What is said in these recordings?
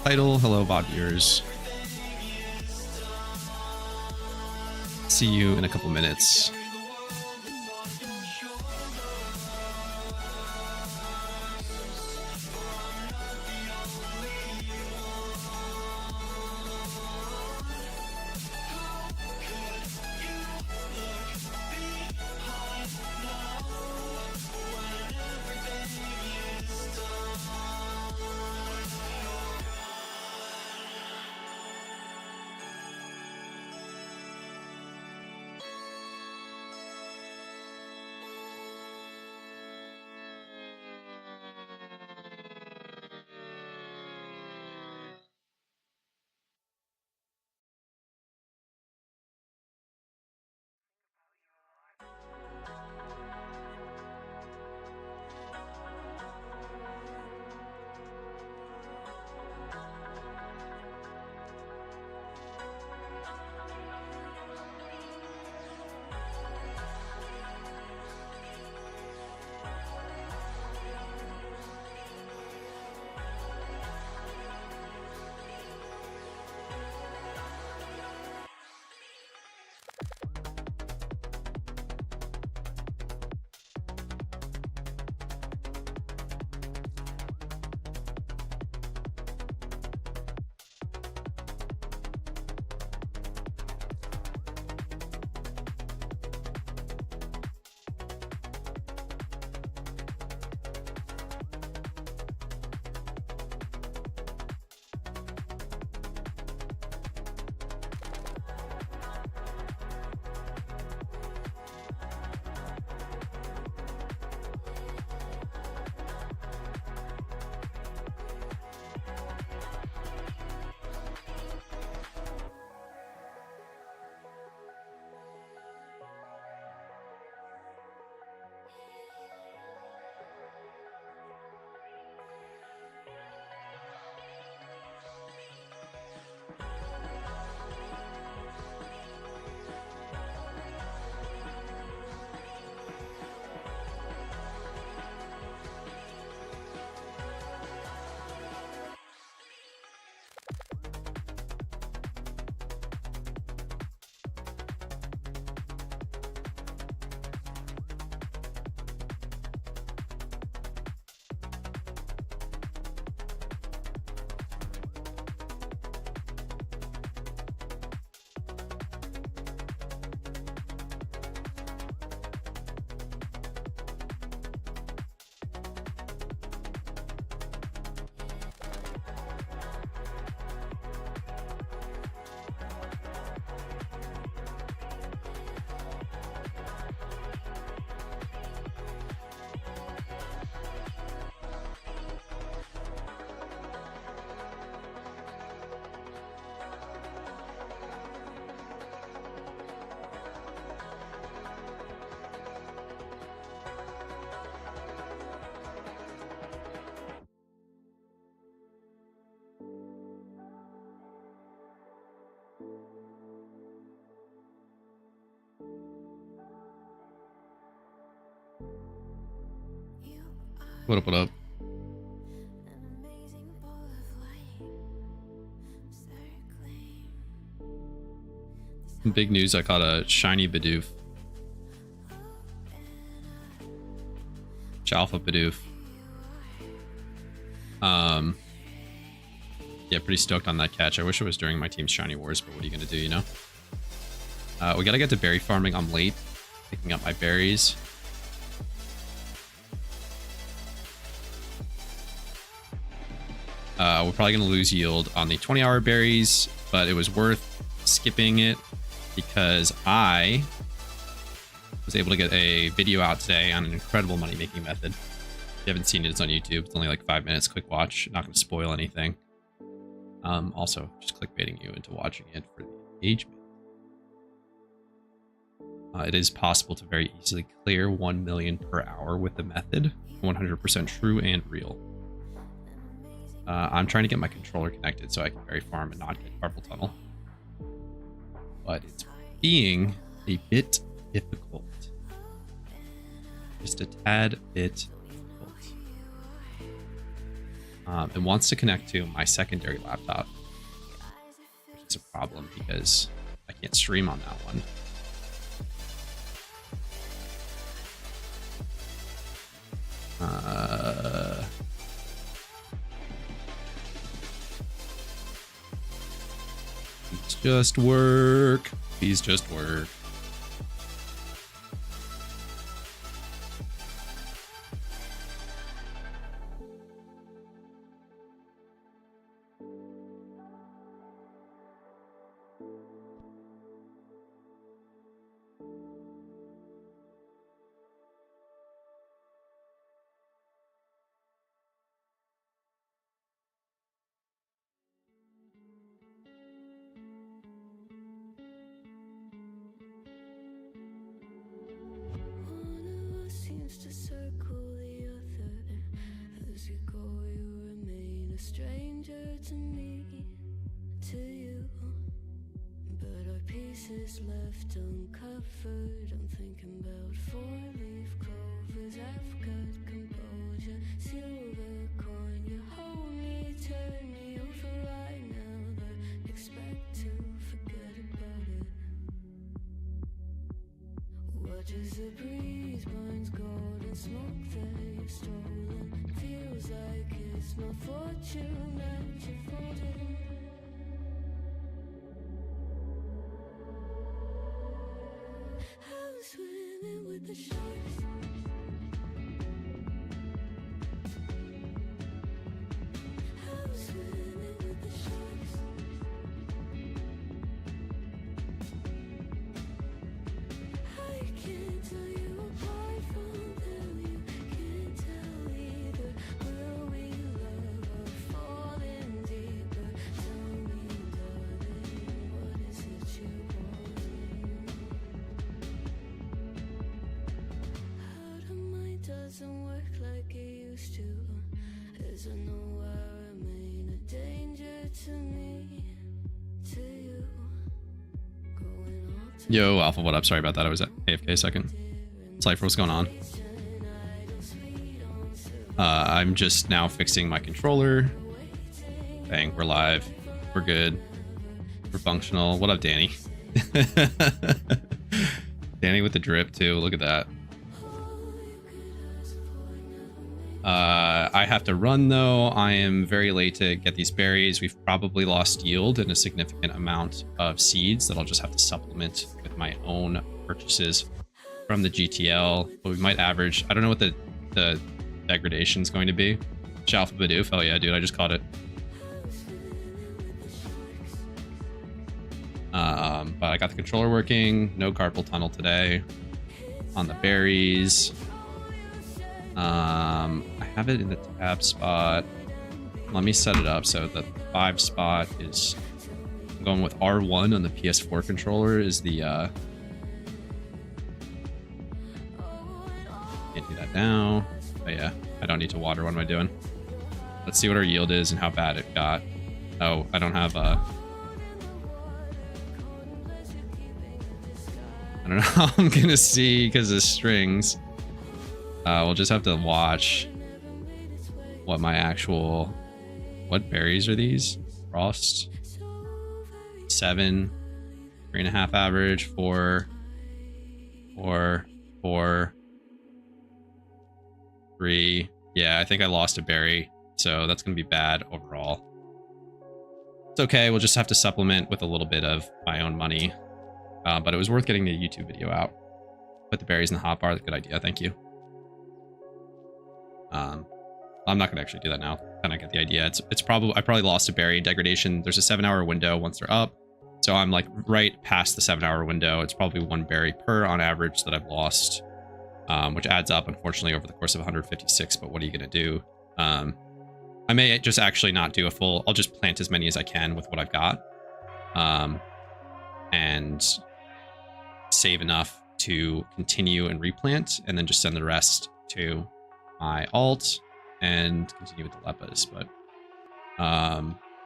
Title, hello bot viewers. See you in a couple minutes. What up, what up? Big news, I caught a shiny Bidoof. Alpha Bidoof. Yeah, pretty stoked on that catch. I wish it was during my team's Shiny Wars, but what are you gonna do, you know? We gotta get to berry farming. I'm late picking up my berries. We're probably going to lose yield on the 20-hour berries, but it was worth skipping it because I was able to get a video out today on an incredible money-making method. If you haven't seen it, it's on YouTube. It's only like 5 minutes, quick watch. Not going to spoil anything. Also, just clickbaiting you into watching it for the engagement. It is possible to very easily clear 1 million per hour with the method. 100% true and real. I'm trying to get my controller connected so I can berry farm and not get carpal tunnel. But it's being a bit difficult. Just a tad bit difficult. It wants to connect to my secondary laptop, which is a problem because I can't stream on that one. Please just work. Please just work. To circle the other, as you go, you remain a stranger to me, to you. But our pieces left uncovered. I'm thinking about four-leaf clovers. I've got composure, silver coin. You hold me, turn me over right now, but expect to forget about it. Watch as the breeze burns gold and smoke that you've stolen. Feels like it's my fortune that you're folding. I'm swimming with the sharks. I'm swimming with the sharks. I can't tell you apart from them. You can't tell either. Will we love or fall in deeper? Tell me, darling, what is it you want? How the mind doesn't work like it used to. As I know I remain a danger to me, to you. Going all to Yo, Alpha, what up? Sorry about that. I was at AFK a second. Cypher, what's going on? I'm just now fixing my controller. Bang, we're live. We're good. We're functional. What up, Danny? Danny with the drip, too. Look at that. I have to run, though. I am very late to get these berries. We've probably lost yield and a significant amount of seeds that I'll just have to supplement with my own purchases from the GTL. But we might average... I don't know what the degradation is going to be. Shalfa Bidoof. Oh, yeah, dude. I just caught it. But I got the controller working. No carpal tunnel today. On the berries. I have it in the tab spot. Let me set it up so the 5 spot is... I'm going with R1 on the PS4 controller is the... Can't do that now. Oh yeah, I don't need to water. What am I doing? Let's see what our yield is and how bad it got. Oh, I don't have I don't know how I'm gonna see because of strings. We'll just have to watch what my actual... What berries are these? Frost. 7. 3.5 average. 4. 4. 4. 3. Yeah, I think I lost a berry. So that's going to be bad overall. It's okay. We'll just have to supplement with a little bit of my own money. But it was worth getting the YouTube video out. Put the berries in the hotbar. Good idea. Thank you. I'm not gonna actually do that now. Kind of get the idea. It's probably... I probably lost a berry degradation. There's a 7-hour window once they're up, so I'm like right past the 7-hour window. It's probably 1 berry per on average that I've lost, which adds up unfortunately over the course of 156. But what are you gonna do? I may just actually not do a full... I'll just plant as many as I can with what I've got, and save enough to continue and replant, and then just send the rest to my alt and continue with the lepas. But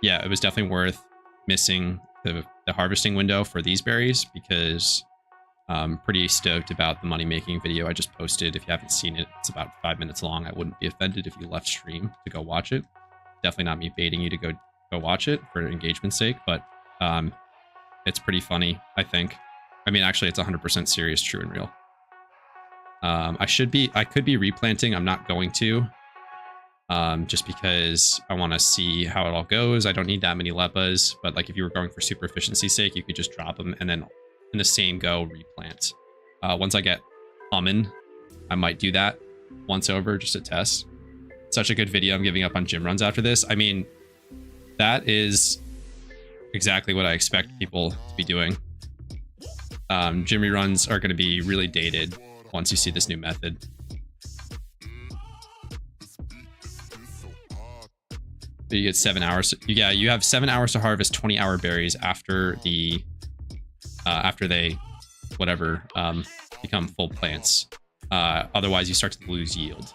yeah, it was definitely worth missing the harvesting window for these berries because I'm pretty stoked about the money making video I just posted. If you haven't seen it, it's about 5 minutes long. I wouldn't be offended if you left stream to go watch it. definitely not me baiting you to go watch it for engagement's sake, but it's pretty funny, I think. I mean, actually, it's 100% serious, true and real. I could be replanting. I'm not going to, just because I want to see how it all goes. I don't need that many lepas, but like if you were going for super efficiency's sake, you could just drop them and then in the same go replant. Once I get humming, I might do that once over just to test. Such a good video. I'm giving up on gym runs after this. I mean, that is exactly what I expect people to be doing. Gym reruns are going to be really dated once you see this new method. You get 7 hours. Yeah, you have 7 hours to harvest 20-hour berries after the after they whatever become full plants. Otherwise, you start to lose yield.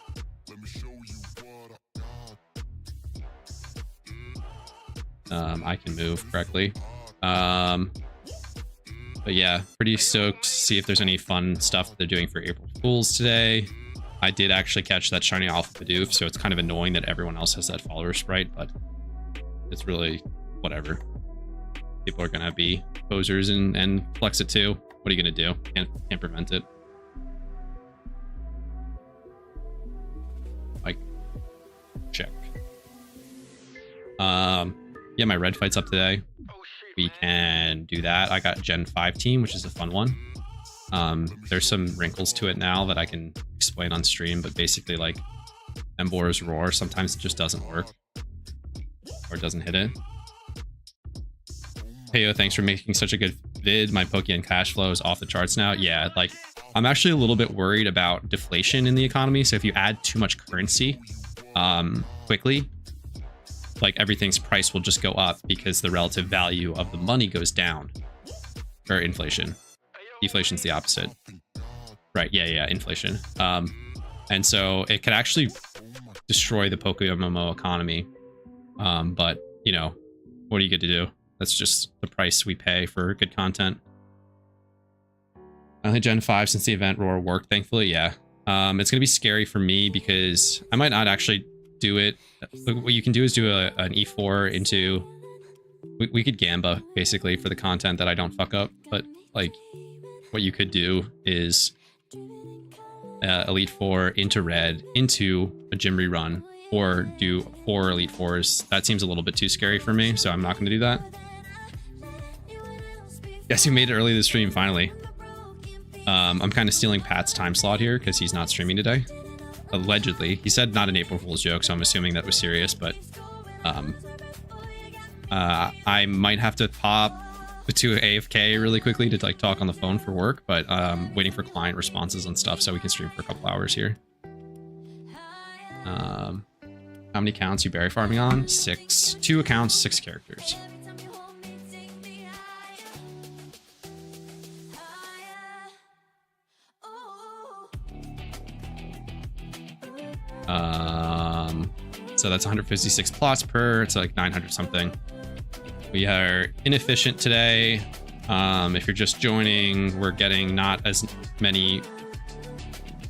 I can move correctly. But yeah, pretty stoked to see if there's any fun stuff that they're doing for April Fools today. I did actually catch that shiny Alpha Bidoof, so it's kind of annoying that everyone else has that follower sprite, but it's really whatever. People are gonna be posers and flex it too. What are you gonna do? Can't prevent it. Like, check. Yeah, my red fight's up today. We can do that. I got Gen 5 team, which is a fun one. There's some wrinkles to it now that I can explain on stream, but basically like Embor's Roar sometimes it just doesn't work or doesn't hit it. Hey, yo, thanks for making such a good vid. My Pokemon cash flow is off the charts now. Yeah, like I'm actually a little bit worried about deflation in the economy. So if you add too much currency quickly, like everything's price will just go up because the relative value of the money goes down. Or inflation. Deflation's the opposite. Right, yeah, inflation. And so it could actually destroy the PokeMMO economy. But, you know, what do you get to do? That's just the price we pay for good content. I only Gen 5 since the event Roar worked, thankfully, yeah. It's going to be scary for me because I might not actually do it. What you can do is do an E4 into... We could Gamba, basically, for the content that I don't fuck up. But, like, what you could do is Elite 4 into red, into a gym rerun, or do 4 Elite 4s. That seems a little bit too scary for me, so I'm not going to do that. Guess you made it early this stream, finally. I'm kind of stealing Pat's time slot here because he's not streaming today. Allegedly. He said not an April Fool's joke, so I'm assuming that was serious, but I might have to pop to AFK really quickly to like talk on the phone for work, but waiting for client responses and stuff so we can stream for a couple hours here. How many accounts you berry farming on? 6. 2 accounts, 6 characters. So that's 156 plots per, it's like 900 something. We are inefficient today. If you're just joining, we're getting not as many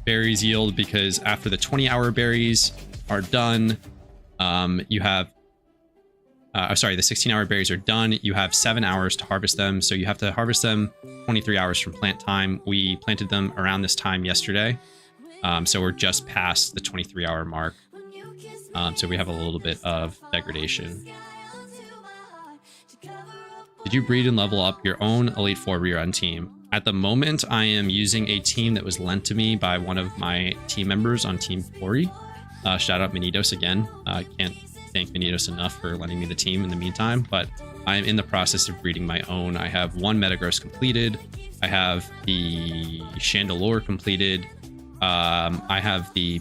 berries yield because after the 20-hour berries are done, you have, sorry, the 16-hour berries are done. You have 7 hours to harvest them. So you have to harvest them 23 hours from plant time. We planted them around this time yesterday. So we're just past the 23-hour mark. So we have a little bit of degradation. Did you breed and level up your own Elite 4 rerun team? At the moment, I am using a team that was lent to me by one of my team members on Team Ori. Shout out Manitos again. I can't thank Manitos enough for lending me the team in the meantime, but I'm in the process of breeding my own. I have 1 Metagross completed. I have the Chandelure completed. I have the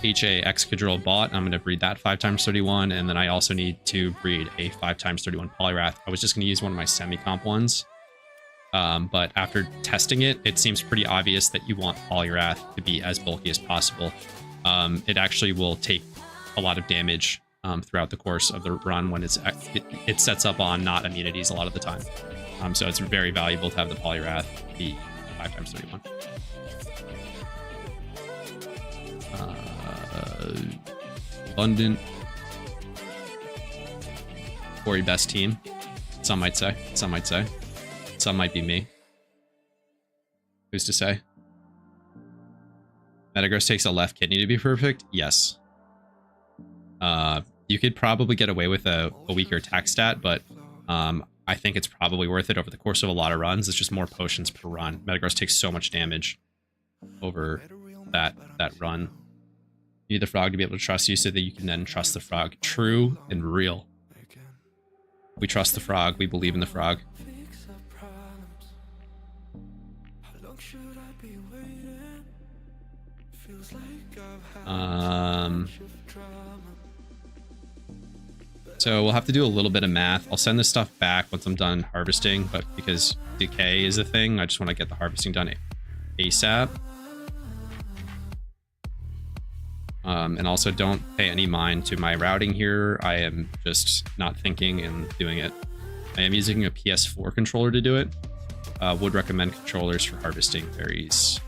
HA Excadrill bought. I'm going to breed that 5x31, and then I also need to breed a 5x31 Poliwrath. I was just going to use one of my semi-comp ones, but after testing it, it seems pretty obvious that you want Poliwrath to be as bulky as possible. It actually will take a lot of damage throughout the course of the run when it sets up on not immunities a lot of the time. So it's very valuable to have the Poliwrath be 5x31. Abundant. Corey best team. Some might say. Some might say. Some might be me. Who's to say? Metagross takes a left kidney to be perfect? Yes. You could probably get away with a weaker attack stat, but I think it's probably worth it over the course of a lot of runs. It's just more potions per run. Metagross takes so much damage over that run. You need the frog to be able to trust you so that you can then trust the frog. True and real. We trust the frog. We believe in the frog. So we'll have to do a little bit of math. I'll send this stuff back once I'm done harvesting, but because decay is a thing, I just want to get the harvesting done ASAP. And also don't pay any mind to my routing here. I am just not thinking and doing it. I am using a PS4 controller to do it. Would recommend controllers for harvesting berries,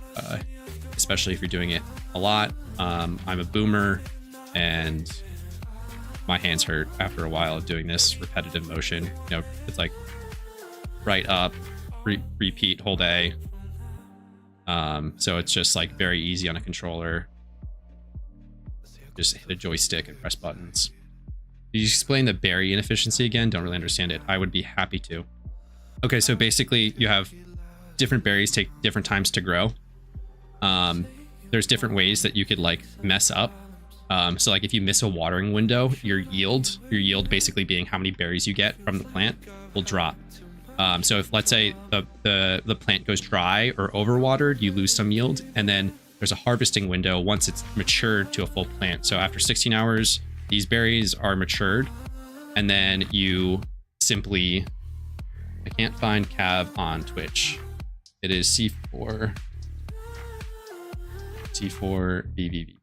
especially if you're doing it a lot. I'm a boomer and my hands hurt after a while of doing this repetitive motion. You know, it's like right up, repeat, hold A. So it's just like very easy on a controller. Just hit a joystick and press buttons. Did you explain the berry inefficiency again? Don't really understand it. I would be happy to. Okay, so basically you have different berries take different times to grow. There's different ways that you could like mess up. So like if you miss a watering window, your yield basically being how many berries you get from the plant will drop. So if let's say the plant goes dry or overwatered, you lose some yield, and then there's a harvesting window once it's matured to a full plant. So after 16 hours, these berries are matured, and then you simply, I can't find Cav on Twitch. It is C4 BVV.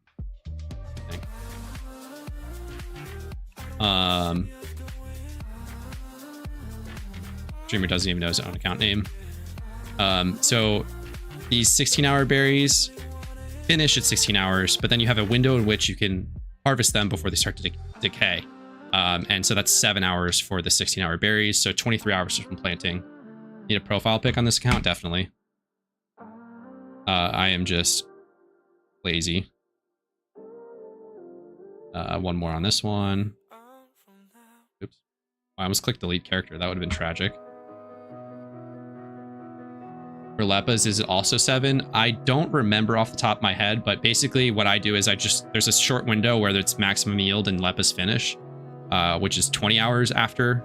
Streamer doesn't even know his own account name. So these 16-hour berries finish at 16 hours, but then you have a window in which you can harvest them before they start to decay. And so that's 7 hours for the 16-hour berries. So 23 hours from planting. Need a profile pic on this account? Definitely. I am just lazy. One more on this one. Oops. I almost clicked delete character. That would have been tragic. For Leppas, is it also 7? I don't remember off the top of my head, but basically what I do is there's a short window where it's maximum yield and Leppas finish, which is 20 hours after,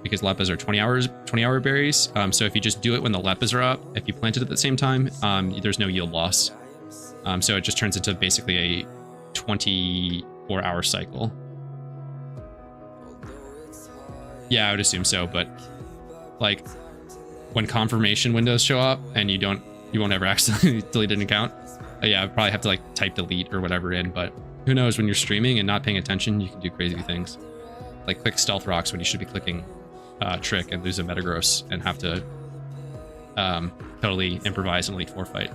because Leppas are 20-hour berries. So if you just do it when the Leppas are up, if you plant it at the same time, there's no yield loss. So it just turns into basically a 24-hour cycle. Yeah, I would assume so, but like when confirmation windows show up and you won't ever accidentally delete an account. Yeah, I'd probably have to like type delete or whatever in, but who knows, when you're streaming and not paying attention, you can do crazy things. Like click stealth rocks when you should be clicking trick and lose a Metagross and have to totally improvise an Elite Four fight.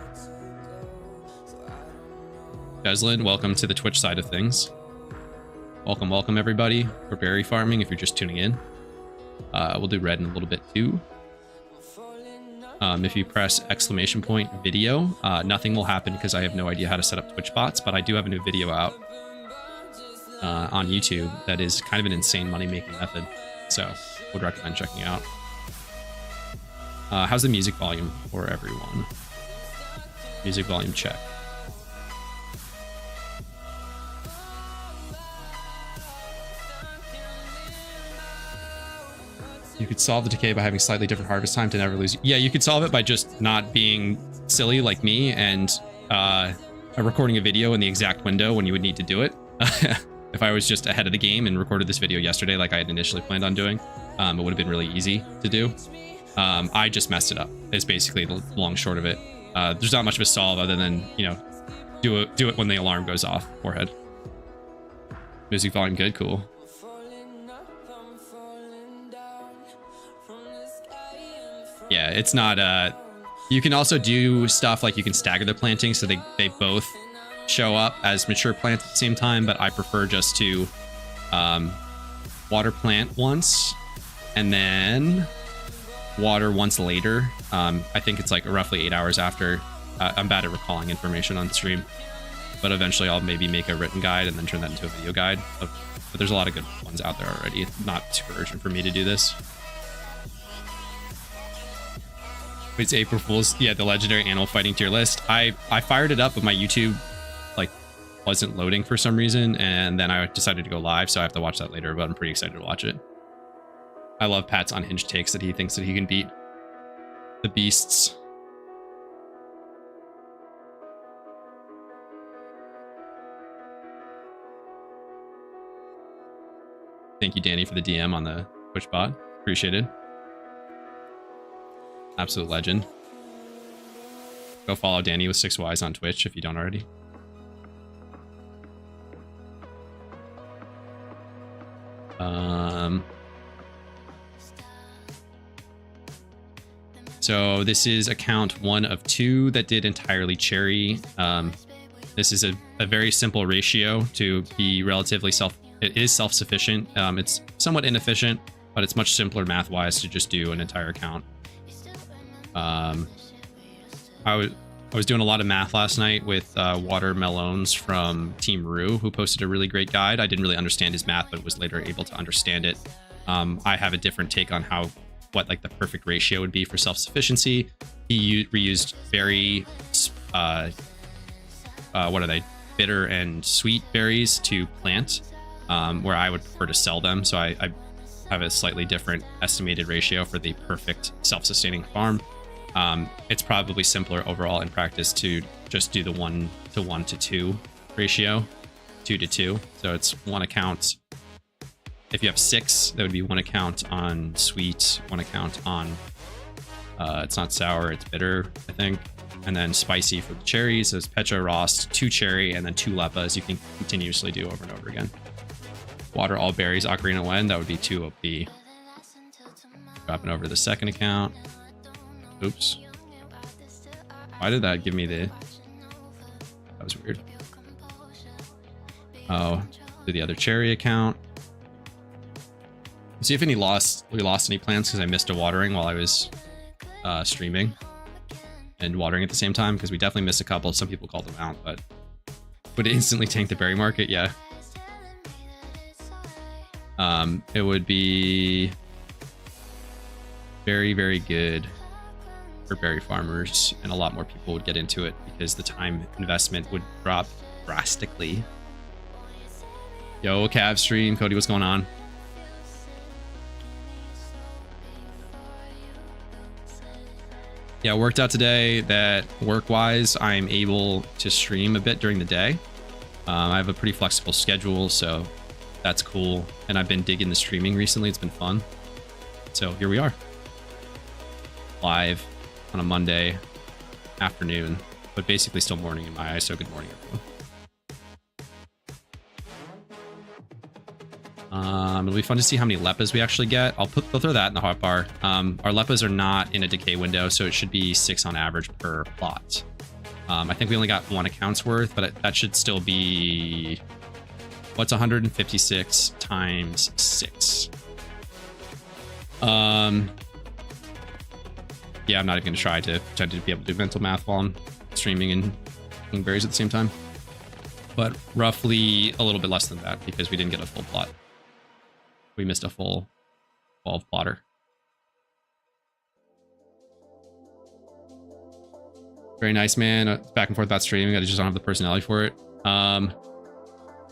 Jeslyn, welcome to the Twitch side of things. Welcome everybody for berry farming if you're just tuning in. We'll do red in a little bit too. If you press ! video, nothing will happen because I have no idea how to set up Twitch bots, but I do have a new video out on YouTube that is kind of an insane money-making method, so would recommend checking out. How's the music volume for everyone? Music volume check. You could solve the decay by having slightly different harvest time to never lose. Yeah, you could solve it by just not being silly like me and recording a video in the exact window when you would need to do it. If I was just ahead of the game and recorded this video yesterday like I had initially planned on doing, it would have been really easy to do. I just messed it up. It's basically the long short of it. There's not much of a solve other than, you know, do it when the alarm goes off. Forehead. Music volume good, cool. Yeah, it's not, you can also do stuff like you can stagger the planting so they both show up as mature plants at the same time, but I prefer just to water plant once, and then water once later. I think it's like roughly 8 hours after. I'm bad at recalling information on stream, but eventually I'll maybe make a written guide and then turn that into a video guide. But there's a lot of good ones out there already. It's not super urgent for me to do this. It's April Fool's. Yeah, the legendary animal fighting tier list. I fired it up, but my YouTube like wasn't loading for some reason, and then I decided to go live, so I have to watch that later, but I'm pretty excited to watch it. I love Pat's unhinged takes that he thinks that he can beat the beasts. Thank you, Danny, for the DM on the Twitch bot. Appreciate it. Absolute legend. Go follow Danny with 6Ys on Twitch if you don't already. So this is account 1 of 2 that did entirely cherry. This is a very simple ratio to be relatively it is self-sufficient. It's somewhat inefficient, but it's much simpler math-wise to just do an entire account. I was doing a lot of math last night with Watermelons from Team Rue, who posted a really great guide. I didn't really understand his math, but was later able to understand it. I have a different take on what like the perfect ratio would be for self-sufficiency. He reused very what are they, bitter and sweet berries to plant, where I would prefer to sell them. So I have a slightly different estimated ratio for the perfect self-sustaining farm. It's probably simpler overall in practice to just do the 1 to 1 to 2 ratio, 2 to 2. So it's 1 account. If you have 6, that would be 1 account on sweet, 1 account on it's not sour, it's bitter, I think. And then spicy for the cherries. There's Petra Rost, 2 cherry, and then 2 lepas you can continuously do over and over again. Water all berries, Ocarina Wen, that would be 2 OP. Dropping over to the second account. Oops. Why did that give me the... That was weird. Oh, to the other cherry account. See if we lost any plants because I missed a watering while I was streaming and watering at the same time, because we definitely missed a couple. Some people called them out, but would it instantly tank the berry market? Yeah. It would be very, very good for berry farmers, and a lot more people would get into it because the time investment would drop drastically. Yo, Cav stream. Cody, what's going on? Yeah, worked out today that work-wise, I'm able to stream a bit during the day. I have a pretty flexible schedule, so that's cool. And I've been digging the streaming recently. It's been fun. So here we are. Live on a Monday afternoon, but basically still morning in my eyes, so good morning, everyone. It'll be fun to see how many lepas we actually get. I'll throw that in the hotbar. Our lepas are not in a decay window, so it should be 6 on average per plot. I think we only got 1 account's worth, but that should still be... What's 156 times 6? Yeah, I'm not even going to try to pretend to be able to do mental math while I'm streaming and eating berries at the same time. But roughly a little bit less than that because we didn't get a full plot. We missed a full 12 plotter. Very nice, man. Back and forth about streaming. I just don't have the personality for it.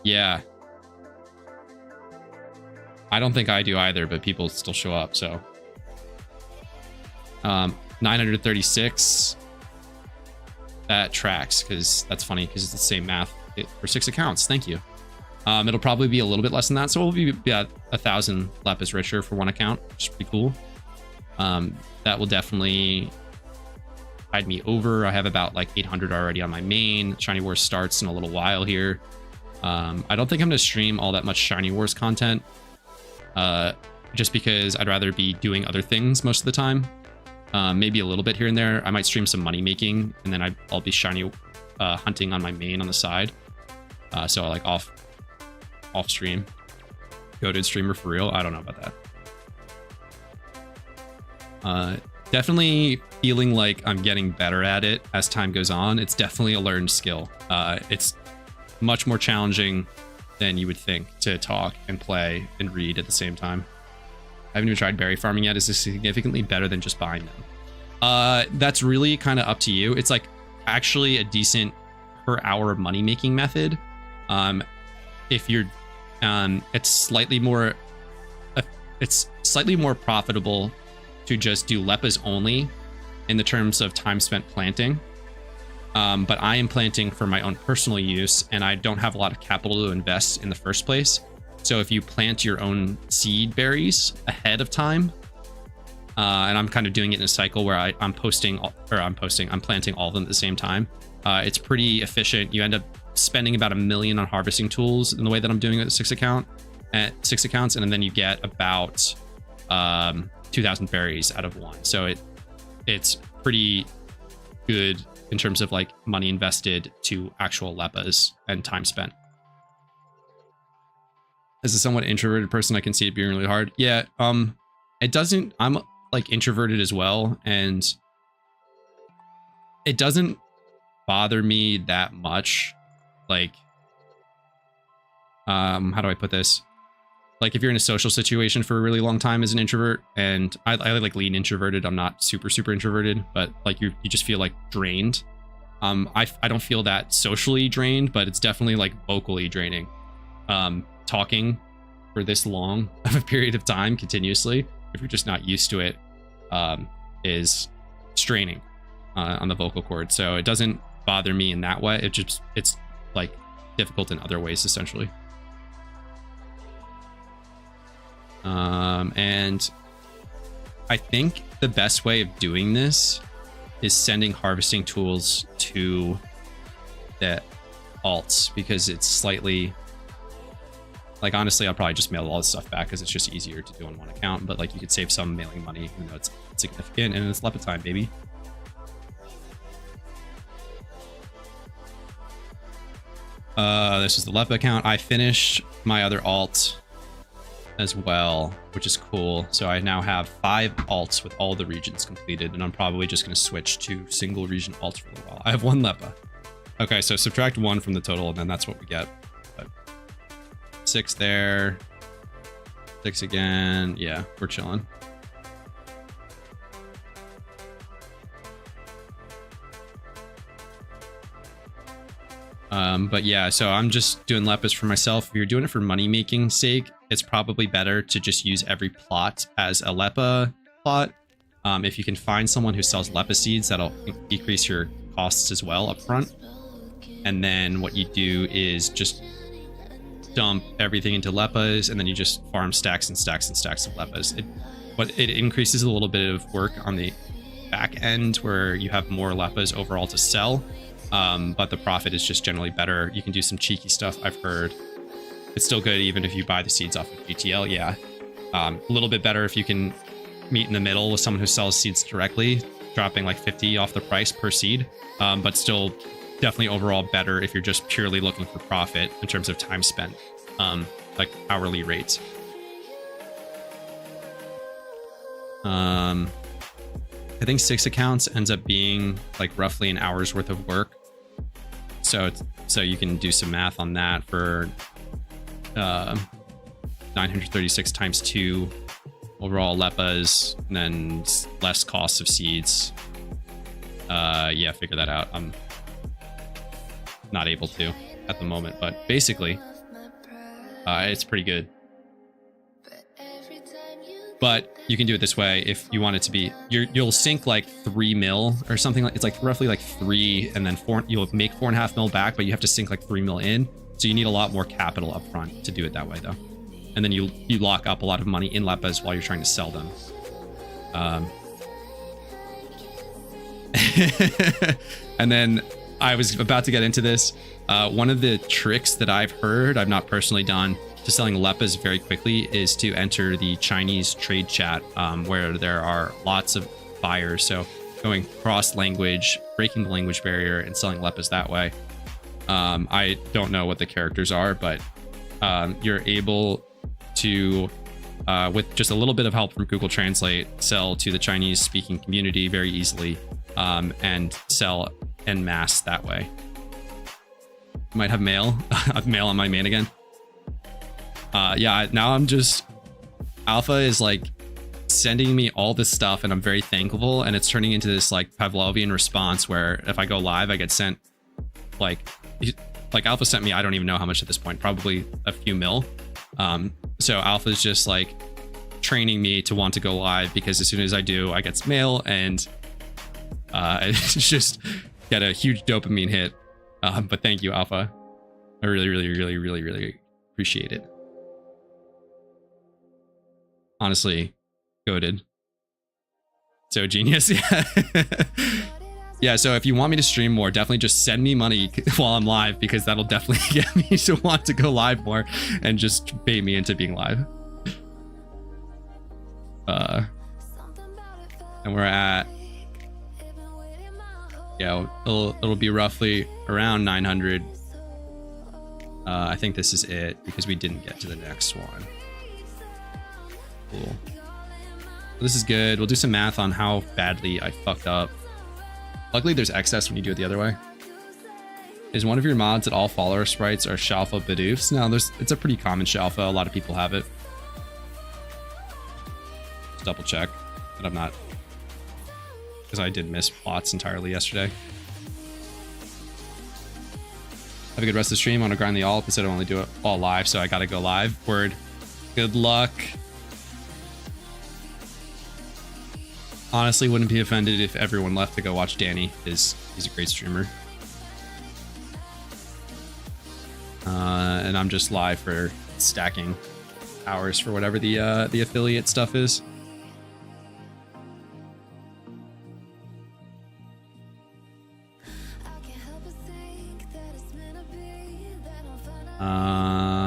Yeah. I don't think I do either, but people still show up, so. 936. That tracks, because that's funny, because it's the same math for 6 accounts. Thank you. It'll probably be a little bit less than that, so we'll be at 1,000 lapis richer for 1 account, which is pretty cool. That will definitely tide me over. I have about like 800 already on my main. Shiny Wars starts in a little while here. I don't think I'm going to stream all that much Shiny Wars content, just because I'd rather be doing other things most of the time. Maybe a little bit here and there. I might stream some money making, and then I'll be shiny hunting on my main on the side. So like off stream. Goated streamer for real. I don't know about that. Definitely feeling like I'm getting better at it as time goes on. It's definitely a learned skill. It's much more challenging than you would think to talk and play and read at the same time. I haven't even tried berry farming yet. Is this significantly better than just buying them? That's really kind of up to you. It's like actually a decent per hour money making method. If you're, it's slightly more profitable to just do leppas only in the terms of time spent planting. But I am planting for my own personal use, and I don't have a lot of capital to invest in the first place. So if you plant your own seed berries ahead of time, and I'm kind of doing it in a cycle where I'm planting all of them at the same time. It's pretty efficient. You end up spending about $1 million on harvesting tools in the way that I'm doing it at 6 accounts, and then you get about 2,000 berries out of one. So it's pretty good in terms of like money invested to actual leppas and time spent. As a somewhat introverted person, I can see it being really hard. Yeah, it doesn't. I'm like introverted as well, and it doesn't bother me that much. Like, how do I put this? Like if you're in a social situation for a really long time as an introvert, and I like lean introverted. I'm not super introverted, but like you just feel like drained. I don't feel that socially drained, but it's definitely like vocally draining. Talking for this long of a period of time continuously, if you're just not used to it, is straining on the vocal cord. So it doesn't bother me in that way. It's like difficult in other ways essentially. And I think the best way of doing this is sending harvesting tools to the alts, because it's slightly like, honestly, I'll probably just mail all this stuff back because it's just easier to do on one account, but like you could save some mailing money, even though it's significant, and it's leppa time, baby. This is the leppa account. I finished my other alt as well, which is cool. So I now have 5 alts with all the regions completed, and I'm probably just going to switch to single region alts for a little while. I have 1 leppa. Okay, so subtract 1 from the total, and then that's what we get. But 6 there, 6 again. Yeah, we're chilling. But yeah, so I'm just doing leppas for myself. If you're doing it for money making sake, it's probably better to just use every plot as a leppa plot. If you can find someone who sells leppa seeds, that'll decrease your costs as well up front. And then what you do is just dump everything into leppas, and then you just farm stacks and stacks and stacks of leppas. But it increases a little bit of work on the back end where you have more leppas overall to sell. But the profit is just generally better. You can do some cheeky stuff, I've heard. It's still good even if you buy the seeds off of GTL, yeah. A little bit better if you can meet in the middle with someone who sells seeds directly, dropping like 50 off the price per seed. But still definitely overall better if you're just purely looking for profit in terms of time spent, like hourly rates. I think 6 accounts ends up being like roughly an hour's worth of work. So you can do some math on that for 936 times 2 overall leppas, and then less costs of seeds. Yeah, figure that out. I'm not able to at the moment, but basically it's pretty good. But you can do it this way if you want it to be. You'll sink like 3 mil or something. Like, it's like roughly like 3, and then 4. You'll make 4.5 mil back, but you have to sink like 3 mil in. So you need a lot more capital up front to do it that way, though. And then you lock up a lot of money in leppas while you're trying to sell them. And then I was about to get into this. One of the tricks that I've heard, I've not personally done, to selling leppas very quickly is to enter the Chinese trade chat, where there are lots of buyers. So going cross language, breaking the language barrier, and selling leppas that way. I don't know what the characters are, but you're able to, with just a little bit of help from Google Translate, sell to the Chinese speaking community very easily, and sell en masse that way. Might have mail. Mail on my main again. Yeah, now I'm just... Alpha is like sending me all this stuff and I'm very thankful, and it's turning into this like Pavlovian response where if I go live, I get sent like Alpha sent me, I don't even know how much at this point, probably a few mil. So Alpha's just like training me to want to go live, because as soon as I do, I get mail and it's just get a huge dopamine hit. But thank you, Alpha. I really appreciate it. Honestly, goated. So genius. Yeah. Yeah, so if you want me to stream more, definitely just send me money while I'm live, because that'll definitely get me to want to go live more and just bait me into being live. And we're at, yeah, it'll be roughly around 900. I think this is it because we didn't get to the next one. Cool. This is good. We'll do some math on how badly I fucked up. Luckily, there's excess when you do it the other way. Is one of your mods that all follower sprites are Shalfa Bidoofs? No, it's a pretty common Shalfa. A lot of people have it. Just double check that I'm not, because I did miss plots entirely yesterday. Have a good rest of the stream. I want to grind the alt. Instead I only do it all live, so I gotta go live. Word. Good luck. Honestly, wouldn't be offended if everyone left to go watch Danny. He's a great streamer. And I'm just live for stacking hours for whatever the affiliate stuff is.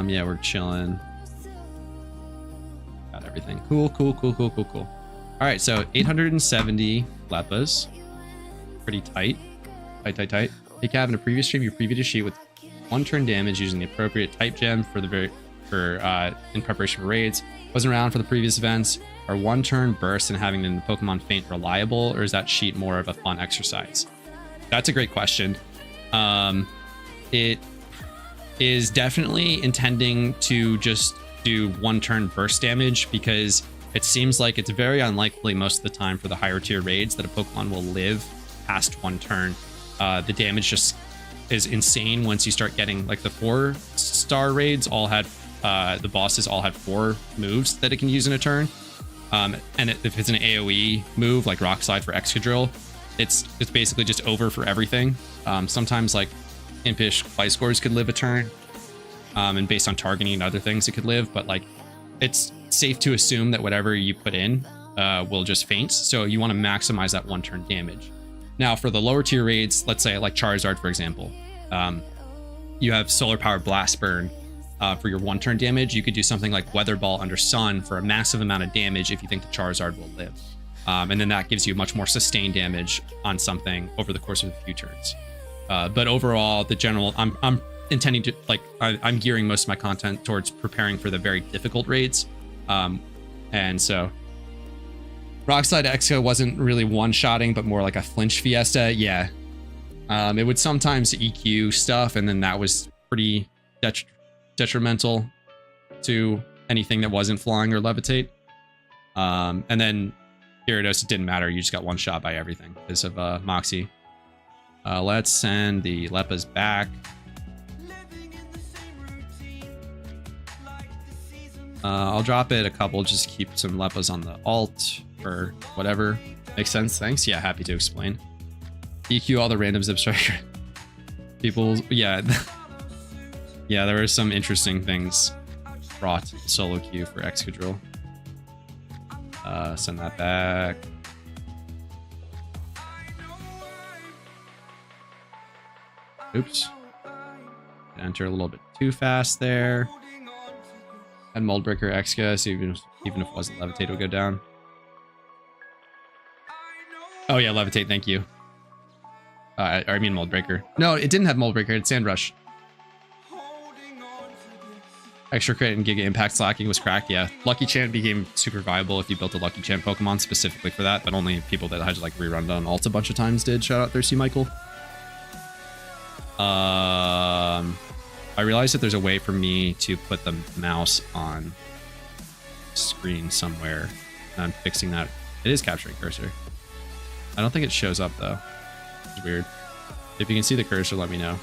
Yeah, we're chilling. Got everything. Cool. All right, so 870 Lepas. Pretty tight. Tight. Hey, Cav, in a previous stream, you previewed a sheet with 1 turn damage using the appropriate type gem for in preparation for raids. Wasn't around for the previous events. Are 1 turn bursts and having the Pokemon faint reliable, or is that sheet more of a fun exercise? That's a great question. It is definitely intending to just do 1 turn burst damage, because it seems like it's very unlikely most of the time for the higher tier raids that a Pokemon will live past 1 turn. The damage just is insane once you start getting like the 4-star raids all had the bosses all had 4 moves that it can use in a turn. And if it's an AoE move like Rock Slide for Excadrill, it's basically just over for everything. Sometimes like Impish Fight Scores could live a turn, and based on targeting and other things it could live, but like it's safe to assume that whatever you put in will just faint, so you want to maximize that 1 turn damage. Now for the lower tier raids, let's say like Charizard for example, you have Solar Powered Blast Burn for your 1 turn damage. You could do something like Weather Ball under Sun for a massive amount of damage if you think the Charizard will live, and then that gives you much more sustained damage on something over the course of a few turns. But overall, the general, I'm intending to, like, I'm gearing most of my content towards preparing for the very difficult raids. And so Rockslide Exo wasn't really one-shotting, but more like a flinch fiesta. Yeah. It would sometimes EQ stuff, and then that was pretty detrimental to anything that wasn't flying or levitate. And then Gyarados, it didn't matter. You just got one shot by everything because of Moxie. Let's send the Lepas back. I'll drop it a couple, just keep some Lepas on the alt or whatever. Makes sense, thanks. Yeah, happy to explain. EQ all the random Zipstriker. People, yeah. Yeah, there were some interesting things brought to solo queue for Excadrill. Send that back. Oops. Enter a little bit too fast there. And Moldbreaker Exca, so even if it wasn't Levitate, it would go down. Oh yeah, Levitate, thank you. I mean Moldbreaker. No, it didn't have Moldbreaker, it's Sandrush. Extra crit and Giga Impact slacking was cracked, yeah. Lucky Chant became super viable if you built a Lucky Chant Pokemon specifically for that, but only people that had to like rerun on ult a bunch of times did. Shout out Thirsty Michael. I realized that there's a way for me to put the mouse on screen somewhere. And I'm fixing that. It is capturing cursor. I don't think it shows up though. It's weird. If you can see the cursor, let me know.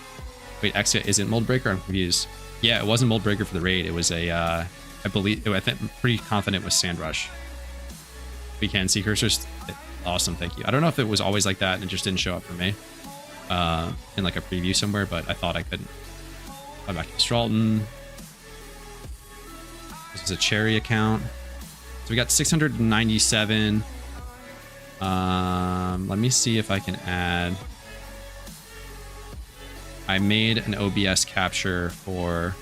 Wait, Exia isn't Mold Breaker? I'm confused. Yeah, it wasn't Mold Breaker for the raid. It was a, I believe, I think, I'm pretty confident it was Sand Rush. We can see cursors. Awesome, thank you. I don't know if it was always like that and it just didn't show up for me in like a preview somewhere, but I thought I couldn't. I'm back to Stralton. This is a Cherry account. So we got 697. Let me see if I can add. I made an OBS capture for.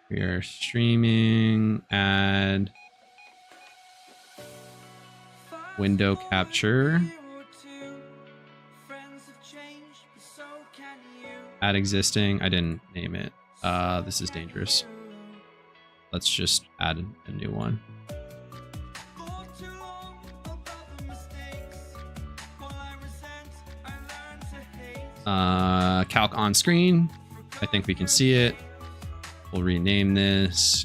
We are streaming. Add window capture. Add existing. I didn't name it. This is dangerous. Let's just add a new one. Calc on screen. I think we can see it. We'll rename this.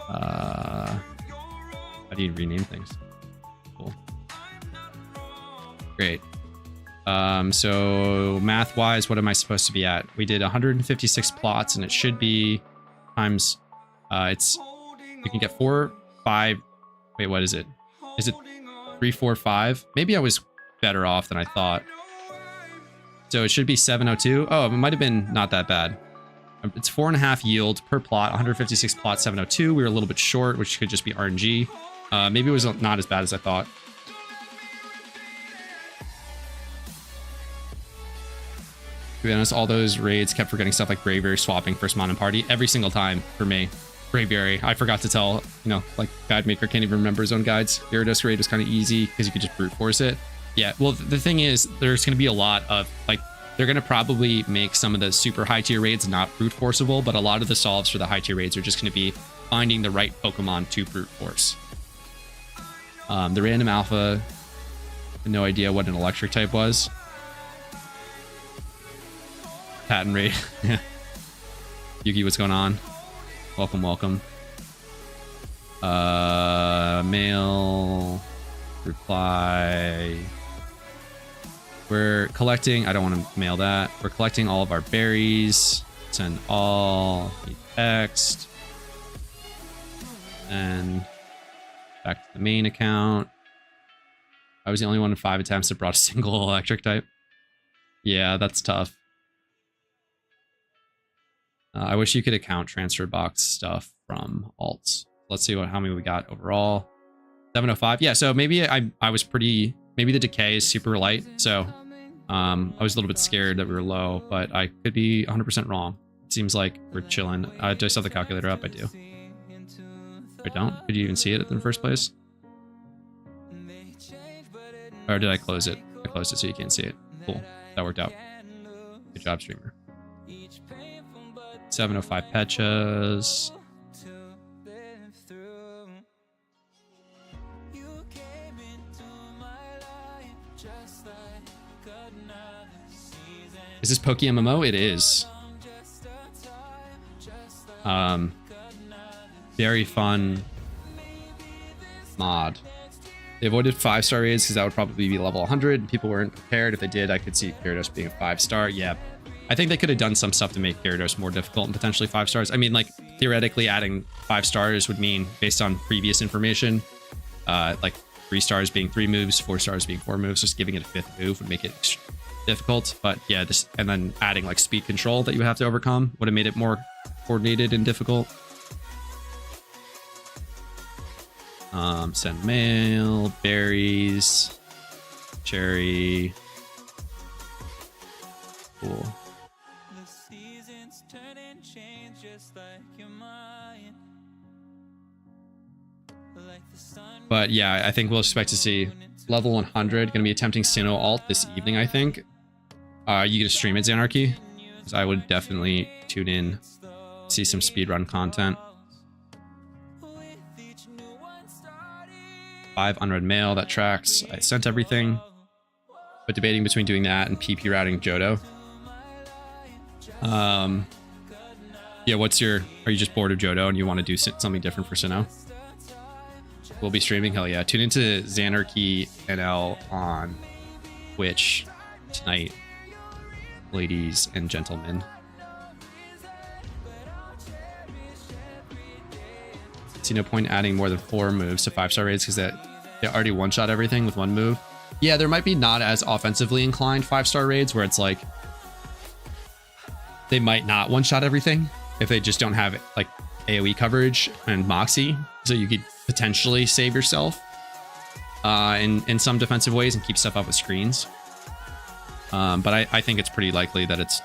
How do you rename things? Cool. Great. So math wise, what am I supposed to be at? We did 156 plots and it should be times, you can get 4, 5. Wait, what is it? Is it 3, 4, 5? Maybe I was better off than I thought. So it should be 702. Oh, it might have been not that bad. It's 4.5 yield per plot, 156 plot, 702. We were a little bit short, which could just be RNG. Maybe it was not as bad as I thought. To be honest, all those raids kept forgetting stuff like Braviary swapping first mon and party every single time for me. Braviary, I forgot to tell, you know, like Guide Maker can't even remember his own guides. Gyarados raid was kind of easy because you could just brute force it. Yeah, well, the thing is, there's going to be a lot of, like, they're going to probably make some of the super high tier raids not brute forceable, but a lot of the solves for the high tier raids are just going to be finding the right Pokemon to brute force. The random alpha, I had no idea what an electric type was. Patent raid. Yeah. Yugi, what's going on? Welcome, welcome. Mail. Reply. We're collecting. I don't want to mail that. We're collecting all of our berries. Send all. Text. And back to the main account. I was the only one in 5 attempts that brought a single electric type. Yeah, that's tough. I wish you could account transfer box stuff from alts. Let's see how many we got overall. 705. Yeah, so maybe I was pretty, maybe the decay is super light. So I was a little bit scared that we were low, but I could be 100% wrong. It seems like we're chilling. Do I still have the calculator up? I do. I don't? Could you even see it in the first place? Or did I close it? I closed it so you can't see it. Cool. That worked out. Good job, streamer. 705 Petchas. Is this PokeMMO? It is. Very fun mod. They avoided 5-star raids because that would probably be level 100. People weren't prepared. If they did, I could see Gyarados being a 5-star. Yeah. I think they could have done some stuff to make Gyarados more difficult and potentially 5 stars. I mean, like, theoretically adding 5 stars would mean, based on previous information, like 3 stars being 3 moves, 4 stars being 4 moves, just giving it a 5th move would make it difficult. But yeah, this, and then adding like speed control that you have to overcome would have made it more coordinated and difficult. Send mail, berries, cherry. Cool. But yeah, I think we'll expect to see level 100. Gonna be attempting Sinnoh alt this evening, I think. You gonna stream it, Xanarchy? Because I would definitely tune in, see some speedrun content. 5 unread mail, that tracks. I sent everything. But debating between doing that and PP routing Johto. Yeah, are you just bored of Johto and you want to do something different for Sinnoh? We'll be streaming, hell yeah. Tune into Xanarchy NL on Twitch tonight, ladies and gentlemen. See no point adding more than 4 moves to 5-star raids because they already one-shot everything with 1 move. Yeah, there might be not as offensively inclined 5-star raids where it's like they might not one-shot everything if they just don't have like AoE coverage and Moxie, so you could potentially save yourself in some defensive ways and keep stuff up with screens. But I think it's pretty likely that it's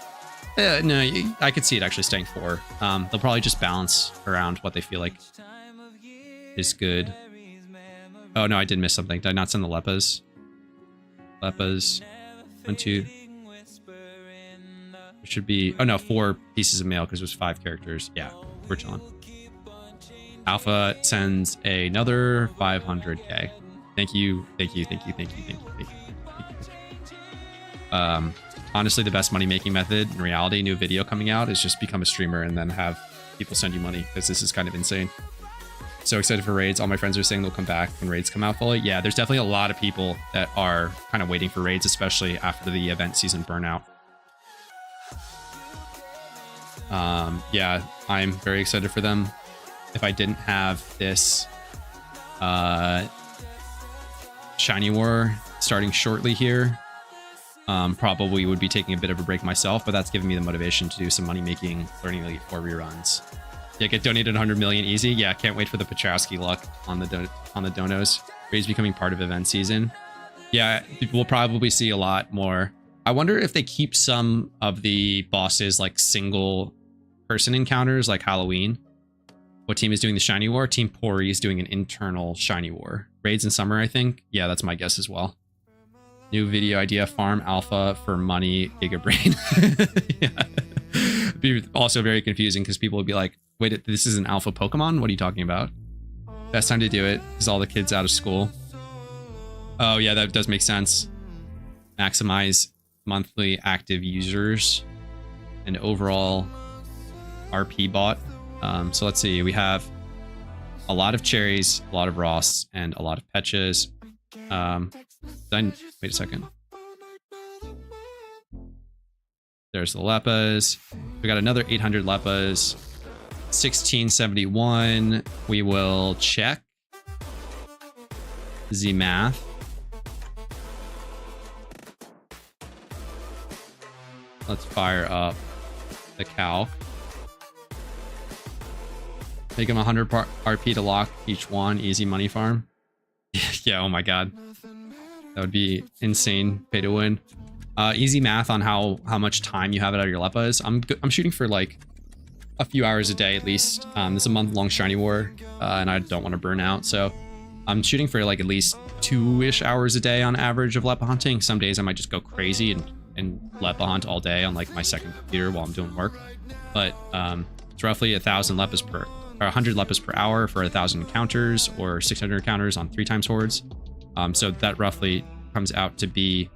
no, I could see it actually staying 4. They'll probably just balance around what they feel like is good. Oh no, I did miss something. Did I not send the Leppas? Leppas. 1, 2. It should be, oh no, 4 pieces of mail because it was 5 characters. Yeah, we're chilling. Alpha sends another 500k. Thank you. Honestly, the best money making method in reality, new video coming out, is just become a streamer and then have people send you money, because this is kind of insane. So excited for raids. All my friends are saying they'll come back when raids come out fully. Yeah, there's definitely a lot of people that are kind of waiting for raids, especially after the event season burnout. Yeah, I'm very excited for them. If I didn't have this Shiny War starting shortly here, probably would be taking a bit of a break myself, but that's giving me the motivation to do some money making, learning Elite 4 reruns. Yeah, get donated 100 million easy. Yeah, can't wait for the Petrowski luck on the donos. Raids becoming part of event season. Yeah, we'll probably see a lot more. I wonder if they keep some of the bosses like single person encounters like Halloween. What team is doing the Shiny War? Team Pori is doing an internal Shiny War. Raids in summer, I think. Yeah, that's my guess as well. New video idea, farm alpha for money, Gigabrain. Yeah. It'd be also very confusing because people would be like, wait, this is an alpha Pokemon? What are you talking about? Best time to do it is all the kids out of school. Oh yeah, that does make sense. Maximize monthly active users and overall RP bot. So let's see, we have a lot of cherries, a lot of Ross, and a lot of Petchas. Wait a second. There's the Leppas. We got another 800 Leppas. 1671. We will check the math. Let's fire up the calc. Make him 100 RP to lock each one. Easy money farm. Yeah, oh my god. That would be insane. Pay to win. Easy math on how much time you have it out of your Leppas. I'm shooting for like a few hours a day at least. This is a month-long Shiny War, and I don't want to burn out, so I'm shooting for like at least 2-ish hours a day on average of Leppa hunting. Some days I might just go crazy and Leppa hunt all day on like my second computer while I'm doing work. But it's roughly 1,000 Leppas per, or 100 Leppas per hour for 1,000 encounters, or 600 encounters on 3 times hordes. So that roughly comes out to be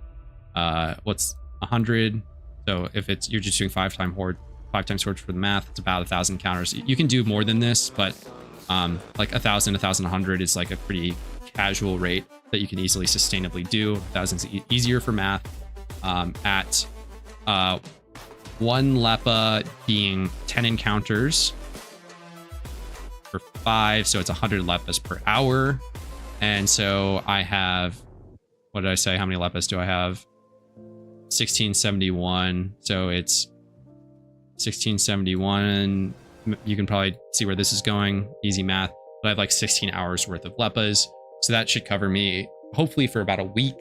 what's 100. So if it's you're just doing 5 times hordes for the math, it's about 1,000 encounters. You can do more than this, but like 1,000, 1,100 is like a pretty casual rate that you can easily sustainably do. 1,000 is easier for math. At 1 Leppa being 10 encounters for 5, so it's 100 Leppas per hour. And so I have, what did I say? How many Leppas do I have? 1671. So it's 1671. You can probably see where this is going. Easy math. But I have like 16 hours worth of Leppas. So that should cover me hopefully for about a week,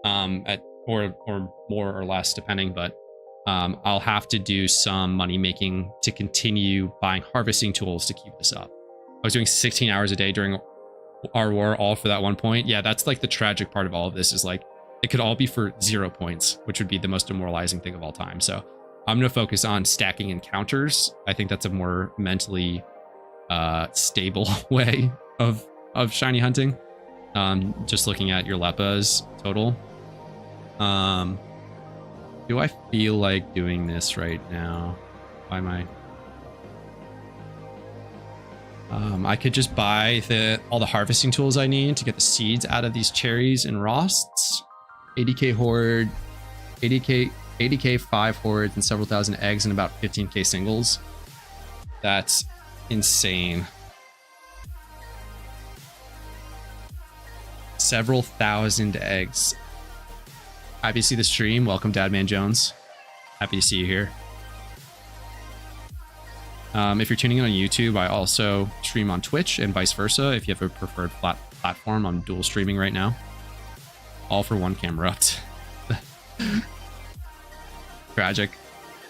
or more or less depending. But I'll have to do some money making to continue buying harvesting tools to keep this up. I was doing 16 hours a day during our war all for that 1 point. Yeah, that's like the tragic part of all of this is like it could all be for 0 points, which would be the most demoralizing thing of all time. So I'm going to focus on stacking encounters. I think that's a more mentally stable way of shiny hunting. Just looking at your Leppa's total. Do I feel like doing this right now? Why am I? I could just buy all the harvesting tools I need to get the seeds out of these cherries and rosts. 80k horde, 80k 5 hordes and several thousand eggs and about 15k singles. That's insane. Several thousand eggs. Happy to see the stream. Welcome, Dadman Jones. Happy to see you here. If you're tuning in on YouTube, I also stream on Twitch and vice versa. If you have a preferred platform, I'm dual streaming right now. All for one Camerupt. Tragic.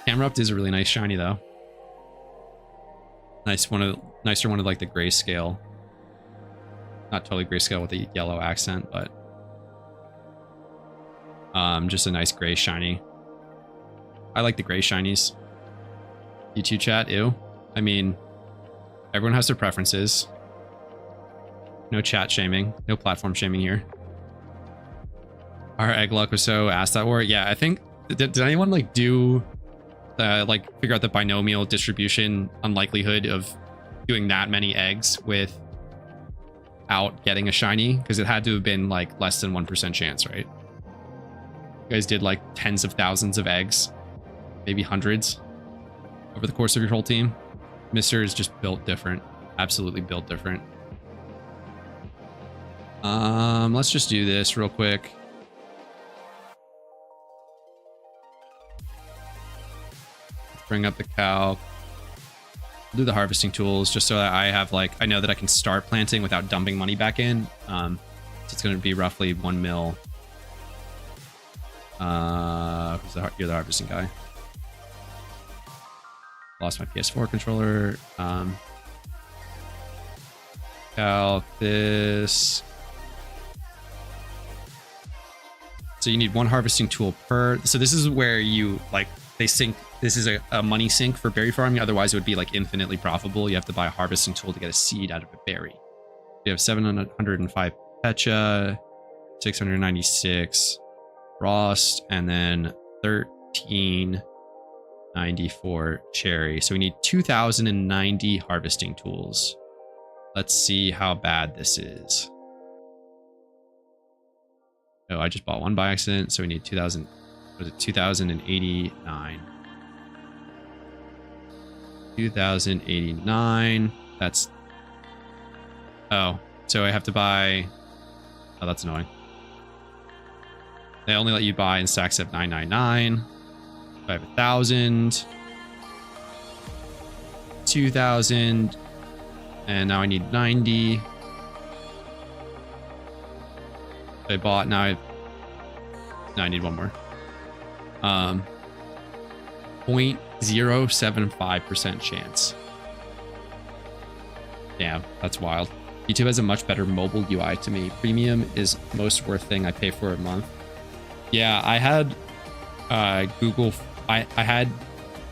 Camerupt is a really nice shiny though. Nicer one of like the grayscale. Not totally grayscale with a yellow accent, but just a nice gray shiny. I like the gray shinies. YouTube chat, ew. I mean, everyone has their preferences. No chat shaming, no platform shaming here. Our egg luck was so ass that war. Yeah, I think did anyone like do like figure out the binomial distribution unlikelihood of doing that many eggs without getting a shiny? Because it had to have been like less than 1% chance, right? You guys did like tens of thousands of eggs, maybe hundreds over the course of your whole team. Mr. is just built different. Absolutely built different. Let's just do this real quick. Let's bring up the calc. Do the harvesting tools just so that I have like, I know that I can start planting without dumping money back in. So it's going to be roughly 1 mil. You're the harvesting guy. Lost my PS4 controller. Calc this. So you need 1 harvesting tool per. So this is where you like they sink. This is a money sink for berry farming. Otherwise, it would be like infinitely profitable. You have to buy a harvesting tool to get a seed out of a berry. You have 705 Pecha, 696 Frost, and then 1394 Cherry. So we need 2090 harvesting tools. Let's see how bad this is. Oh, I just bought 1 by accident, so we need 2000. Was it 2089? 2089. That's. Oh, so I have to buy. Oh, that's annoying. They only let you buy in stacks of 999. I have 1,000. 2,000. And now I need 90. I bought, now I need 1 more. 0.075% chance. Damn, that's wild. YouTube has a much better mobile UI to me. Premium is most worth thing I pay for a month. Yeah, I had Google. I had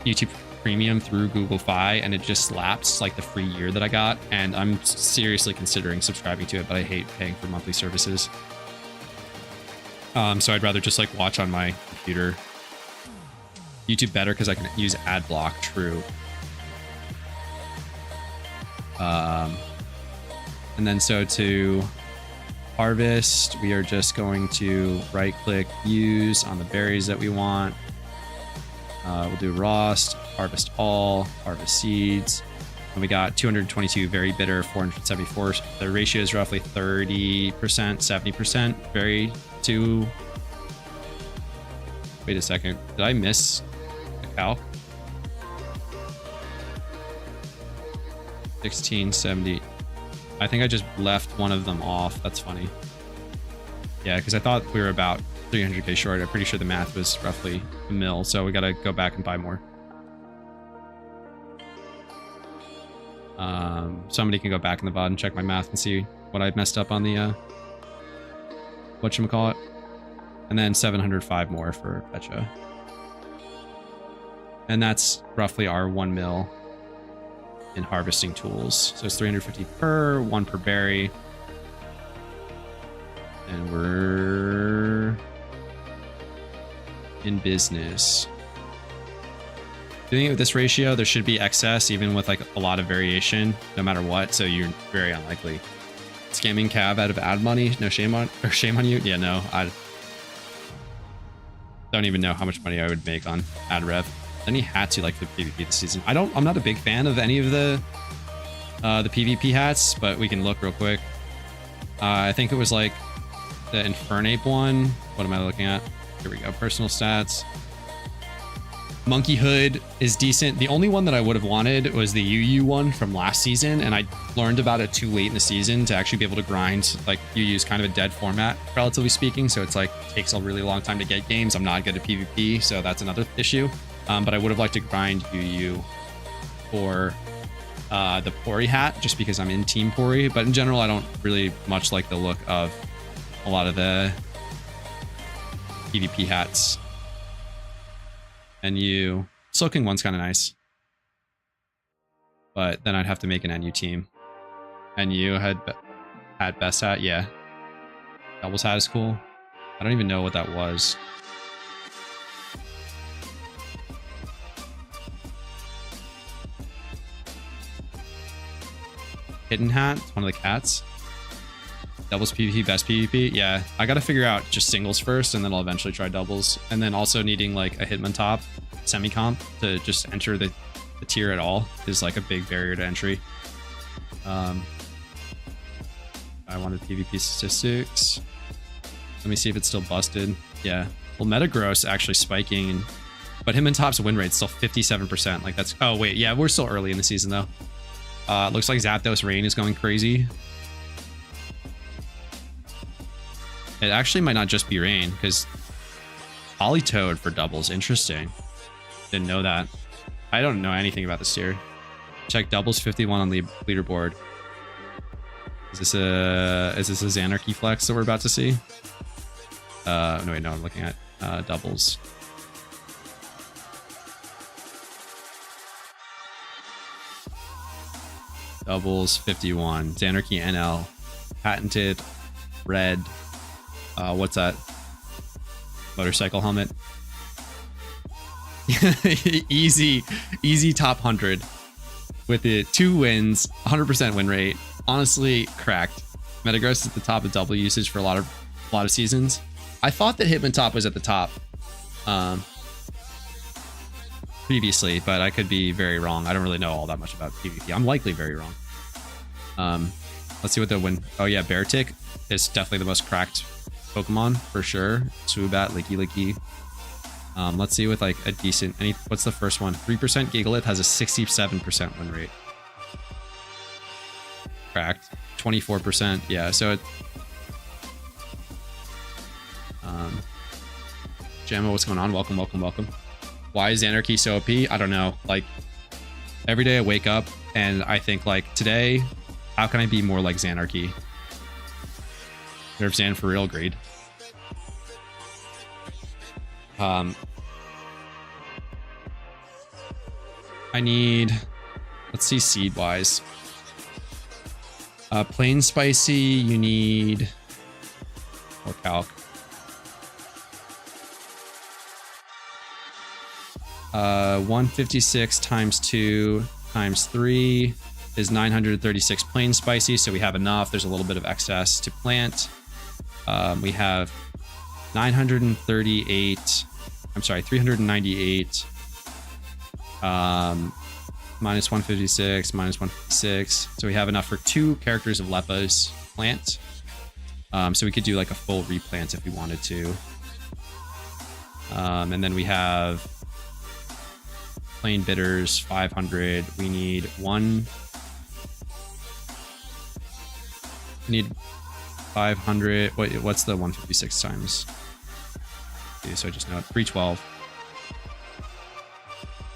YouTube Premium through Google Fi, and it just lapsed like the free year that I got. And I'm seriously considering subscribing to it, but I hate paying for monthly services. So I'd rather just like watch on my computer. YouTube better because I can use ad block. True. And then so to harvest, we are just going to right click use on the berries that we want. We'll do rost, harvest all, harvest seeds. And we got 222 very bitter, 474. The ratio is roughly 30%, 70% berry to. Wait a second. Did I miss the calc? 1670. I think I just left one of them off. That's funny. Yeah, because I thought we were about 300k short. I'm pretty sure the math was roughly a mil, so we gotta go back and buy more. Somebody can go back in the VOD and check my math and see what I messed up on the whatchamacallit. And then 705 more for Pecha. And that's roughly our 1 mil in harvesting tools. So it's 350 per, 1 per berry. And we're in business. I think with this ratio, there should be excess, even with like a lot of variation, no matter what. So you're very unlikely. Scamming Cav out of ad money, no shame on you. Yeah, no, I don't even know how much money I would make on ad rev. Then he had to like the PvP this season. I'm not a big fan of any of the PvP hats, but we can look real quick. I think it was like the Infernape one. What am I looking at? Here we go. Personal stats. Monkey Hood is decent. The only one that I would have wanted was the UU one from last season, and I learned about it too late in the season to actually be able to grind. Like, UU is kind of a dead format, relatively speaking, so it's like takes a really long time to get games. I'm not good at PvP, so that's another issue. But I would have liked to grind UU for the Pori hat, just because I'm in Team Pori. But in general, I don't really much like the look of a lot of the PvP hats. NU Soaking one's kind of nice, but then I'd have to make an NU team. NU had best hat, yeah. Doubles hat is cool. I don't even know what that was. Hidden hat, it's one of the cats. Doubles PvP, best PvP. Yeah, I gotta figure out just singles first, and then I'll eventually try doubles. And then also needing like a Hitman top semi-comp to just enter the tier at all is like a big barrier to entry. I wanted PvP statistics. Let me see if it's still busted. Yeah. Well, Metagross actually spiking, but Hitman top's win rate's still 57%. Like that's, oh wait, yeah, we're still early in the season though. Looks like Zapdos Rain is going crazy. It actually might not just be Rain, because Politoed for doubles. Interesting. Didn't know that. I don't know anything about this tier. Check doubles 51 on the leaderboard. Is this a Xanarchy flex that we're about to see? No, wait, no, I'm looking at doubles. Doubles 51. Xanarchy NL. Patented. Red. What's that? Motorcycle helmet. easy top 100 with it. 2 wins, 100% win rate. Honestly, cracked. Metagross is at the top of double usage for a lot of seasons. I thought that Hitman top was at the top previously, but I could be very wrong. I don't really know all that much about PvP. I'm likely very wrong. Let's see what the win. Oh yeah, Beartick is definitely the most cracked Pokemon for sure. Swoobat, Licky. Let's see with like a decent what's the first one? 3% Gigalith has a 67% win rate. Cracked. 24%. Yeah, so it Jamma, what's going on? Welcome. Why is Xanarchy so OP? I don't know. Like every day I wake up and I think like today, how can I be more like Xanarchy? Nerf Xan for real, agreed. I need, let's see seed wise. Plain spicy, you need more calc. 156 times 2 times 3 is 936 plain spicy, so we have enough. There's a little bit of excess to plant. We have 398 minus 156 minus 156, so we have enough for 2 characters of Leppa's plant. So we could do like a full replant if we wanted to. And then we have plain bitters 500. We need 500. What's the 156 times? Okay, so I just know it. 312.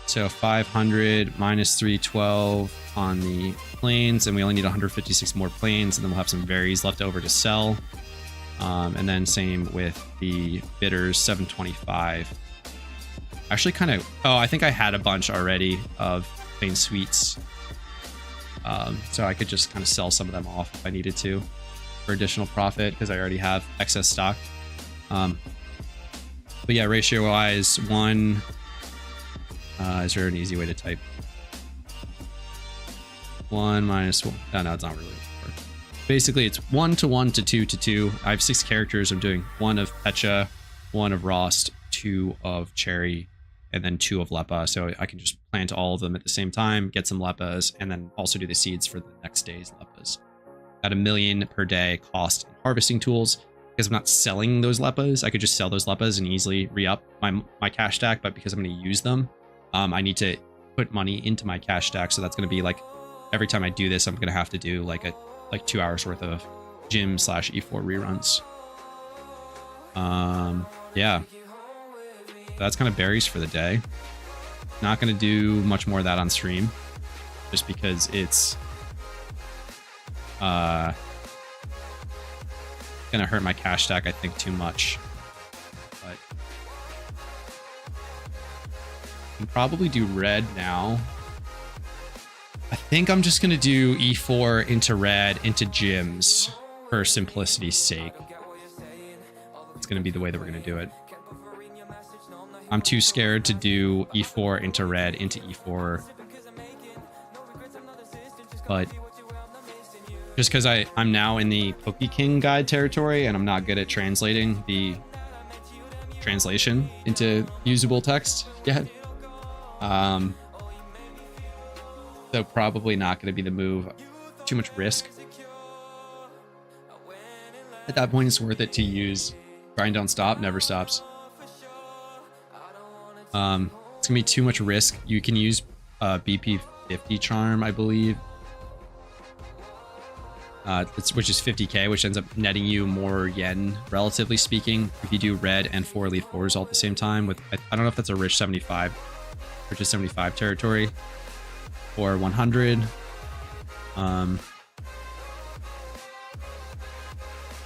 So 500 minus 312 on the planes, and we only need 156 more planes, and then we'll have some berries left over to sell. And then same with the bitters, 725. Actually kind of, oh, I think I had a bunch already of plain sweets. So I could just kind of sell some of them off if I needed to for additional profit because I already have excess stock. But yeah, ratio wise, 1. Is there an easy way to type 1 minus 1? No, it's not really. Basically, it's 1 to 1 to 2 to 2. I have 6 characters. I'm doing 1 of Pecha, 1 of Rost, 2 of Cherry, and then 2 of Lepa. So I can just plant all of them at the same time, get some Lepas, and then also do the seeds for the next day's Lepas. At $1 million per day cost in harvesting tools. Because I'm not selling those Lepas, I could just sell those Lepas and easily re-up my cash stack. But because I'm going to use them, I need to put money into my cash stack. So that's going to be like every time I do this, I'm going to have to do like 2 hours worth of gym/E4 reruns. Yeah, that's kind of berries for the day. Not going to do much more of that on stream, just because it's going to hurt my cash stack, I think, too much. But I can probably do red now. I think I'm just going to do E4 into red into gyms for simplicity's sake. It's going to be the way that we're going to do it. I'm too scared to do E4 into red into E4. But just because I'm now in the PokeKing guide territory and I'm not good at translating the translation into usable text yet. So probably not going to be the move. Too much risk. At that point, it's worth it to use grind don't stop, never stops. It's going to be too much risk. You can use BP 50 charm, I believe. Which is 50k, which ends up netting you more yen, relatively speaking, if you do red and 4 Elite 4s all at the same time. With I don't know if that's a rich 75 territory. Or 100. I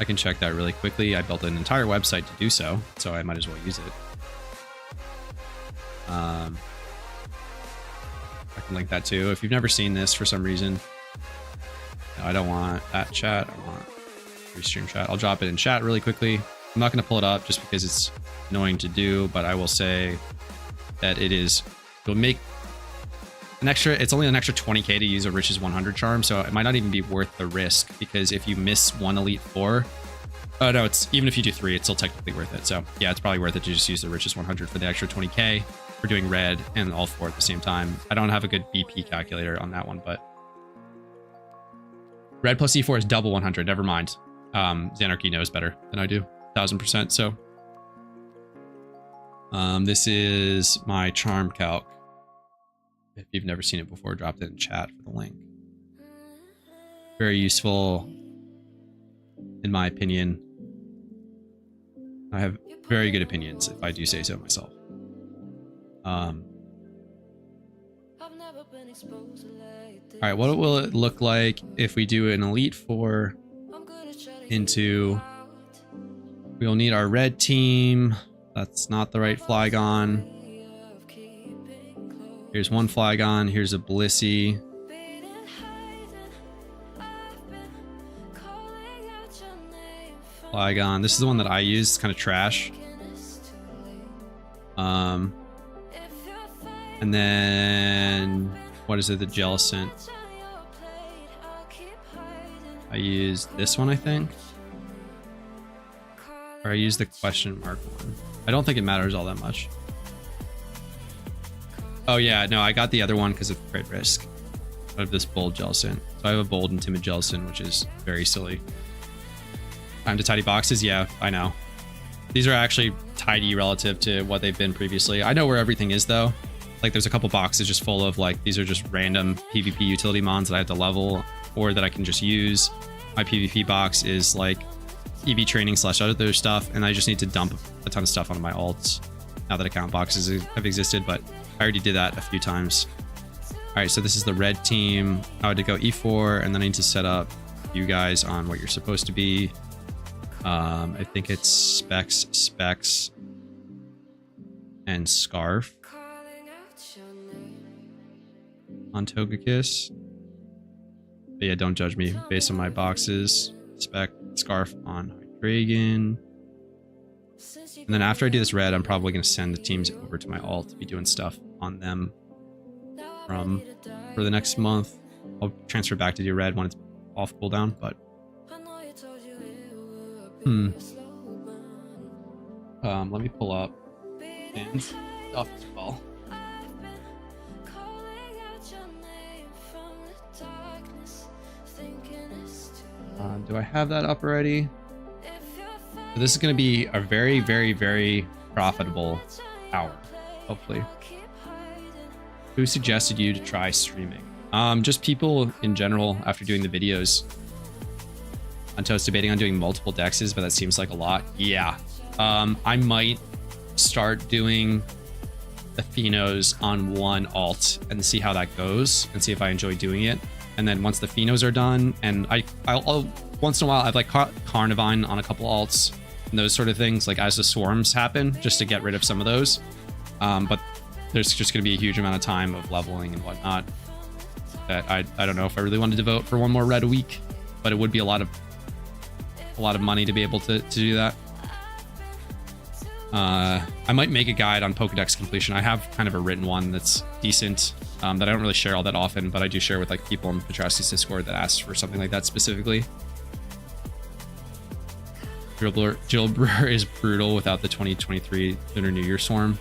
can check that really quickly. I built an entire website to do so I might as well use it. I can link that too. If you've never seen this for some reason, no, I don't want that chat. I want restream chat. I'll drop it in chat really quickly. I'm not going to pull it up just because it's annoying to do, but I will say that it'll make it's only an extra 20k to use a Riches 100 charm, so it might not even be worth the risk, because if you miss 1 Elite 4, oh no, even if you do 3, it's still technically worth it. So yeah, it's probably worth it to just use the Riches 100 for the extra 20k for doing red and all 4 at the same time. I don't have a good BP calculator on that one, but red plus E4 is double 100. Never mind. Xanarchy knows better than I do, 1000%. So this is my charm calc. If you've never seen it before, drop it in chat for the link. Very useful, in my opinion. I have very good opinions, if I do say so myself. All right, what will it look like if we do an Elite 4 into... We'll need our red team. That's not the right Flygon. Here's one Flygon. Here's a Blissey. Flygon. This is the one that I use. It's kind of trash. And then what is it? The Jellicent. I use this one, I think. Or I use the question mark one. I don't think it matters all that much. Oh yeah, no, I got the other one because of crit risk out of this bold Jellicent. So I have a bold and timid Jellicent, which is very silly. Time to tidy boxes? Yeah, I know. These are actually tidy relative to what they've been previously. I know where everything is though. Like there's a couple boxes just full of like, these are just random PvP utility mons that I have to level or that I can just use. My PvP box is like EV training / other stuff, and I just need to dump a ton of stuff onto my alts now that account boxes have existed, but I already did that a few times. All right, so this is the red team. I had to go E4, and then I need to set up you guys on what you're supposed to be. I think it's Specs, and Scarf on Togekiss. But yeah, don't judge me based on my boxes. Scarf on Hydreigon. And then after I do this red, I'm probably going to send the teams over to my alt to be doing stuff on them for the next month. I'll transfer back to do red when it's off cooldown, but let me pull up and stuff as well. Do I have that up already? So this is going to be a very, very, very profitable hour, hopefully. Who suggested you to try streaming? Just people in general after doing the videos. Anto's debating on doing multiple dexes, but that seems like a lot. Yeah. I might start doing the Phenos on one alt and see how that goes and see if I enjoy doing it. And then once the Phenos are done, and I'll once in a while I've like Carnivine on a couple alts and those sort of things, like as the swarms happen, just to get rid of some of those. But there's just going to be a huge amount of time of leveling and whatnot that I don't know if I really want to devote for one more red a week, but it would be a lot of money to be able to do that. I might make a guide on Pokedex completion. I have kind of a written one that's decent, that I don't really share all that often, but I do share with like people in Petrasi's Discord that ask for something like that specifically. Drillbur is brutal without the 2023 Lunar New Year Swarm.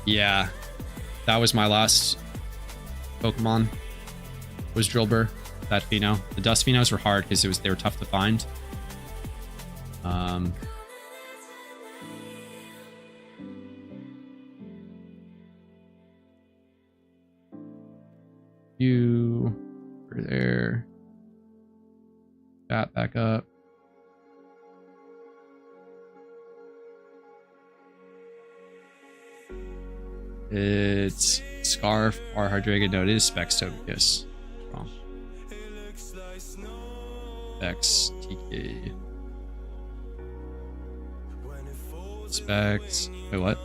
Yeah, that was my last Pokemon, was Drillbur, that Pheno. The Dust Phenos were hard because they were tough to find. You over there. Chat back up. It's Scarf or Hydreigon. No, it is Specs Togekiss. Wrong. Specs TK. Specs. Wait, what?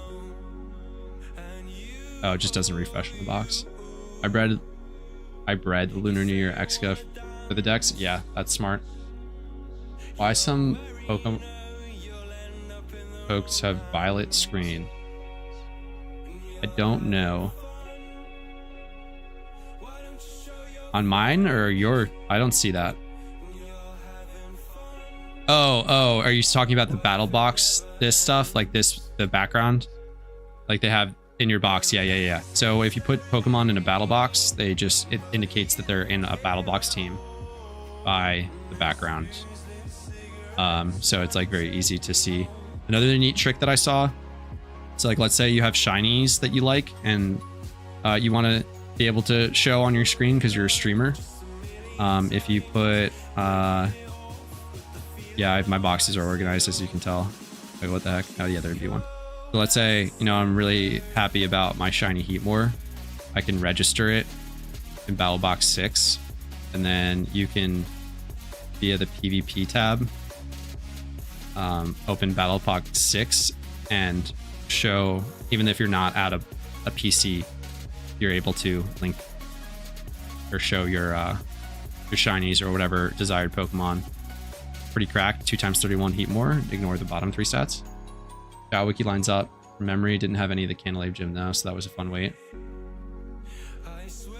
Oh, it just doesn't refresh on the box. I bred the Lunar New Year Exca for the decks. Yeah, that's smart. Why some Pokes have violet screen? I don't know. On mine or your? I don't see that. Oh, are you talking about the battle box? This stuff, like this, the background, like they have in your box. Yeah. So if you put Pokemon in a battle box, it indicates that they're in a battle box team by the background. So it's like very easy to see. Another neat trick that I saw. So like, let's say you have shinies that you like and you want to be able to show on your screen because you're a streamer. If you put, yeah, my boxes are organized as you can tell. Like, what the heck? Oh yeah, there'd be one. So let's say, I'm really happy about my shiny Heatmore. I can register it in Battle Box 6, and then you can, via the PvP tab, open Battle Box 6 and show, even if you're not at a PC, you're able to link or show your shinies or whatever desired Pokemon. Pretty cracked. 2x31 Heatmore. Ignore the bottom 3 stats. Got Wiki lines up. From memory, didn't have any of the Canalave Gym though, so that was a fun wait.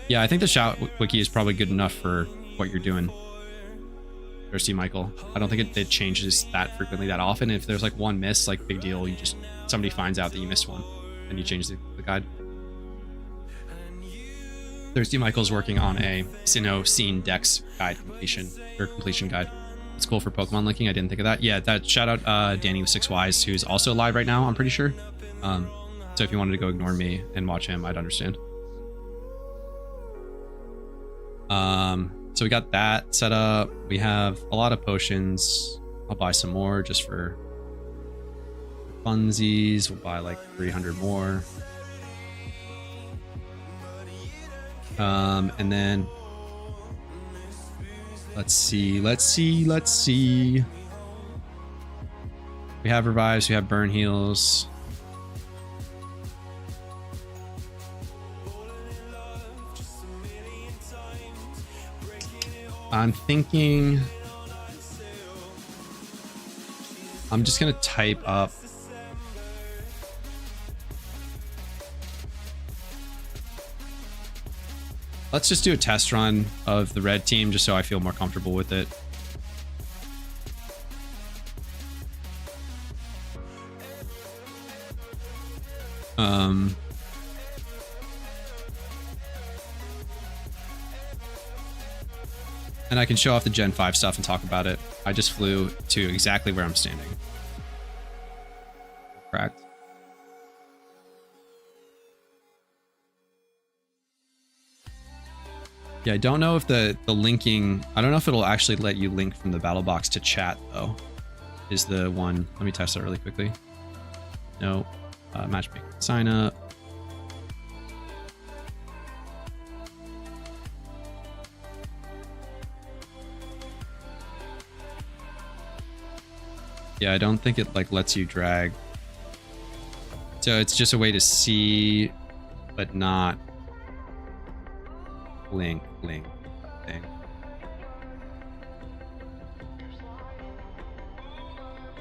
Yeah, I think the Shout Wiki is probably good enough for what you're doing. Thirsty Michael. I don't think it changes that frequently that often. If there's like one miss, like big deal, somebody finds out that you missed one and you change the guide. Thirsty Michael's working on a Sinnoh Scene Dex guide completion guide. It's cool for Pokemon linking. I didn't think of that. Yeah, that shout out Danny with 6Ys, who's also live right now, I'm pretty sure. So if you wanted to go ignore me and watch him, I'd understand. So we got that set up. We have a lot of potions. I'll buy some more just for funsies. We'll buy like 300 more. And then let's see. We have revives, we have burn heals. I'm thinking I'm just gonna type up let's just do a test run of the red team just so I feel more comfortable with it. And I can show off the Gen 5 stuff and talk about it. I just flew to exactly where I'm standing. Correct. Yeah, I don't know if the linking, I don't know if it'll actually let you link from the battle box to chat though, is the one. Let me test that really quickly. No, matchmaking, sign up. Yeah, I don't think it like lets you drag. So it's just a way to see, but not link thing.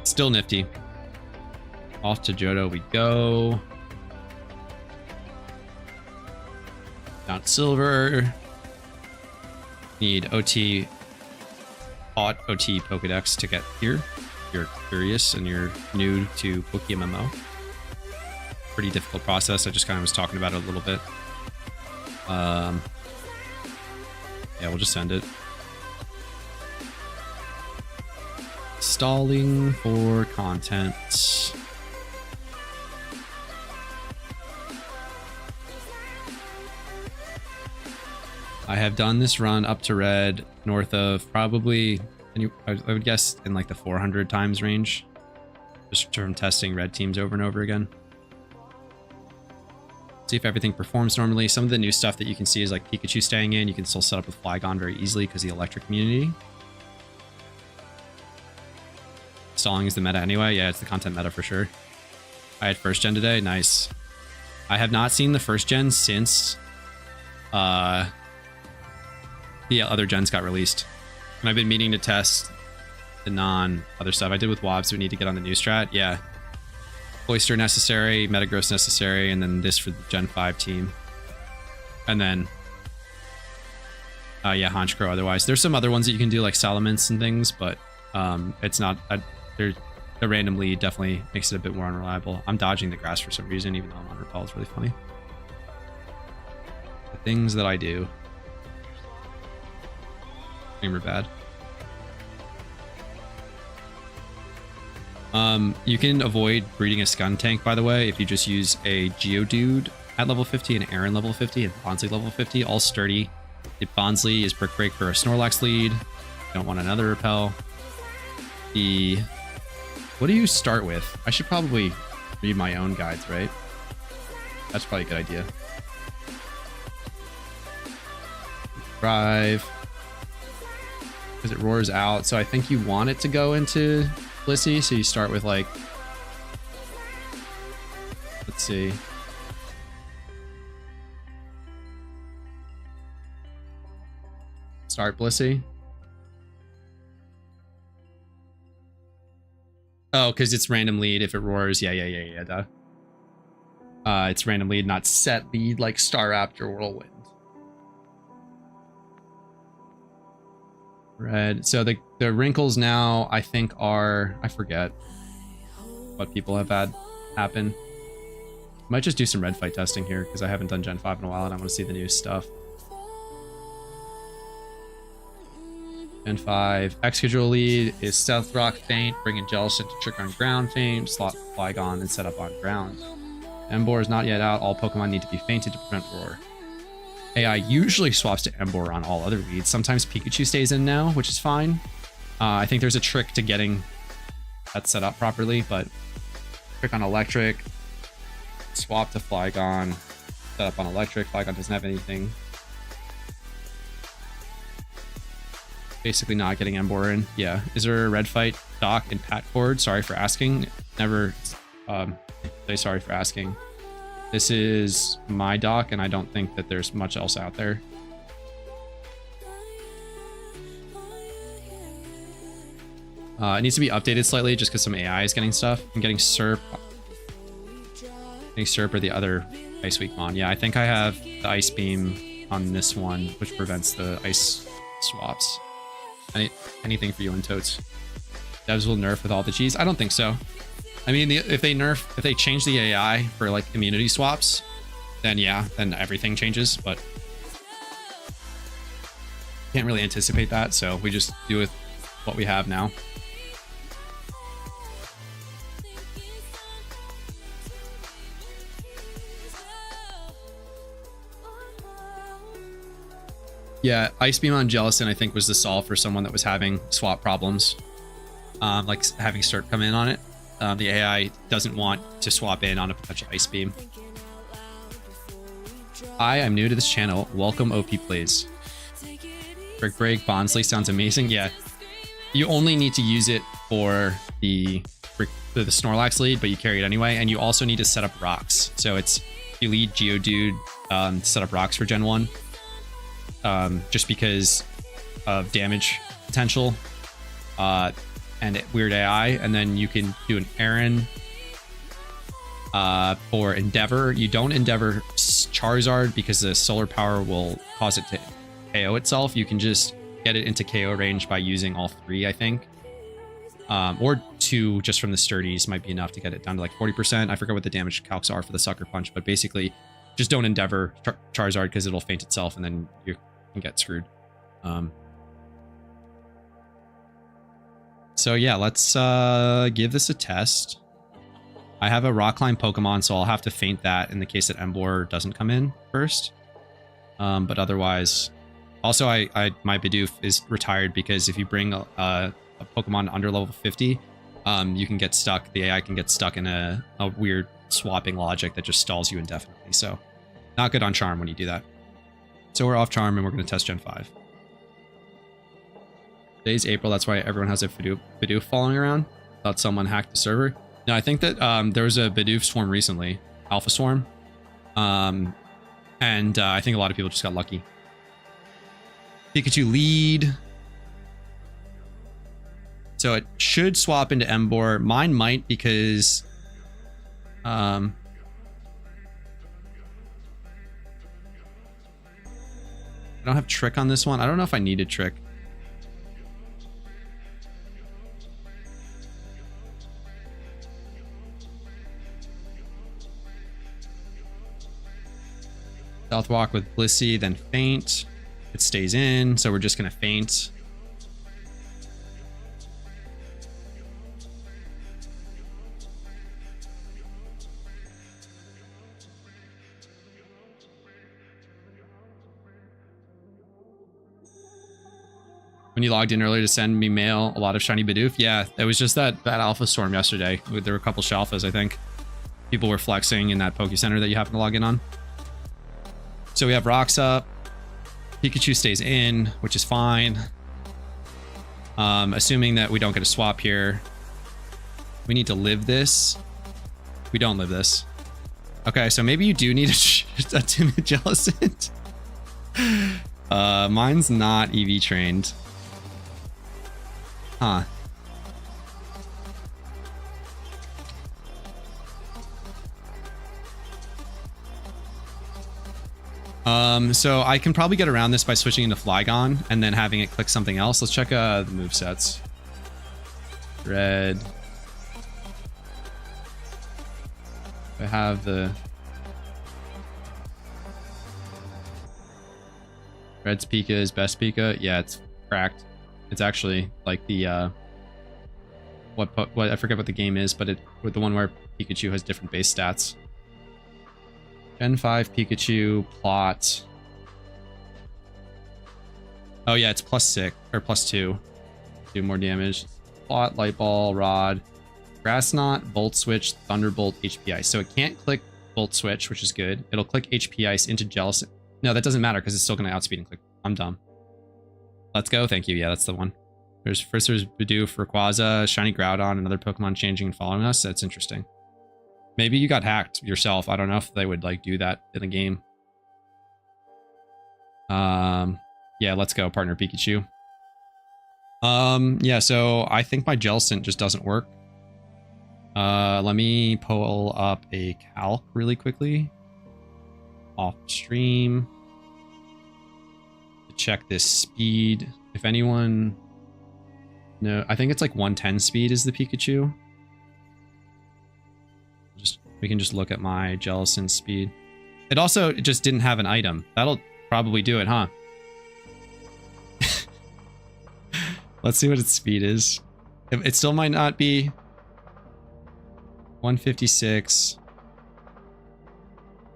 Still nifty. Off to Johto we go. Down to silver. Need OT, OT Pokedex to get here. If you're curious and you're new to PokeMMO. Pretty difficult process. I just kind of was talking about it a little bit. Yeah, we'll just send it. Stalling for content. I have done this run up to red north of probably, I would guess in like the 400 times range. Just from testing red teams over and over again. See if everything performs normally. Some of the new stuff that you can see is like Pikachu staying in. You can still set up with Flygon very easily because of the electric immunity. Stalling is the meta anyway. Yeah, it's the content meta for sure. I had first gen today. Nice. I have not seen the first gen since the other gens got released. And I've been meaning to test the non-other stuff. I did with Wob, so we need to get on the new strat. Yeah. Oyster necessary, Metagross necessary, and then this for the Gen 5 team. And then, yeah, Honchkrow otherwise. There's some other ones that you can do, like Salamence and things, but it's not, the random lead definitely makes it a bit more unreliable. I'm dodging the grass for some reason, even though I'm on repel. It's really funny. The things that I do. Gamer bad. You can avoid breeding a Skuntank, by the way, if you just use a Geodude at level 50, an Aaron level 50, and Bonsly level 50, all sturdy. If Bonsly is Brick Break for a Snorlax lead, you don't want another repel. What do you start with? I should probably read my own guides, right? That's probably a good idea. Drive. Because it roars out, so I think you want it to go into Blissey, so you start with like, let's see. Start Blissey. Oh, because it's random lead if it roars. Yeah, duh. It's random lead, not set lead like Staraptor Whirlwind. Red. So the wrinkles now, I think, are, I forget what people have had happen. Might just do some red fight testing here because I haven't done Gen 5 in a while and I want to see the new stuff. Gen 5 Excadrill lead is Stealth Rock Feint, bringing Jellicent to trick on ground Feint, slot Flygon and set up on ground. Emboar is not yet out. All Pokemon need to be fainted to prevent roar. AI usually swaps to Emboar on all other leads. Sometimes Pikachu stays in now, which is fine. I think there's a trick to getting that set up properly, but trick on Electric, swap to Flygon, set up on Electric. Flygon doesn't have anything. basically not getting Embor in. Yeah. Is there a red fight doc in Pat Cord? Sorry for asking. Never say sorry for asking. This is my doc, and I don't think that there's much else out there. It needs to be updated slightly just because some AI is getting stuff. I'm getting SERP. Getting SERP or the other Ice Weak Mon. Yeah, I think I have the Ice Beam on this one, which prevents the ice swaps. Anything for you and Totes. Devs will nerf with all the cheese? I don't think so. I mean, if they change the AI for like immunity swaps, then yeah, then everything changes, but can't really anticipate that, so we just do with what we have now. Yeah, Ice Beam on Jellison, I think, was the solve for someone that was having swap problems. Like having SERP come in on it. The AI doesn't want to swap in on a potential Ice Beam. Hi, I'm new to this channel. Welcome, OP Plays. Brick Break, Bondsley sounds amazing. Yeah, you only need to use it for the Snorlax lead, but you carry it anyway. And you also need to set up rocks. So it's, you lead Geodude, set up rocks for Gen 1. Just because of damage potential and weird AI, and then you can do an Aaron for Endeavor. You don't Endeavor Charizard because the solar power will cause it to KO itself. You can just get it into KO range by using all three, I think. Or two just from the sturdies might be enough to get it down to like 40%. I forget what the damage calcs are for the Sucker Punch, but basically just don't Endeavor Charizard because it'll faint itself and then you can get screwed. So yeah, let's give this a test. I have a Rock Climb Pokemon, so I'll have to feint that in the case that Embor doesn't come in first. But otherwise, also my Bidoof is retired because if you bring a Pokemon under level 50, you can get stuck. The AI can get stuck in a weird swapping logic that just stalls you indefinitely. So not good on Charm when you do that. So we're off Charm and we're going to test Gen 5. Today's April, that's why everyone has a Bidoof following around. Thought someone hacked the server. No, I think that there was a Bidoof swarm recently, Alpha Swarm. And I think a lot of people just got lucky. Pikachu lead. So it should swap into Embor. Mine might because... I don't have Trick on this one. I don't know if I needed Trick. Stealth Walk with Blissey, then Feint. It stays in, so we're just going to Feint. When you logged in earlier to send me mail, a lot of shiny Bidoof. Yeah, it was just that Alpha Storm yesterday. There were a couple Shalfas, I think. People were flexing in that Poke Center that you happen to log in on. So we have rocks up. Pikachu stays in, which is fine. Assuming that we don't get a swap here. We need to live this. We don't live this. Okay, so maybe you do need a timid Jellicent. Mine's not EV trained. Huh. So I can probably get around this by switching into Flygon and then having it click something else. Let's check the movesets. Red. I have the... Red's Pika is best Pika. Yeah, it's cracked. It's actually like the what I forget what the game is, but with the one where Pikachu has different base stats. Gen 5 Pikachu plot. Oh yeah, it's +6 or +2. Do more damage. Plot, Light Ball, Rod, Grass Knot, Volt Switch, Thunderbolt, HP Ice. So it can't click Volt Switch, which is good. It'll click HP Ice into Jellicent. No, that doesn't matter because it's still going to outspeed and click. I'm dumb. Let's go. Thank you. Yeah, that's the one. There's Bidoof, Rayquaza, Shiny Groudon, another Pokemon changing and following us. That's interesting. Maybe you got hacked yourself. I don't know if they would like do that in the game. Yeah, let's go, partner Pikachu. Yeah, so I think my Jellicent just doesn't work. Let me pull up a calc really quickly. Off stream. To check this speed. If anyone... No, I think it's like 110 speed is the Pikachu. We can just look at my Jellicent speed. It also just didn't have an item. That'll probably do it, huh? Let's see what its speed is. It still might not be 156.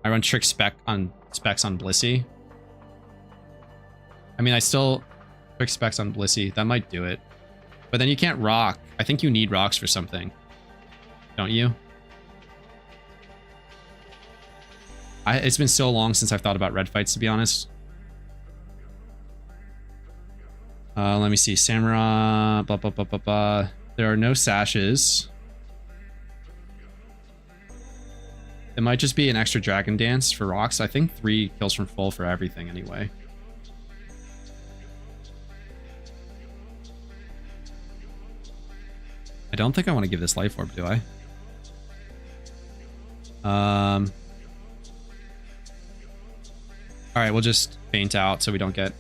I run trick specs on Blissey. I mean, I still trick specs on Blissey. That might do it. But then you can't rock. I think you need rocks for something. Don't you? It's been so long since I've thought about red fights, to be honest. Let me see. Samurai. Blah, blah, blah, blah, blah. There are no sashes. It might just be an extra Dragon Dance for rocks. I think 3 kills from full for everything anyway. I don't think I want to give this Life Orb, do I? Alright, we'll just faint out so we don't get...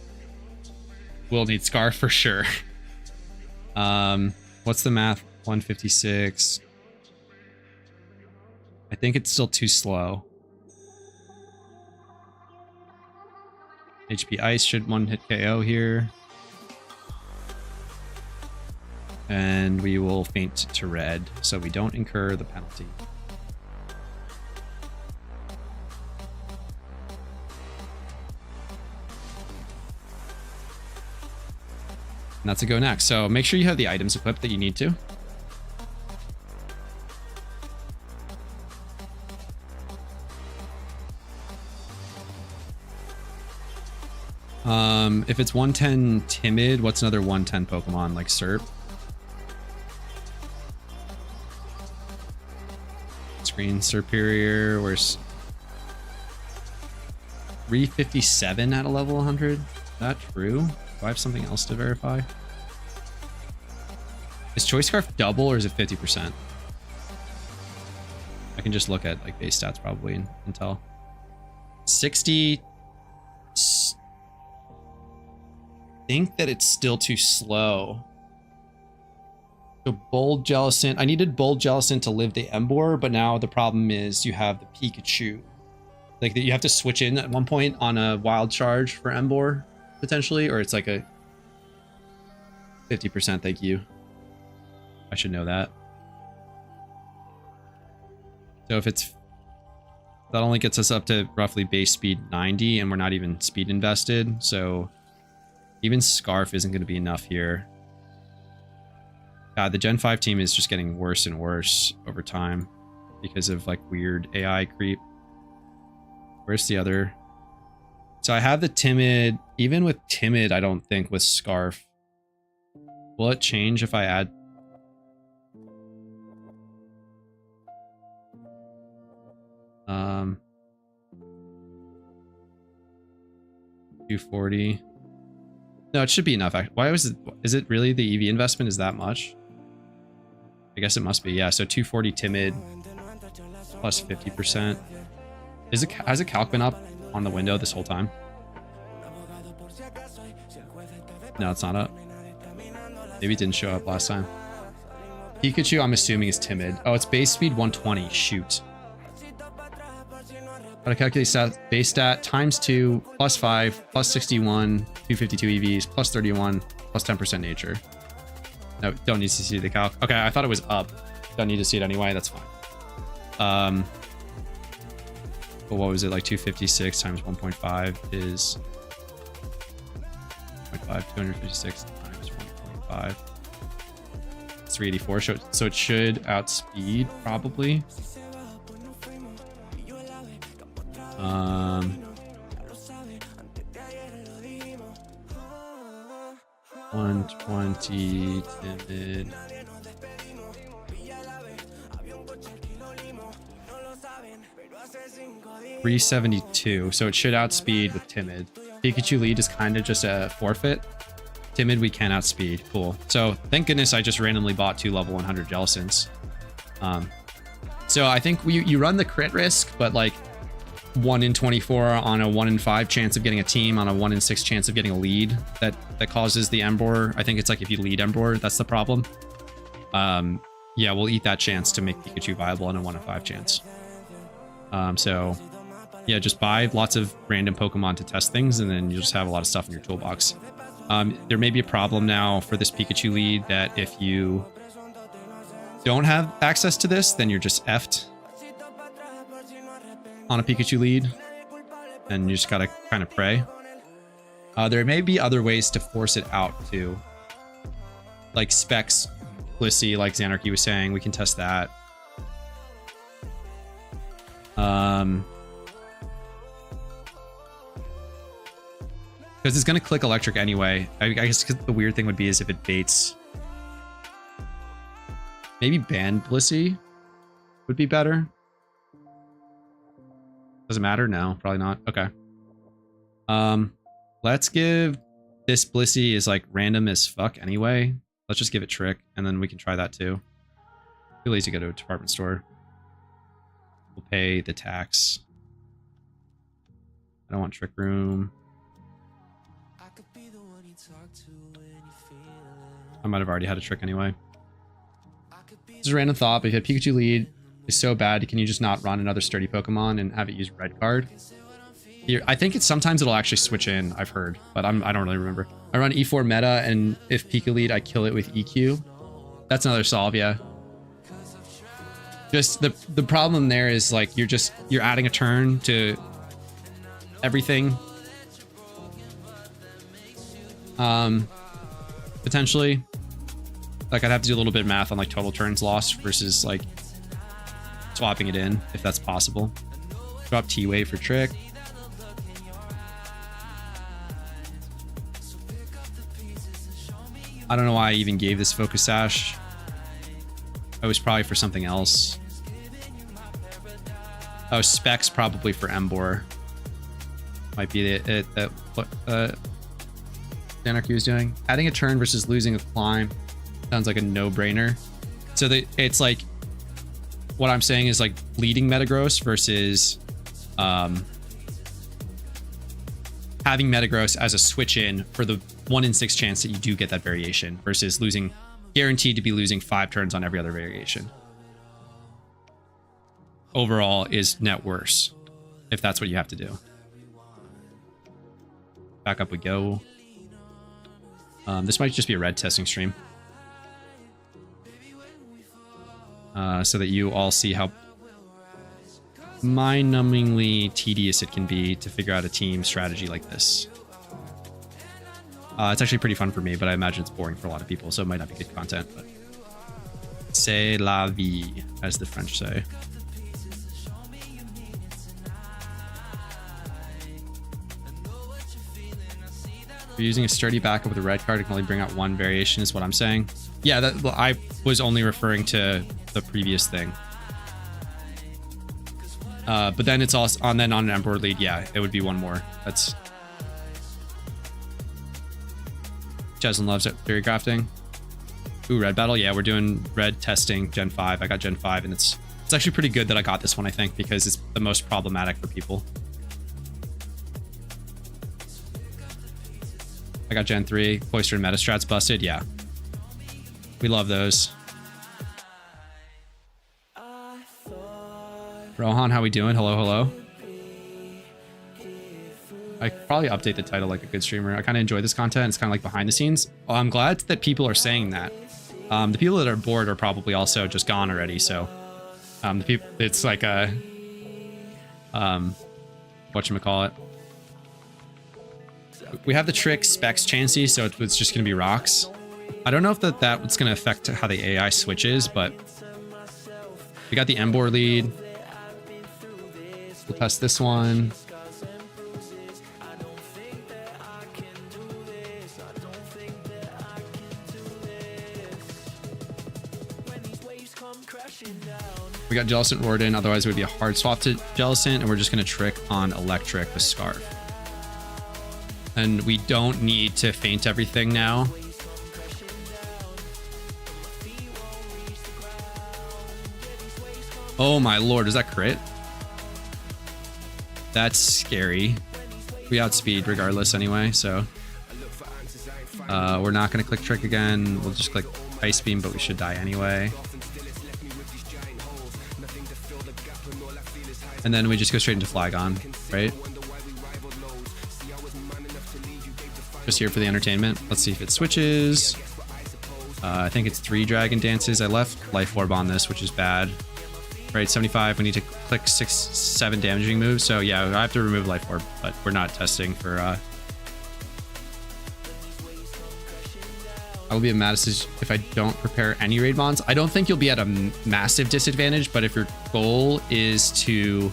We'll need Scarf for sure. What's the math? 156. I think it's still too slow. HP Ice should 1-hit KO here. And we will faint to red so we don't incur the penalty. And that's a go next. So make sure you have the items equipped that you need to. If it's 110 Timid, what's another 110 Pokemon like Serp? Screen Superior. Where's 357 at a level 100? Is that true? Do I have something else to verify? Is Choice Scarf double or is it 50%? I can just look at like base stats probably and tell. 60. I think that it's still too slow. So Bold Jellicent. I needed Bold Jellicent to live the Emboar, but now the problem is you have the Pikachu. Like you have to switch in at one point on a wild charge for Emboar, potentially, or it's like a 50%. Thank you. I should know that. So if it's... That only gets us up to roughly base speed 90, and we're not even speed invested, so... Even Scarf isn't going to be enough here. God, the Gen 5 team is just getting worse and worse over time because of like weird AI creep. Where's the other? So I have the Timid. Even with Timid, I don't think with Scarf. Will it change if I add? Um, 240. No, it should be enough. Why was it? Is it really the EV investment is that much? I guess it must be. Yeah. So 240 Timid plus 50%. Is it? Has a calc been up on the window this whole time? No, it's not up. Maybe it didn't show up last time. Pikachu, I'm assuming, is Timid. Oh, it's base speed 120. Shoot. How to calculate base stat times 2 plus 5 plus 61 252 EVs plus 31 plus 10% nature. No, don't need to see the calc. Okay, I thought it was up. Don't need to see it anyway. That's fine. But what was it, like 256 times 1.5 is 0.5. 256 times 1.5. It's 384. So it should outspeed probably. 120 timid. 372, so it should outspeed with timid. Pikachu lead is kind of just a forfeit. Timid we can outspeed. Cool. So thank goodness I just randomly bought 2 level 100 Jellicents. So I think you run the crit risk, but like 1 in 24 on a 1 in 5 chance of getting a team, on a 1 in 6 chance of getting a lead that causes the Emboar. I think it's like if you lead Emboar, that's the problem. Yeah, we'll eat that chance to make Pikachu viable on a 1 in 5 chance. So yeah, just buy lots of random Pokemon to test things, and then you'll just have a lot of stuff in your toolbox. There may be a problem now for this Pikachu lead that if you don't have access to this, then you're just effed on a Pikachu lead, and you just gotta kind of pray. There may be other ways to force it out too, like Specs Blissey, like Xanarchy was saying. We can test that. Because it's going to click electric anyway. I guess the weird thing would be is if it baits. Maybe ban Blissey would be better. Does it matter? No, probably not. Okay. Let's give this Blissey is like random as fuck anyway. Let's just give it Trick, and then we can try that too. Too lazy to go to a department store. We'll pay the tax. I don't want Trick Room. I might have already had a Trick anyway. This is a random thought, but if a Pikachu lead is so bad, can you just not run another sturdy Pokemon and have it use red card? Here, I think sometimes it'll actually switch in, I've heard, but I don't really remember. I run E4 meta, and if Pika lead, I kill it with EQ. That's another solve, yeah. Just the problem there is like you're adding a turn to everything. Potentially. Like I'd have to do a little bit of math on like total turns lost versus like swapping it in if that's possible. Drop T-Wave for Trick. I don't know why I even gave this Focus Sash. It was probably for something else. Oh, Specs probably for Emboar. Might be what Anarchy was doing. Adding a turn versus losing a climb sounds like a no-brainer. So it's like what I'm saying is like leading Metagross versus having Metagross as a switch in for the 1 in 6 chance that you do get that variation versus guaranteed to be losing 5 turns on every other variation. Overall is net worse if that's what you have to do. Back up we go. This might just be a red testing stream. So that you all see how mind-numbingly tedious it can be to figure out a team strategy like this. It's actually pretty fun for me, but I imagine it's boring for a lot of people, so it might not be good content. But c'est la vie, as the French say. If you're using a sturdy backup with a red card, it can only bring out 1 variation, is what I'm saying. Yeah, I was only referring to the previous thing. But then it's also on an Emperor lead. Yeah, it would be 1 more. That's Cheslin loves it. Theory crafting. Ooh, red battle. Yeah, we're doing red testing Gen 5. I got Gen 5, and it's actually pretty good that I got this one, I think, because it's the most problematic for people. I got Gen 3. Cloister and Metastrats busted. Yeah. We love those. Rohan, how we doing? Hello, hello. I probably update the title like a good streamer. I kind of enjoy this content. It's kind of like behind the scenes. Well, I'm glad that people are saying that. The people that are bored are probably also just gone already. So the people, it's like a whatchamacallit. We have the Trick Specs Chansey, so it's just going to be rocks. I don't know if that's going to affect how the AI switches, but we got the Emboar lead. We'll test this one. We got Jellicent Warden, otherwise it would be a hard swap to Jellicent, and we're just going to trick on Electric with Scarf. And we don't need to feint everything now. Oh my lord, is that crit? That's scary. We outspeed regardless anyway, so... we're not going to click Trick again. We'll just click Ice Beam, but we should die anyway. And then we just go straight into Flygon, right? Just here for the entertainment. Let's see if it switches. I think it's 3 Dragon Dances. I left Life Orb on this, which is bad. Right, 75. We need to click 6, 7 damaging moves. So yeah, I have to remove Life Orb, but we're not testing for... I will be at Mattis if I don't prepare any raid mons. I don't think you'll be at a massive disadvantage, but if your goal is to...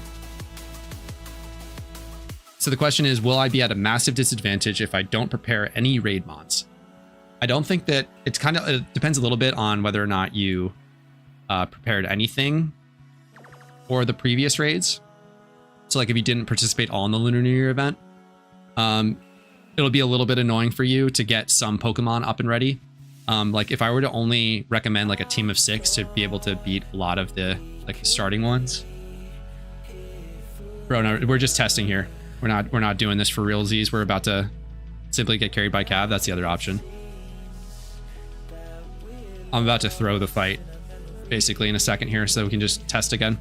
So the question is, will I be at a massive disadvantage if I don't prepare any raid mons? I don't think that... It depends a little bit on whether or not you prepared anything for the previous raids. So like if you didn't participate all in the Lunar New Year event, it'll be a little bit annoying for you to get some Pokemon up and ready. Like if I were to only recommend like a team of 6 to be able to beat a lot of the like the starting ones. Bro, no, we're just testing here. We're not doing this for realsies. We're about to simply get carried by Cav. That's the other option. I'm about to throw the fight basically in a second here so we can just test again.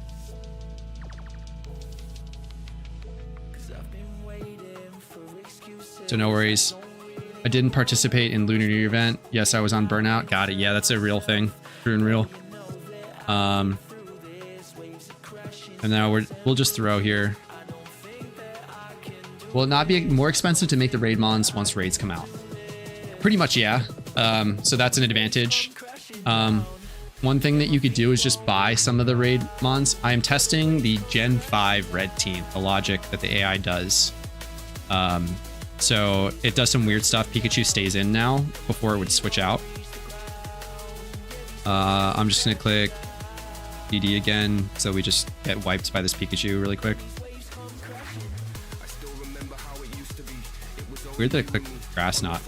So no worries. I didn't participate in Lunar New Year event. Yes, I was on burnout. Got it. Yeah, that's a real thing. True and real. And now we'll just throw here. Will it not be more expensive to make the raid mons once raids come out? Pretty much, yeah. So that's an advantage. One thing that you could do is just buy some of the raid mons. I am testing the Gen 5 red team, the logic that the AI does. So it does some weird stuff. Pikachu stays in now before it would switch out. I'm just going to click DD again so we just get wiped by this Pikachu really quick. Weird that I clicked Grass Knot.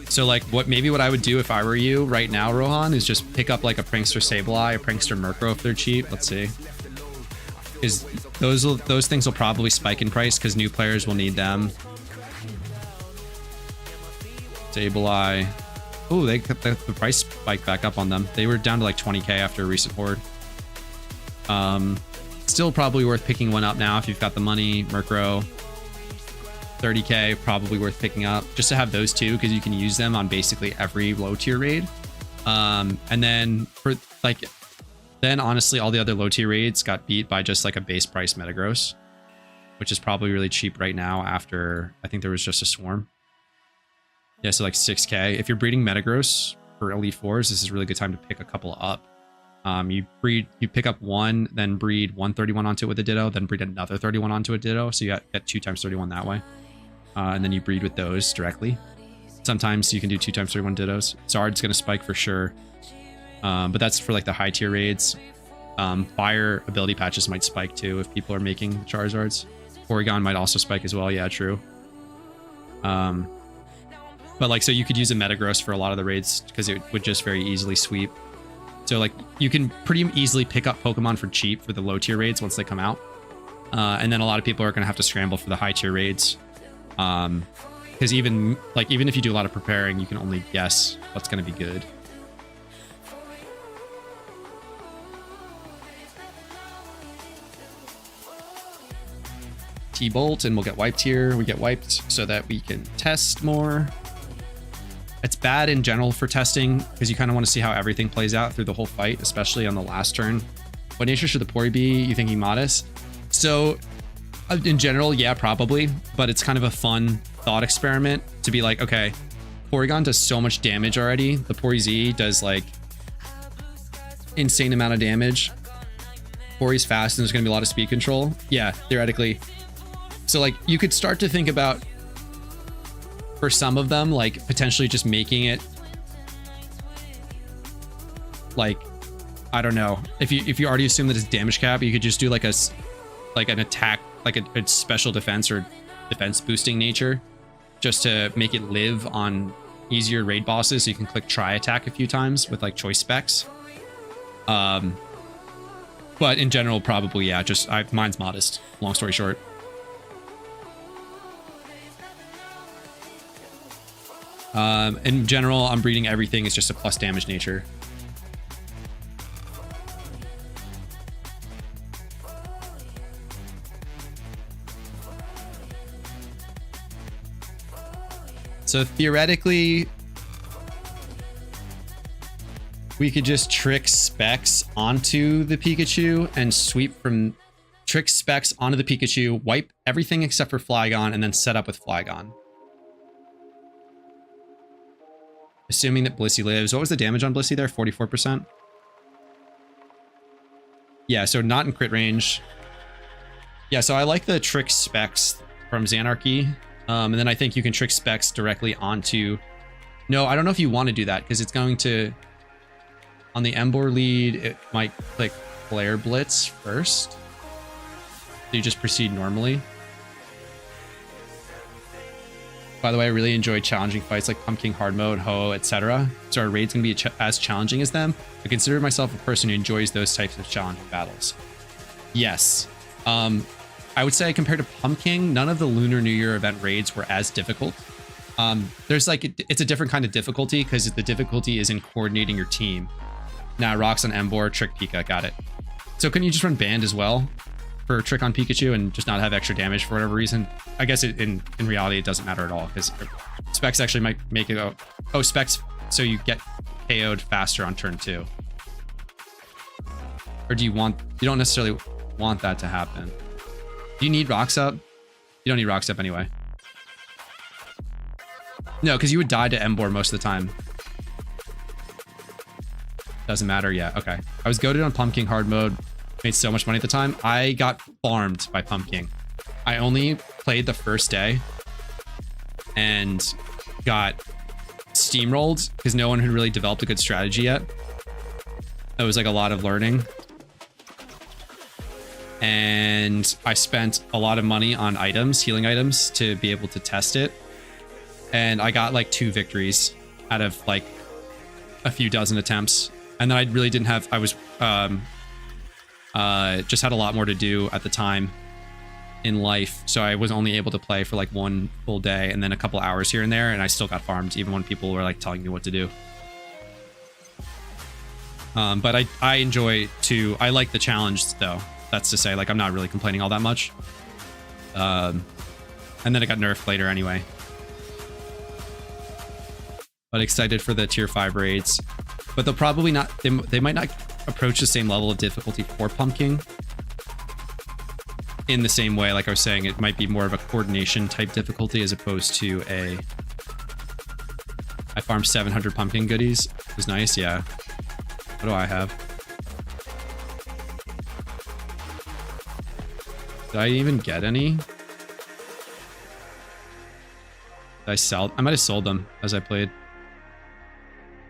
So like what I would do if I were you right now, Rohan, is just pick up like a Prankster Sableye, a Prankster Murkrow if they're cheap. Let's see. Is those things will probably spike in price because new players will need them. Sableye. Oh, they got the price spike back up on them. They were down to like 20k after a recent horde. Still probably worth picking one up now if you've got the money. Murkrow. 30k, probably worth picking up just to have those two because you can use them on basically every low tier raid. And then for like... Then honestly, all the other low tier raids got beat by just like a base price Metagross, which is probably really cheap right now after I think there was just a swarm. Yeah, so like 6k. If you're breeding Metagross for Elite Fours, this is a really good time to pick a couple up. You pick up one, then breed 131 onto it with a Ditto, then breed another 31 onto a Ditto. So you get 2 times 31 that way. And then you breed with those directly. Sometimes you can do 2 times 31 Dittos. Zard's going to spike for sure. But that's for like the high tier raids. Fire ability patches might spike too if people are making Charizards. Porygon might also spike as well. Yeah, true. But like, so you could use a Metagross for a lot of the raids because it would just very easily sweep. So like you can pretty easily pick up Pokemon for cheap for the low tier raids once they come out. And then a lot of people are going to have to scramble for the high tier raids. Because even if you do a lot of preparing, you can only guess what's going to be good. T-Bolt and we'll get wiped here. We get wiped so that we can test more. It's bad in general for testing because you kind of want to see how everything plays out through the whole fight, especially on the last turn. What nature should the Pori be? You thinking Modest? So in general, yeah, probably, but it's kind of a fun thought experiment to be like, okay, Porygon does so much damage already. The Pori Z does like insane amount of damage. Pori's fast and there's going to be a lot of speed control. Yeah, theoretically. So like you could start to think about for some of them, like potentially just making it like, I don't know, if you already assume that it's damage cap, you could just do like an attack, like a special defense or defense boosting nature, just to make it live on easier raid bosses, so you can click try attack a few times with like choice specs. But in general, probably, yeah, just mine's modest, long story short. In general, I'm breeding everything is just a plus damage nature. So theoretically, we could just trick specs onto the Pikachu and sweep from trick specs onto the Pikachu, wipe everything except for Flygon, and then set up with Flygon. Assuming that Blissey lives. What was the damage on Blissey there? 44%? Yeah, so not in crit range. Yeah, so I like the trick specs from Xanarchy. And then I think you can trick specs directly onto... No, I don't know if you want to do that, because it's going to... On the Emboar lead, it might click Flare Blitz first. So you just proceed normally. By the way, I really enjoy challenging fights like Pumpkin Hard Mode, Ho, etc. So our raid's going to be as challenging as them. I consider myself a person who enjoys those types of challenging battles. Yes. I would say compared to Pumpkin, none of the Lunar New Year event raids were as difficult. There's like, it's a different kind of difficulty because the difficulty is in coordinating your team. Now, rocks on Emboar, trick Pika, got it. So couldn't you just run Band as well for trick on Pikachu and just not have extra damage for whatever reason? I guess in reality, it doesn't matter at all because specs actually might make it go, oh, specs, so you get KO'd faster on turn 2. Or you don't necessarily want that to happen. Do you need rocks up? You don't need rocks up anyway. No, because you would die to Emboar most of the time. Doesn't matter, yeah, okay. I was goated on Pumpkin Hard Mode, made so much money at the time. I got farmed by Pumpkin. I only played the first day and got steamrolled because no one had really developed a good strategy yet. It was like a lot of learning. And I spent a lot of money on items, healing items, to be able to test it. And I got like 2 victories out of like a few dozen attempts. And then I really didn't have, I was, just had a lot more to do at the time in life. So I was only able to play for like 1 full day and then a couple hours here and there. And I still got farmed even when people were like telling me what to do. But I enjoy I like the challenge though. That's to say, like, I'm not really complaining all that much. And then it got nerfed later anyway. But excited for the tier 5 raids. But they'll probably not, they might not approach the same level of difficulty for Pumpkin. In the same way, like I was saying, it might be more of a coordination type difficulty as opposed to a... I farmed 700 Pumpkin goodies. It was nice, yeah. What do I have? Did I even get any? Did I sell? I might have sold them as I played.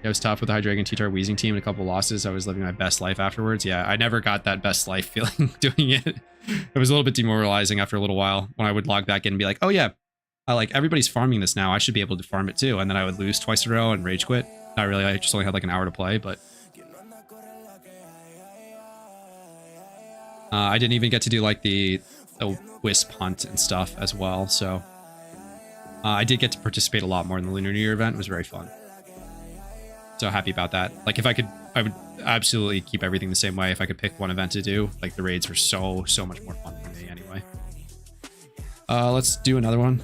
Yeah, I was tough with the Hydreigon T-Tar Weezing team and a couple losses. I was living my best life afterwards. Yeah, I never got that best life feeling doing it. It was a little bit demoralizing after a little while when I would log back in and be like, oh yeah, I like everybody's farming this now. I should be able to farm it too. And then I would lose twice in a row and rage quit. Not really. I just only had like an hour to play, but I didn't even get to do like the Wisp hunt and stuff as well. So I did get to participate a lot more in the Lunar New Year event. It was very fun. So happy about that. Like if I could, I would absolutely keep everything the same way. If I could pick one event to do, like the raids were so much more fun for me anyway. Let's do another one.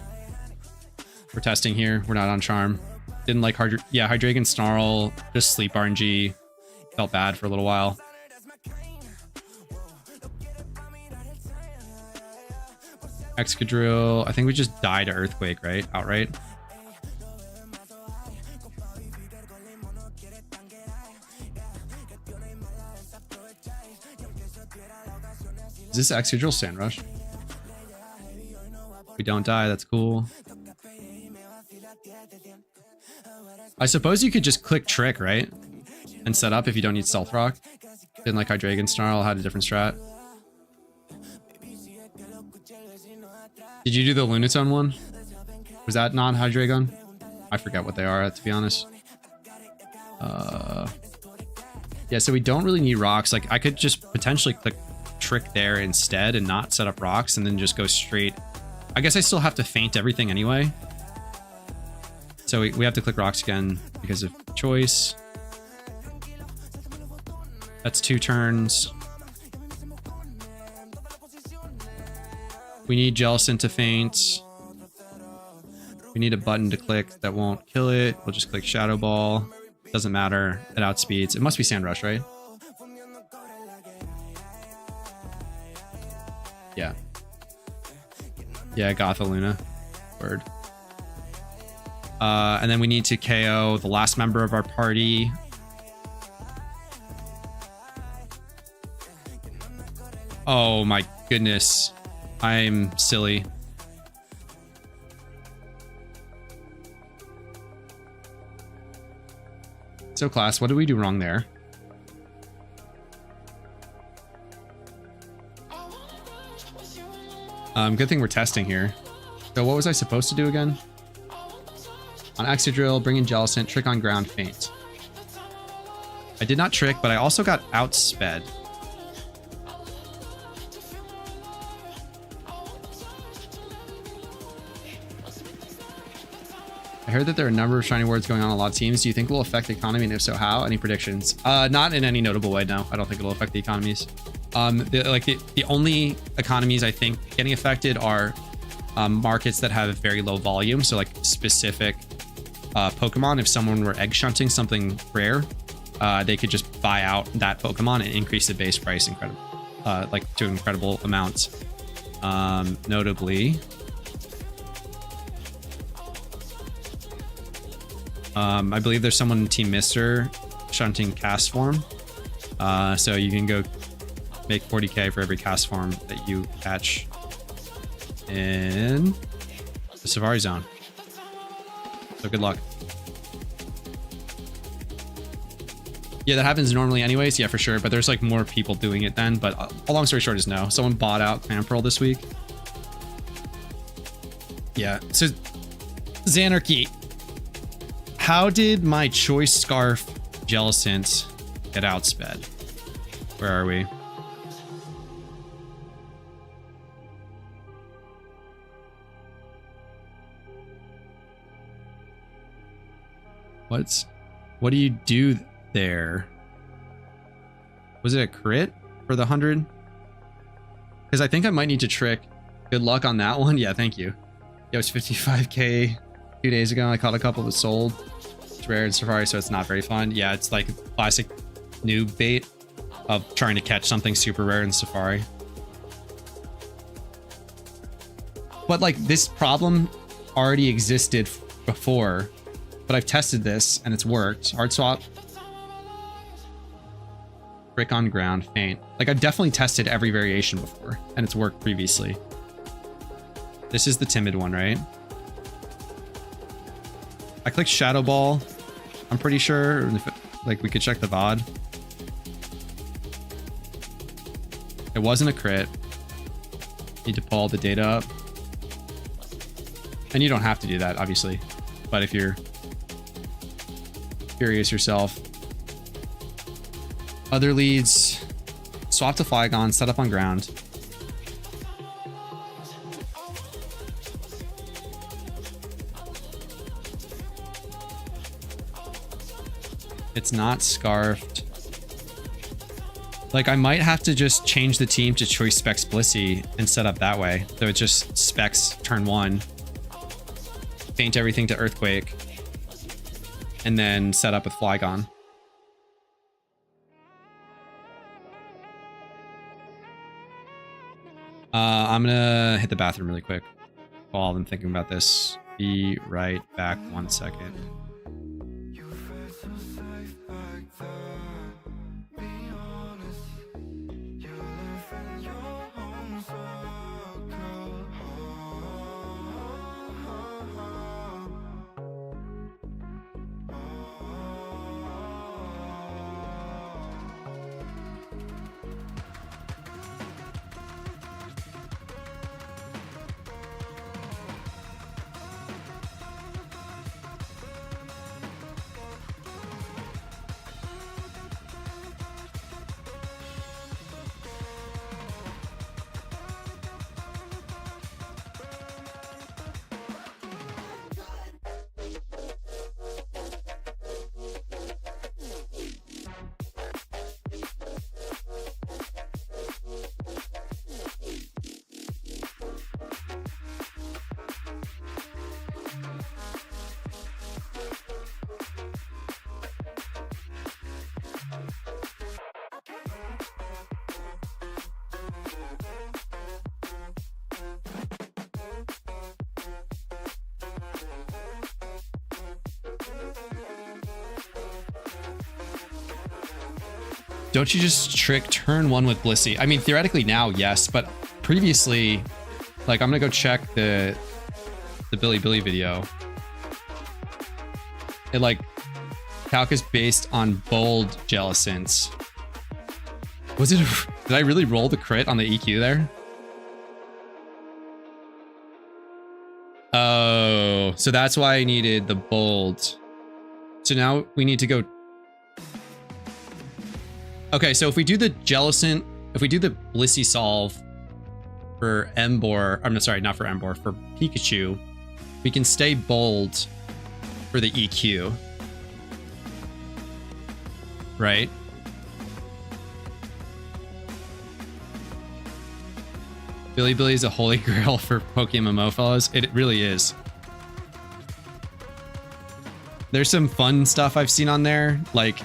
We're testing here. We're not on charm. Didn't like Hydreigon Snarl, just sleep RNG. Felt bad for a little while. Excadrill. I think we just died to Earthquake, right? Outright. Is this Excadrill Sandrush? We don't die, that's cool. I suppose you could just click Trick, right? and set up if you don't need Stealth Rock. Didn't like Hydreigon Snarl, had a different strat. Did you do the Lunatone one? Was that not Hydreigon? I forget what they are, to be honest. Yeah, so we don't really need rocks. Like, I could just potentially click Trick there instead and not set up rocks and then just go straight. I guess I still have to feint everything anyway. So we have to click rocks again because of choice. That's 2 turns. We need Jellicent to feint. We need a button to click that won't kill it. We'll just click Shadow Ball. Doesn't matter. It outspeeds. It must be Sand Rush, right? Yeah. Yeah, Gothaluna. Word. And then we need to KO the last member of our party. Oh my goodness. I'm silly. So class, what did we do wrong there? Good thing we're testing here. So what was I supposed to do again? On Excadrill, bring in Jellicent, trick on ground, feint. I did not trick, but I also got outsped. I heard that there are a number of shiny words going on a lot of teams. Do you think it will affect the economy, and if so, how? Any predictions? Not in any notable way, no. I don't think it'll affect the economies. The only economies I think getting affected are markets that have very low volume. So like specific Pokemon, if someone were egg shunting something rare, they could just buy out that Pokemon and increase the base price to incredible amounts. Notably, I believe there's someone in Team Mister shunting cast form. So you can go make 40k for every cast form that you catch in the Safari Zone. So good luck. Yeah, that happens normally anyways. Yeah, for sure. But there's like more people doing it then. But a long story short is no. Someone bought out Clamperl this week. Yeah. So Xanarchy. How did my Choice Scarf Jellicent get outsped? Where are we? What do you do there? Was it a crit for the 100? Because I think I might need to trick. Good luck on that one. Yeah, thank you. Yeah, it was 55k 2 days ago. I caught a couple that sold. It's rare in Safari, so it's not very fun. Yeah, it's like classic noob bait of trying to catch something super rare in Safari. But like this problem already existed before, but I've tested this and it's worked. Hard swap. Brick on ground, feint. Like I've definitely tested every variation before and it's worked previously. This is the timid one, right? I clicked Shadow Ball. I'm pretty sure. Like we could check the VOD. It wasn't a crit. Need to pull all the data up. And you don't have to do that, obviously. But if you're curious yourself. Other leads. Swap to Flygon, set up on ground. It's not scarfed. Like I might have to just change the team to Choice Specs Blissey and set up that way. So it just specs turn 1. Feint everything to Earthquake. And then set up with Flygon. I'm gonna hit the bathroom really quick while I'm thinking about this. Be right back 1 second. Don't you just trick turn 1 with Blissey? I mean, theoretically now, yes, but previously, like, I'm gonna go check the Billy video. It, like, calc is based on bold Jellicents. Was it... Did I really roll the crit on the EQ there? Oh, so that's why I needed the bold. So now we need to go... Okay, so if we do the Jellicent, if we do the Blissey solve for Emboar, I'm sorry, not for Emboar, for Pikachu, we can stay bold for the EQ. Right? Billy is a holy grail for PokeMMO fellas. It really is. There's some fun stuff I've seen on there, like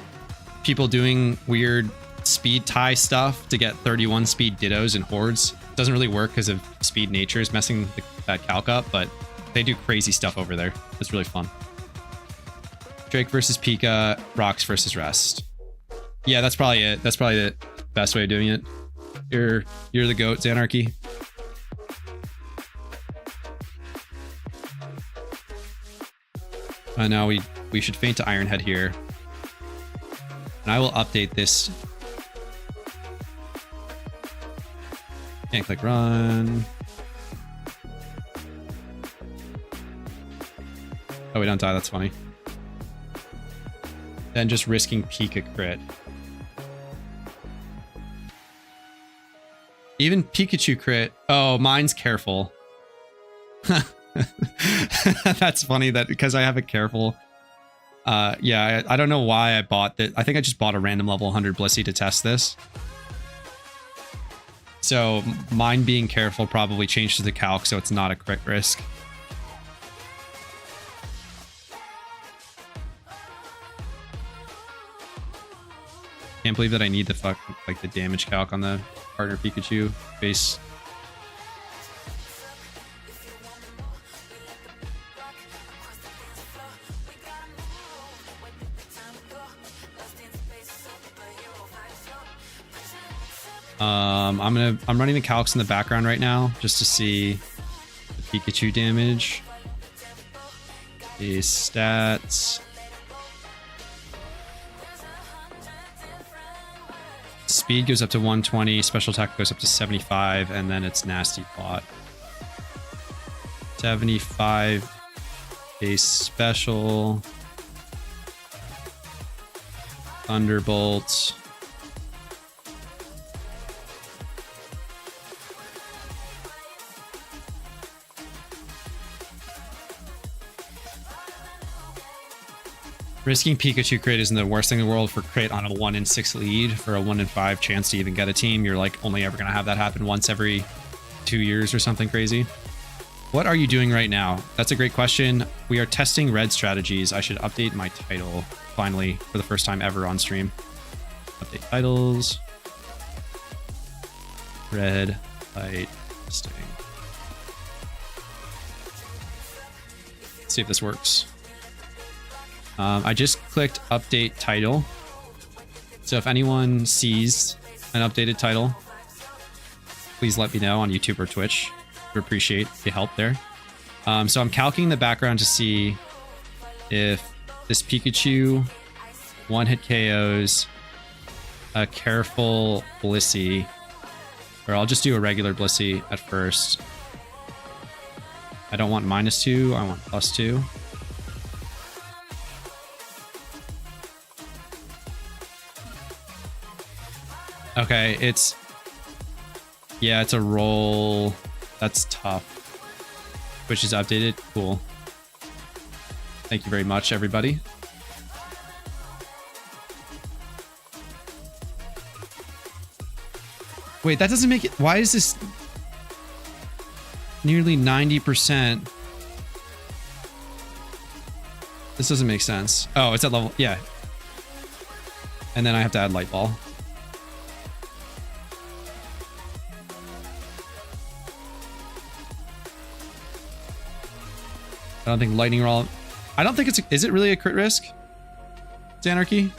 people doing weird speed tie stuff to get 31 speed Dittos and Hordes. Doesn't really work because of speed natures messing that calc up, but they do crazy stuff over there. It's really fun. Drake versus Pika, Rocks versus Rest. Yeah, that's probably it. That's probably the best way of doing it. You're the GOAT, Xanarchy. Now we should feint to Ironhead here. And I will update this. Can't click run. Oh, we don't die. That's funny. Then just risking Pika crit. Even Pikachu crit. Oh, mine's careful. That's funny that because I have a careful. Yeah, I don't know why I bought that. I think I just bought a random level 100 Blissey to test this. So mine being careful probably changed the calc, so it's not a crit risk. Can't believe that I need the like the damage calc on the partner Pikachu base. I'm running the calcs in the background right now just to see the Pikachu damage. The stats. Speed goes up to 120, special attack goes up to 75, and then it's nasty plot. 75 base special. Thunderbolt. Risking Pikachu crit isn't the worst thing in the world for crit on a 1 in 6 lead. For a 1 in 5 chance to even get a team, you're like only ever going to have that happen once every 2 years or something crazy. What are you doing right now? That's a great question. We are testing red strategies. I should update my title finally for the first time ever on stream. Update titles. Red light testing. Let's see if this works. I just clicked update title. So if anyone sees an updated title, please let me know on YouTube or Twitch. We appreciate the help there. So I'm calculating the background to see if this Pikachu one-hit KOs a careful Blissey, or I'll just do a regular Blissey at first. I don't want -2, I want +2. Okay, it's a roll. That's tough. Which is updated. Cool. Thank you very much, everybody. Wait, that doesn't make it. Why is this nearly 90%? This doesn't make sense. Oh, it's at level. Yeah. And then I have to add Light Ball. I don't think Lightning Roll... I don't think it's... Is it really a crit risk? Xanarchy?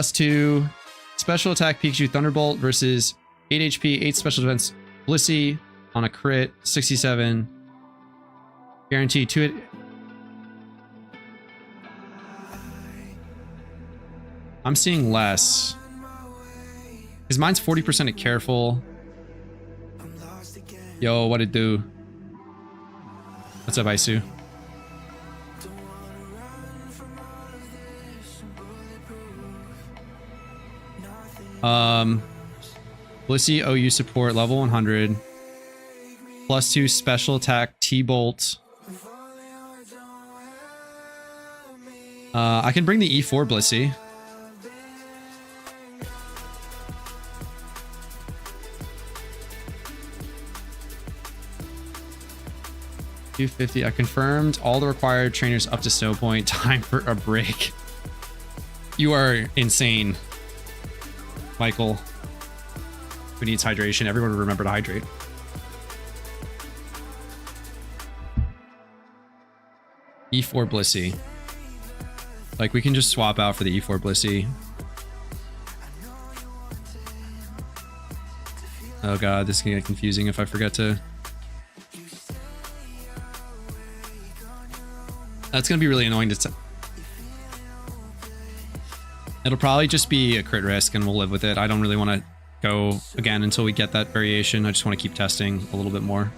+2 special attack Pikachu Thunderbolt versus 8 HP, 8 special defense Blissey on a crit, 67. Guarantee 2. I'm seeing less. His mine's 40% at careful. Yo, what it do? What's up, Isu? Blissey OU support level 100. +2 special attack T-Bolt. I can bring the E4 Blissey. $250. I confirmed all the required trainers up to snow point. Time for a break. You are insane, Michael. Who needs hydration? Everyone remember to hydrate. E4 Blissey. Like, we can just swap out for the E4 Blissey. Oh god, this can get confusing if I forget to... That's gonna be really annoying to... It'll probably just be a crit risk and we'll live with it. I don't really want to go again until we get that variation. I just want to keep testing a little bit more.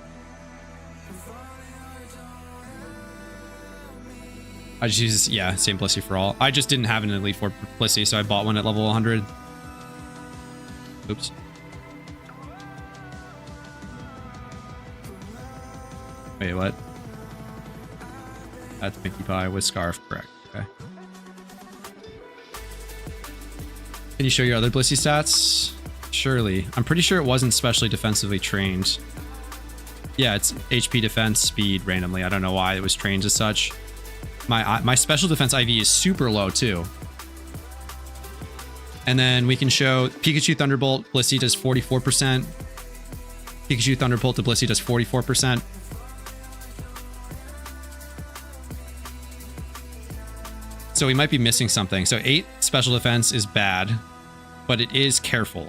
I just use, yeah, same Blissey for all. I just didn't have an Elite 4 Blissey, so I bought one at level 100. Oops. Wait, what? That's Mickey Pie with Scarf, correct. Okay. Can you show your other Blissey stats? Surely. I'm pretty sure it wasn't specially defensively trained. Yeah, it's HP defense speed randomly. I don't know why it was trained as such. My special defense IV is super low too. And then we can show Pikachu Thunderbolt, Blissey does 44%. Pikachu Thunderbolt to Blissey does 44%. So we might be missing something. So 8 special defense is bad, but it is careful.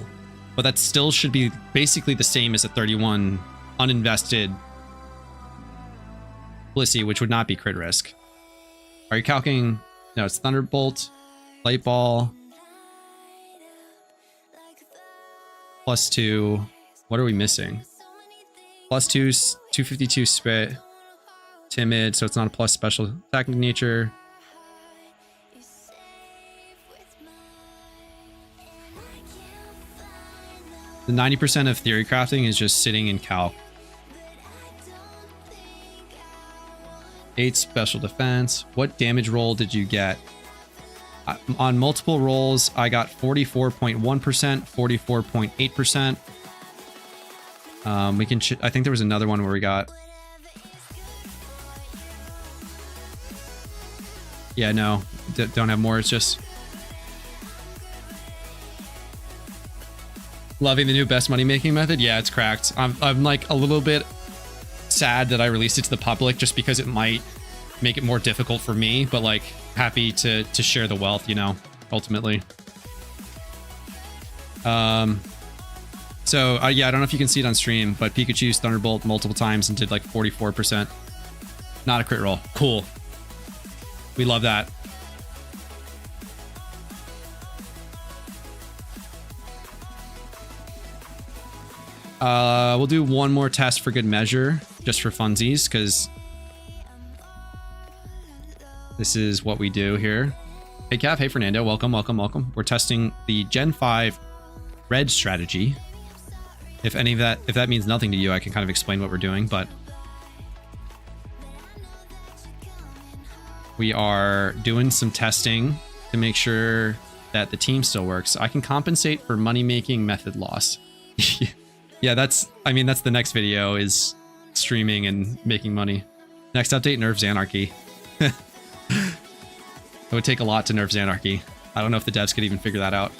But that still should be basically the same as a 31 uninvested Blissey, which would not be crit risk. Are you calculating? No, it's Thunderbolt, Light Ball, +2. What are we missing? +2, 252 Spit, Timid, so it's not a plus special attacking nature. The 90% of theory crafting is just sitting in calc. 8 special defense. What damage roll did you get? On multiple rolls, I got 44.1%, 44.8%. We can. I think there was another one where we got. Yeah, no, don't have more. It's just loving the new best money making method. Yeah, it's cracked. I'm like a little bit sad that I released it to the public just because it might make it more difficult for me, but like happy to share the wealth, you know, ultimately. So yeah, I don't know if you can see it on stream, but Pikachu's Thunderbolt multiple times and did like 44%. Not a crit roll. Cool. We love that. We'll do one more test for good measure, just for funsies, because this is what we do here. Hey Cav, hey Fernando, welcome, welcome, welcome. We're testing the Gen 5 red strategy. If that means nothing to you, I can kind of explain what we're doing, but we are doing some testing to make sure that the team still works. I can compensate for money making method loss. Yeah, that's the next video, is streaming and making money. Next update, nerf Xanarchy. It would take a lot to nerf Xanarchy. I don't know if the devs could even figure that out.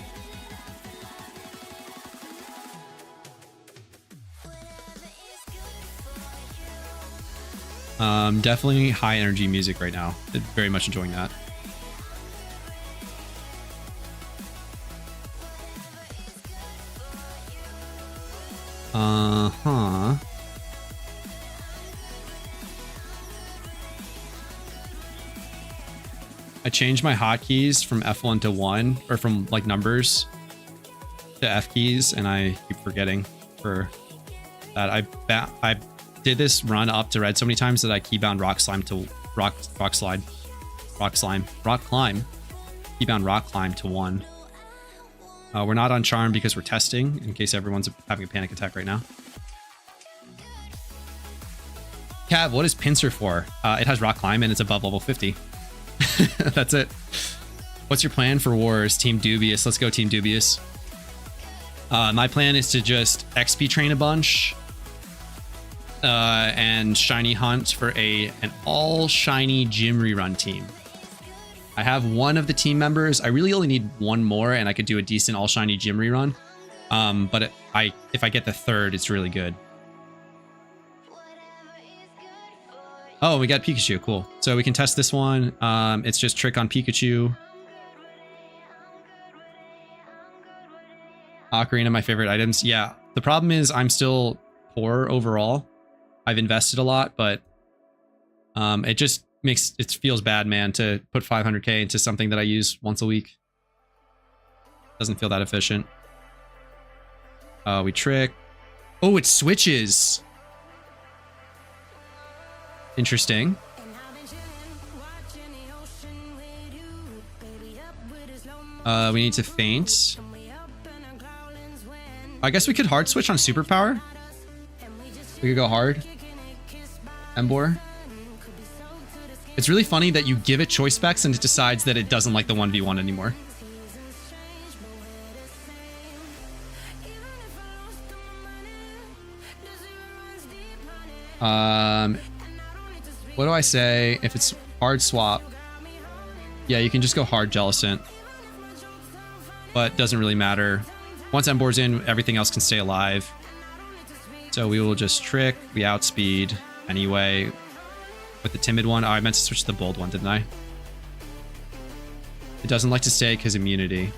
Definitely high energy music right now. Very much enjoying that. Uh-huh. I changed my hotkeys from F1 to 1, or from like numbers to F keys, and I keep forgetting for that. I did this run up to red so many times that I keybound rock climb, keybound rock climb to 1. We're not on charm because we're testing, in case everyone's having a panic attack right now. Cav, what is pincer for? It has rock climb and it's above level 50. That's it. What's your plan for wars? Team Dubious. Let's go Team Dubious. My plan is to just XP train a bunch and shiny hunt for an all shiny gym rerun team. I have one of the team members. I really only need one more and I could do a decent all shiny gym rerun. But if I get the third, it's really good. Oh, we got Pikachu. Cool. So we can test this one. It's just trick on Pikachu. Ocarina, my favorite items. Yeah. The problem is I'm still poor overall. I've invested a lot, but it just makes it feels bad, man, to put 500k into something that I use once a week. Doesn't feel that efficient. We trick. Oh, it switches. Interesting. We need to faint. I guess we could hard switch on superpower. We could go hard. Embor. It's really funny that you give it choice specs and it decides that it doesn't like the 1v1 anymore. What do I say if it's hard swap? Yeah, you can just go hard Jellicent. But doesn't really matter. Once Embor's in, everything else can stay alive. So we will just trick. We outspeed anyway. With the timid one. Oh, I meant to switch to the bold one, didn't I? It doesn't like to stay because immunity.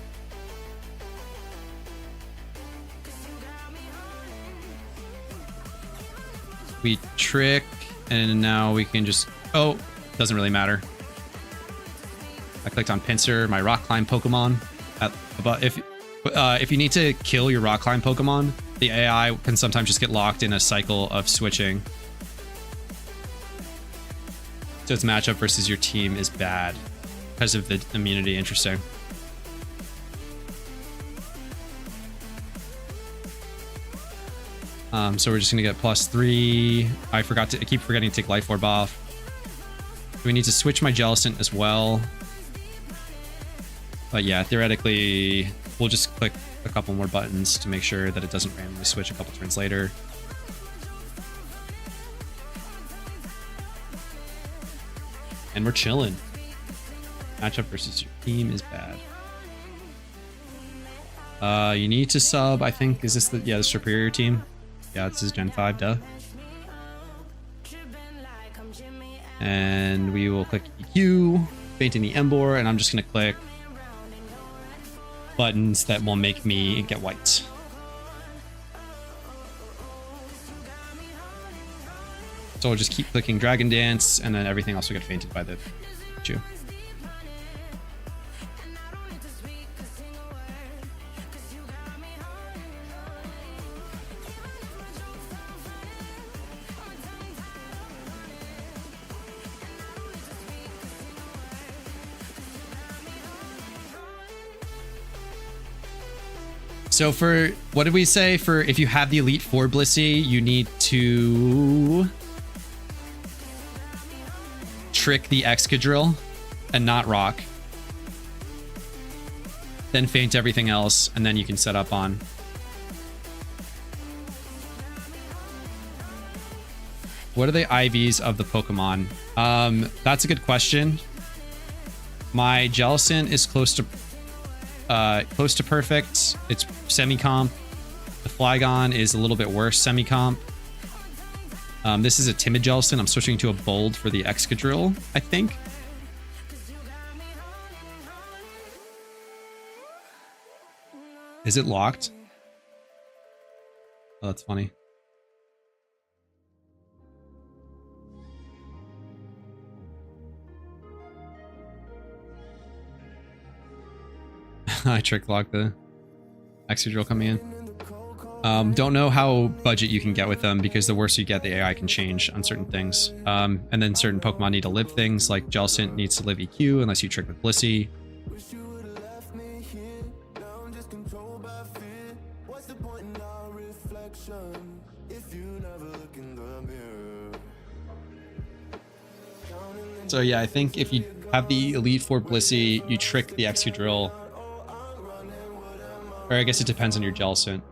We trick, and now we can just... Oh, doesn't really matter. I clicked on Pinsir, my rock climb Pokemon. If you need to kill your rock climb Pokemon, the AI can sometimes just get locked in a cycle of switching. So its matchup versus your team is bad because of the immunity. Interesting. So we're just gonna get +3. I keep forgetting to take Life Orb off. We need to switch my Jellicent as well. But yeah, theoretically, we'll just click a couple more buttons to make sure that it doesn't randomly switch a couple turns later. And we're chilling. Matchup versus your team is bad. You need to sub, I think. Is this the superior team? Yeah, this is Gen 5, duh. And we will click EQ, faint in the Embor, and I'm just gonna click buttons that will make me get white. So we'll just keep clicking Dragon Dance, and then everything else will get fainted by the Pikachu. So for, what did we say? For if you have the Elite Four Blissey, you need to trick the Excadrill and not rock. Then faint everything else, and then you can set up on. What are the IVs of the Pokemon? That's a good question. My Jellicent is close to perfect. It's semi-comp. The Flygon is a little bit worse semi-comp. This is a timid Jellicent. I'm switching to a bold for the Excadrill, I think. Is it locked? Oh, that's funny. I trick lock the extra drill coming in. Don't know how budget you can get with them because the worse you get, the AI can change on certain things. And then certain Pokemon need to live things, like Jellicent needs to live EQ unless you trick with Blissey. So yeah, I think if you have the Elite Four Blissey, you trick the Excadrill. Or I guess it depends on your Jellicent.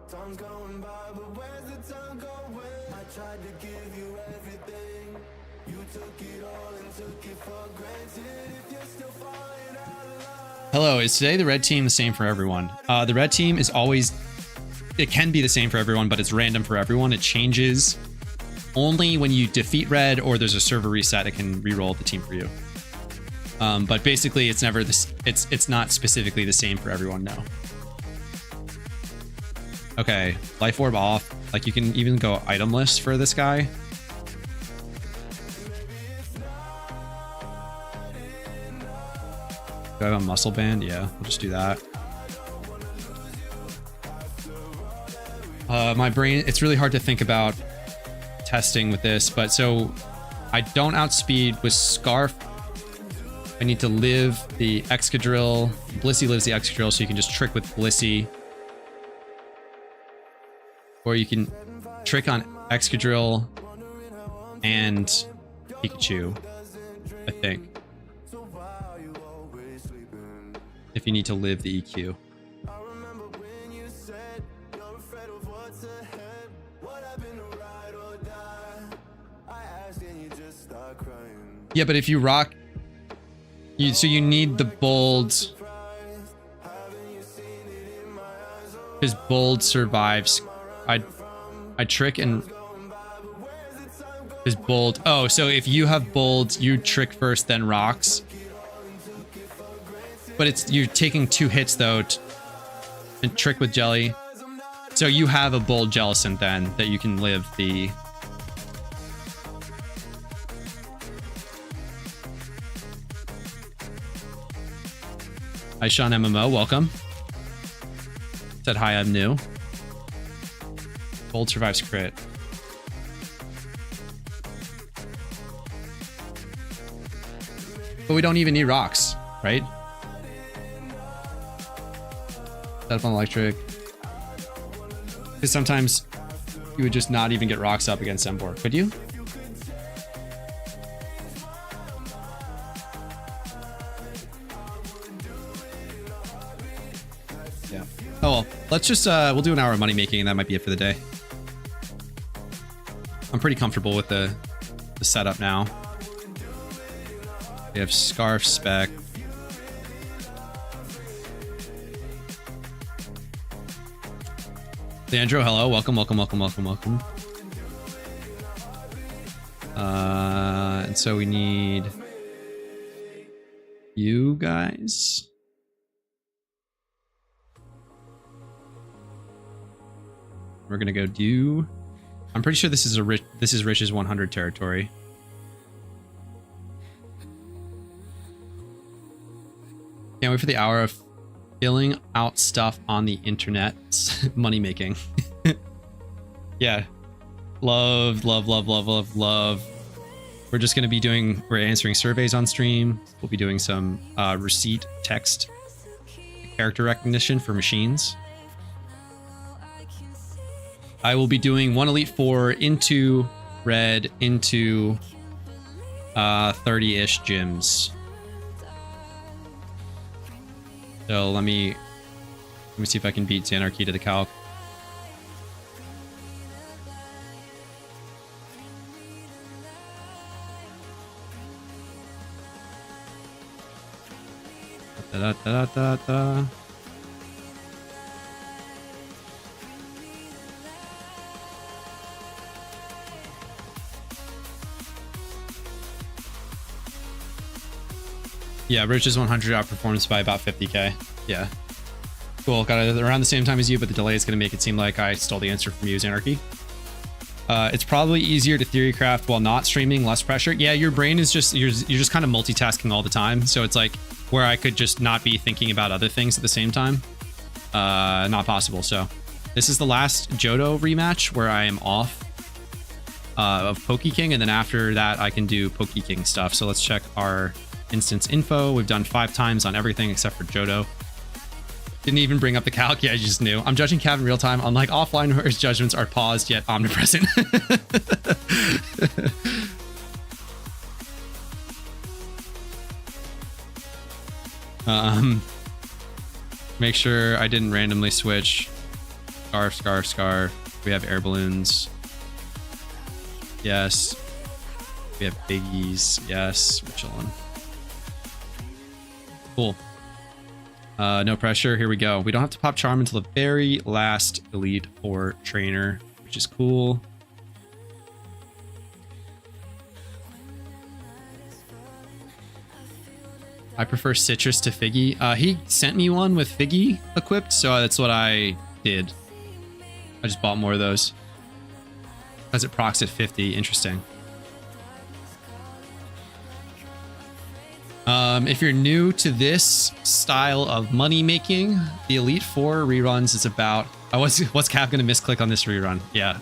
Hello, is today the red team the same for everyone? The red team is always... It can be the same for everyone, but it's random for everyone. It changes only when you defeat red or there's a server reset. It can reroll the team for you. But basically, it's never this. It's not specifically the same for everyone. No. Okay, life orb off. Like you can even go itemless for this guy. Do I have a muscle band? Yeah, we'll just do that. My brain, it's really hard to think about testing with this, but so I don't outspeed with Scarf. I need to live the Excadrill. Blissey lives the Excadrill, so you can just trick with Blissey. Or you can trick on Excadrill and Pikachu, I think. If you need to live the EQ. Yeah, but if you rock... so you need the bold... His bold survives. I trick and... His bold... Oh, so if you have bold, you trick first, then rocks. But it's you're taking 2 hits, though, and trick with Jelly. So you have a bold Jellicent, then, that you can live the... Hi, Sean MMO, welcome. Said hi, I'm new. Bold survives crit. But we don't even need rocks, right? Set up on electric. Because sometimes you would just not even get rocks up against Embor. Could you? Yeah. Oh well, let's just we'll do an hour of money making and that might be it for the day. I'm pretty comfortable with the setup now. We have Scarf spec. Leandro, hello, welcome. And so we need you guys. We're gonna go do. I'm pretty sure this is Rich's 100 territory. Can't wait for the hour of filling out stuff on the internet. Money making. Yeah. Love. We're just going to be we're answering surveys on stream. We'll be doing some receipt text character recognition for machines. I will be doing 1 Elite 4 into red into 30-ish gyms. So let me see if I can beat Xanarchy to the calc. Da. Yeah, Rich's 100 outperforms by about 50k. Yeah. Cool, got it around the same time as you, but the delay is going to make it seem like I stole the answer from you, Anarchy. It's probably easier to theory craft while not streaming, less pressure. Yeah, your brain is just, you're just kind of multitasking all the time. So it's like where I could just not be thinking about other things at the same time. Not possible. So this is the last Johto rematch where I am off of PokeKing, and then after that I can do PokeKing stuff. So let's check our instance info. We've done 5 times on everything except for Johto. Didn't even bring up the calc. Yeah, I just knew. I'm judging Cav in real time, unlike offline where his judgments are paused yet omnipresent. Make sure I didn't randomly switch. Scarf, scarf, scarf. We have air balloons. Yes. We have biggies. Yes. We're chilling. Cool. No pressure. Here we go. We don't have to pop charm until the very last Elite Four trainer, which is cool. I prefer Citrus to Figgy. He sent me one with Figgy equipped, so that's what I did. I just bought more of those. Because it procs at 50. Interesting. If you're new to this style of money making, the Elite Four reruns is about... what's Cap gonna misclick on this rerun? Yeah,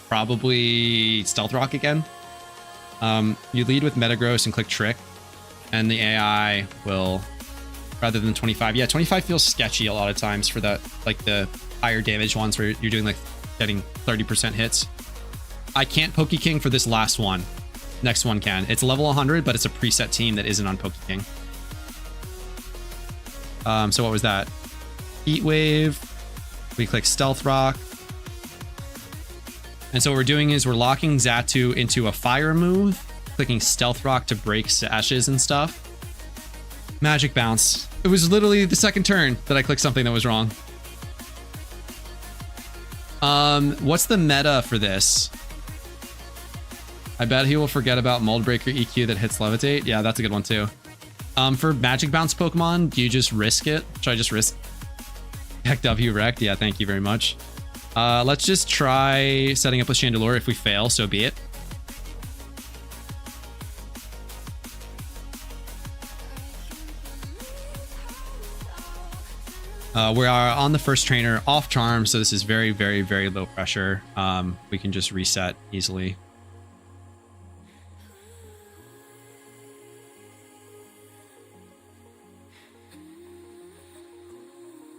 probably Stealth Rock again. You lead with Metagross and click Trick, and the AI will, rather than 25. Yeah, 25 feels sketchy a lot of times for the like the higher damage ones where you're doing like getting 30% hits. I can't PokeKing for this last one. Next one can. It's level 100, but it's a preset team that isn't on PokeKing. So what was that? Heat Wave. We click Stealth Rock. And so what we're doing is we're locking Xatu into a fire move, clicking Stealth Rock to break sashes and stuff. Magic Bounce. It was literally the second turn that I clicked something that was wrong. What's the meta for this? I bet he will forget about Mold Breaker EQ that hits Levitate. Yeah, that's a good one too. For Magic Bounce Pokemon, do you just risk it? Should I just risk? Heck W wrecked. Yeah, thank you very much. Let's just try setting up with Chandelure. If we fail, so be it. We are on the first trainer off charm, so this is very, very, very low pressure. We can just reset easily.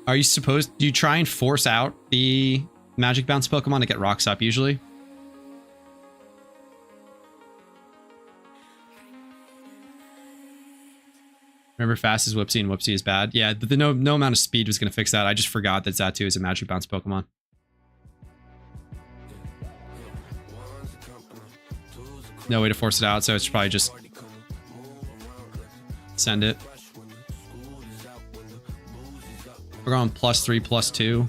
Are you supposed... Do you try and force out the Magic Bounce Pokemon to get rocks up usually? Remember fast is Whoopsie and Whoopsie is bad? Yeah, no amount of speed was going to fix that. I just forgot that Xatu is a Magic Bounce Pokemon. No way to force it out, so it's probably just send it. We're going +3, +2.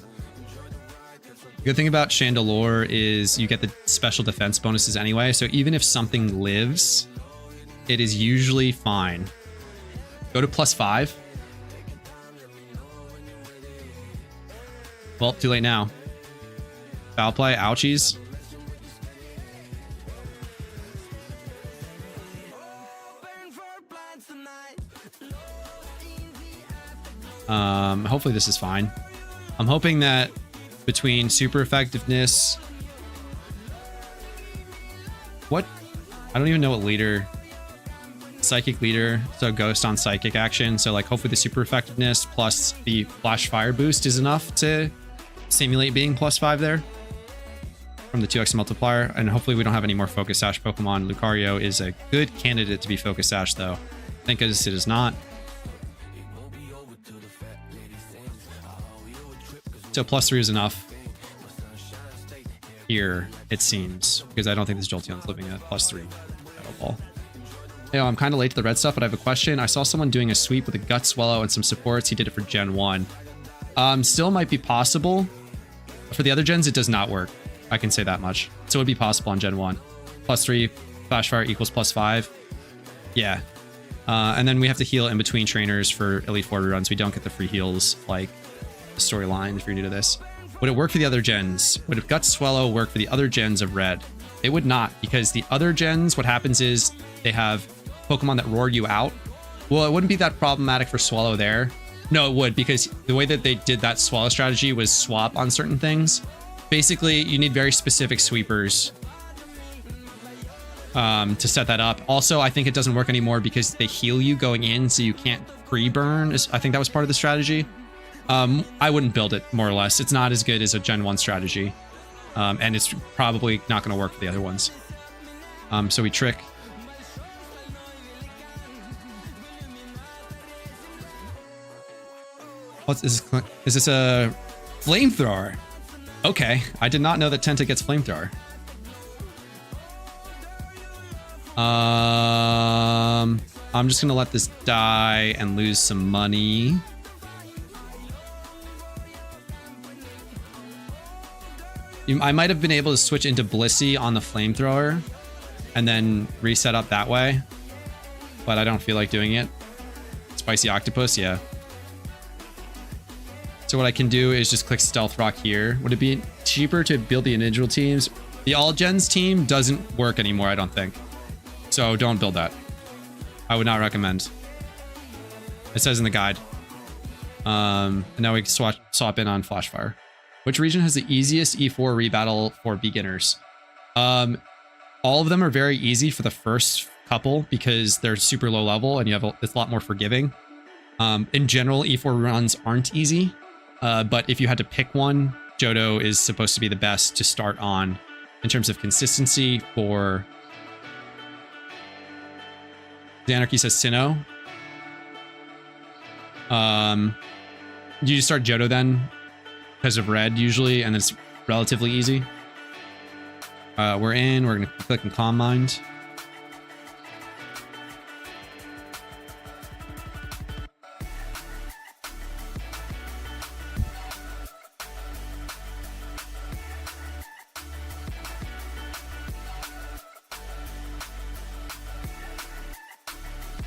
The good thing about Chandelure is you get the special defense bonuses anyway, so even if something lives, it is usually fine. Go to +5. Well, too late now. Foul play, ouchies. Hopefully this is fine. I'm hoping that between super effectiveness... What? I don't even know what leader... Psychic leader, so ghost on psychic action. So like hopefully the super effectiveness plus the flash fire boost is enough to simulate being +5 there from the 2x multiplier. And hopefully we don't have any more focus sash Pokemon. Lucario is a good candidate to be focus sash though. Thank goodness it is not. So +3 is enough here, it seems, because I don't think this Jolteon's living at +3 at all. Hey, I'm kind of late to the red stuff, but I have a question. I saw someone doing a sweep with a Gut Swallow and some supports. He did it for Gen 1. Still might be possible. For the other gens, it does not work. I can say that much. So it would be possible on Gen 1. +3, Flash Fire equals +5. Yeah. And then we have to heal in between trainers for Elite Four reruns. We don't get the free heals like storyline if you're new to this. Would it work for the other gens? Would Gut Swallow work for the other gens of red? They would not, because the other gens, what happens is they have Pokemon that roar you out. Well, it wouldn't be that problematic for Swallow there. No, it would, because the way that they did that Swallow strategy was swap on certain things. Basically, you need very specific sweepers to set that up. Also, I think it doesn't work anymore because they heal you going in, so you can't pre-burn. I think that was part of the strategy. I wouldn't build it, more or less. It's not as good as a Gen 1 strategy. And it's probably not going to work for the other ones. So we trick. What is this? Is this a flamethrower? Okay, I did not know that Tenta gets flamethrower. I'm just gonna let this die and lose some money. I might have been able to switch into Blissey on the flamethrower and then reset up that way, but I don't feel like doing it. Spicy Octopus, yeah. So what I can do is just click Stealth Rock here. Would it be cheaper to build the individual teams? The All Gens team doesn't work anymore, I don't think. So don't build that. I would not recommend. It says in the guide. And now we can swap in on Flashfire. Which region has the easiest E4 rebattle for beginners? All of them are very easy for the first couple because they're super low level and you have it's a lot more forgiving. In general, E4 runs aren't easy. But if you had to pick one, Johto is supposed to be the best to start on in terms of consistency for... The Anarchy says Sinnoh. You just start Johto then because of red usually, and it's relatively easy. We're going to click on Calm Mind.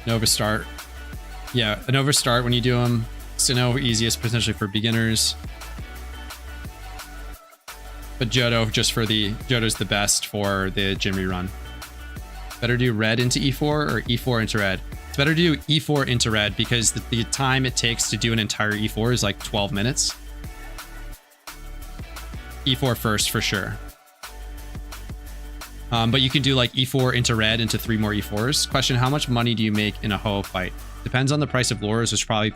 Nova Start. Yeah, a Nova Start when you do them. Sinnoh easiest potentially for beginners. But Johto Johto's the best for the gym rerun. Better do red into E4 or E4 into red? It's better to do E4 into red because the time it takes to do an entire E4 is like 12 minutes. E4 first for sure. But you can do like E4 into red into 3 more E4s. Question, how much money do you make in a Ho fight? Depends on the price of lures, which probably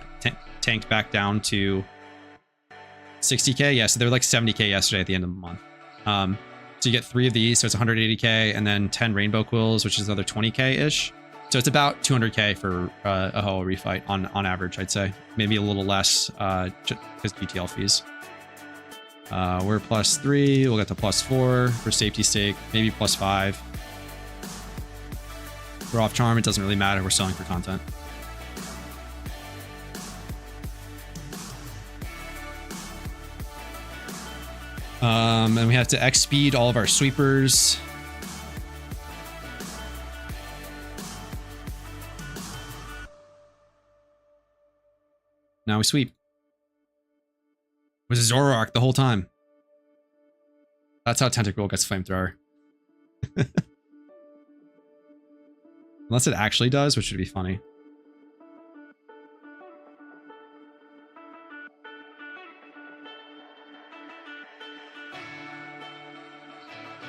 tanked back down to 60k. Yeah, so they were like 70k yesterday at the end of the month. So you get 3 of these, so it's 180k, and then 10 rainbow quills, which is another 20k-ish. So it's about 200k for a Ho refight on average, I'd say. Maybe a little less because GTL fees. We're +3, we'll get to +4 for safety's sake, maybe +5. We're off charm, it doesn't really matter, we're selling for content. And we have to X speed all of our sweepers. Now we sweep. It was Zoroark the whole time. That's how Tentacruel gets flamethrower. Unless it actually does, which would be funny.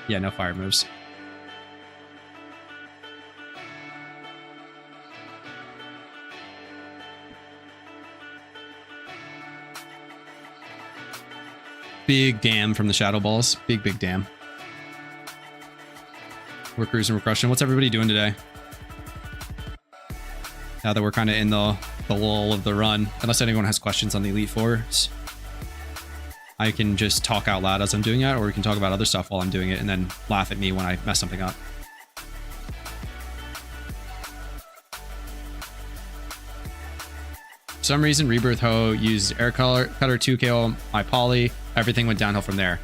Yeah, no fire moves. Big dam from the Shadow Balls. Big dam. We're cruising, we're crushing. What's everybody doing today? Now that we're kind of in the lull of the run. Unless anyone has questions on the Elite Fours, I can just talk out loud as I'm doing it, or we can talk about other stuff while I'm doing it and then laugh at me when I mess something up. For some reason, Rebirth Ho used Air Cutter 2KO my Poly. Everything went downhill from there.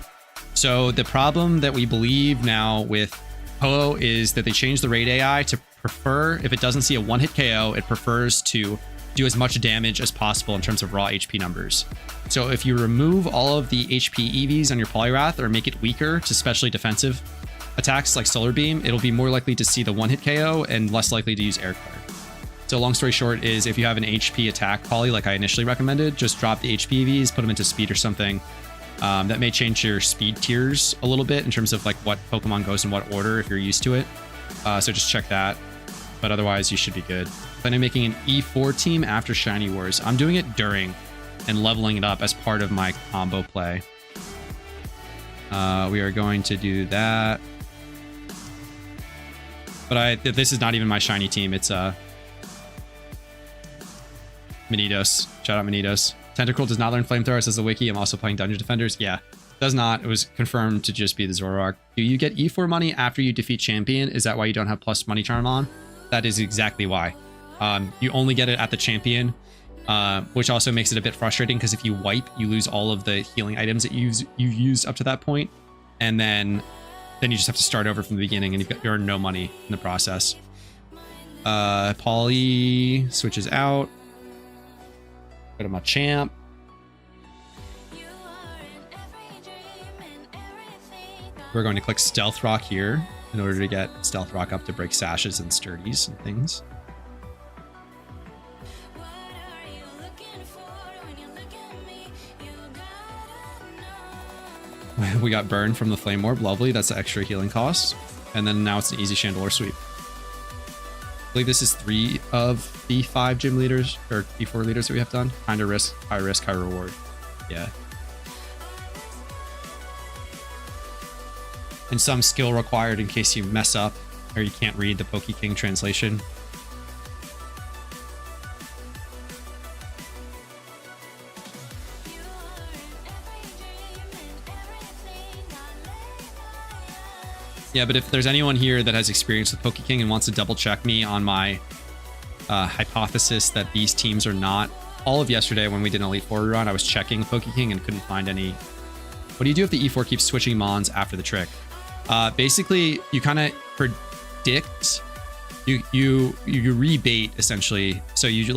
So the problem that we believe now with Ho is that they changed the raid AI to prefer, if it doesn't see a one-hit KO, it prefers to do as much damage as possible in terms of raw HP numbers. So if you remove all of the HP EVs on your Poliwrath or make it weaker to specially defensive attacks like Solar Beam, it'll be more likely to see the one-hit KO and less likely to use Air Clear. So long story short is if you have an HP attack Poly like I initially recommended, just drop the HP EVs, put them into speed or something. That may change your speed tiers a little bit in terms of like what Pokemon goes in what order if you're used to it. So just check that. But otherwise you should be good. Planning on making an E4 team after Shiny Wars. I'm doing it during and leveling it up as part of my combo play. We are going to do that. But this is not even my shiny team. It's Manitos. Shout out Manitos. Tentacruel does not learn Flamethrower, says the wiki. I'm also playing Dungeon Defenders. Yeah, does not. It was confirmed to just be the Zoroark. Do you get E4 money after you defeat champion? Is that why you don't have plus money charm on? That is exactly why. You only get it at the champion, which also makes it a bit frustrating because if you wipe, you lose all of the healing items that you've used up to that point, and then you just have to start over from the beginning, and you earn no money in the process. Poly switches out. Go to my champ. We're going to click Stealth Rock here in order to get Stealth Rock up to break sashes and sturdies and things. We got burned from the Flame Orb. Lovely. That's the extra healing cost. And then now it's an easy Chandelure sweep. I believe this is 3 of the 5 gym leaders or E4 leaders that we have done. Kind of risk, high reward. Yeah. And some skill required in case you mess up or you can't read the PokeKing translation. Yeah, but if there's anyone here that has experience with PokeKing and wants to double check me on my hypothesis that these teams are not, all of yesterday when we did an Elite Four run, I was checking PokeKing and couldn't find any. What do you do if the E4 keeps switching Mons after the trick? Basically, you kind of predict, you rebait essentially. So you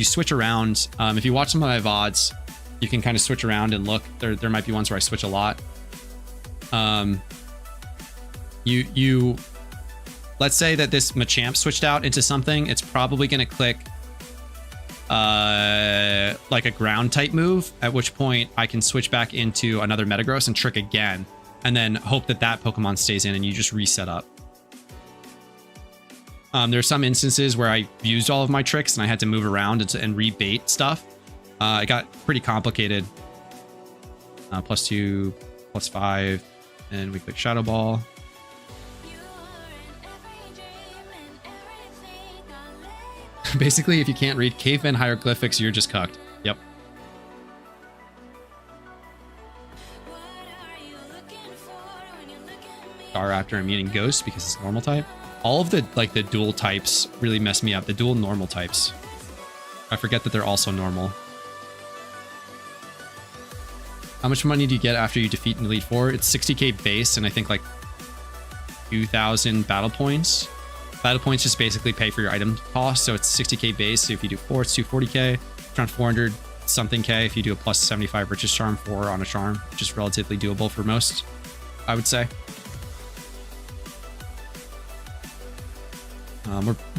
switch around. If you watch some of my VODs, you can kind of switch around and look. There might be ones where I switch a lot. You let's say that this Machamp switched out into something, it's probably going to click like a ground type move, at which point I can switch back into another Metagross and trick again, and then hope that that Pokemon stays in and you just reset up. There are some instances where I used all of my tricks and I had to move around and rebait stuff. It got pretty complicated. +2, +5, and we click Shadow Ball. Basically, if you can't read caveman hieroglyphics, you're just cucked. Yep. Staraptor, I'm eating Ghost because it's normal type. All of the dual types really mess me up. The dual normal types. I forget that they're also normal. How much money do you get after you defeat an Elite Four? It's 60k base and I think like 2,000 battle points. Battle points just basically pay for your item cost, so it's 60k base. So if you do 4, it's 240k. It's around 400 something k if you do a +75 Riches Charm, 4 on a charm, which is relatively doable for most, I would say.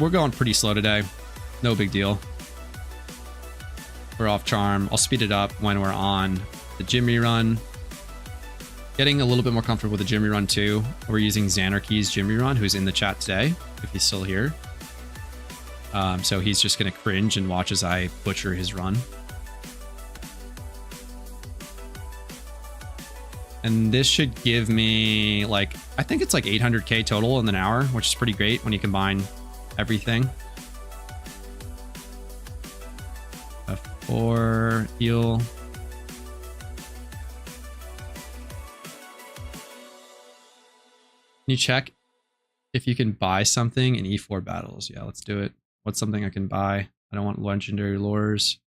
We're going pretty slow today. No big deal. We're off charm. I'll speed it up when we're on the gym rerun. Getting a little bit more comfortable with the gym rerun too. We're using Xanarchy's gym rerun, who's in the chat today, if he's still here. So he's just going to cringe and watch as I butcher his run. And this should give me like, I think it's like 800k total in an hour, which is pretty great when you combine everything. F4 heal. Can you check if you can buy something in E4 battles? Yeah, let's do it. What's something I can buy? I don't want legendary lures.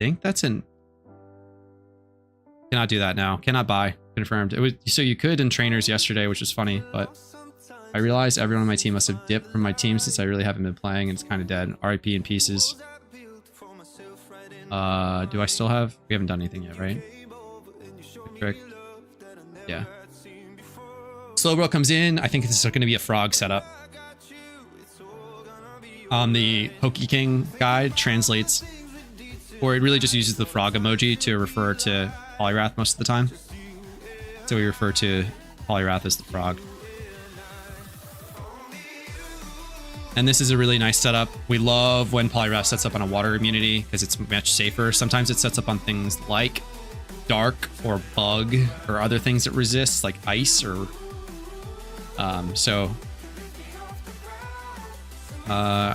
I think that's in... Cannot do that now. Cannot buy. Confirmed. It was so you could in trainers yesterday, which was funny, but I realized everyone on my team must have dipped from my team since I really haven't been playing and it's kind of dead. RIP in pieces. Do I still have? We haven't done anything yet, right? Trick. Yeah. Slowbro comes in. I think this is going to be a frog setup. The PokeKing guide translates, or it really just uses the frog emoji to refer to Polyrath most of the time. So we refer to Polyrath as the frog. And this is a really nice setup. We love when Polyrath sets up on a water immunity because it's much safer. Sometimes it sets up on things like dark or bug or other things that resist, like ice or I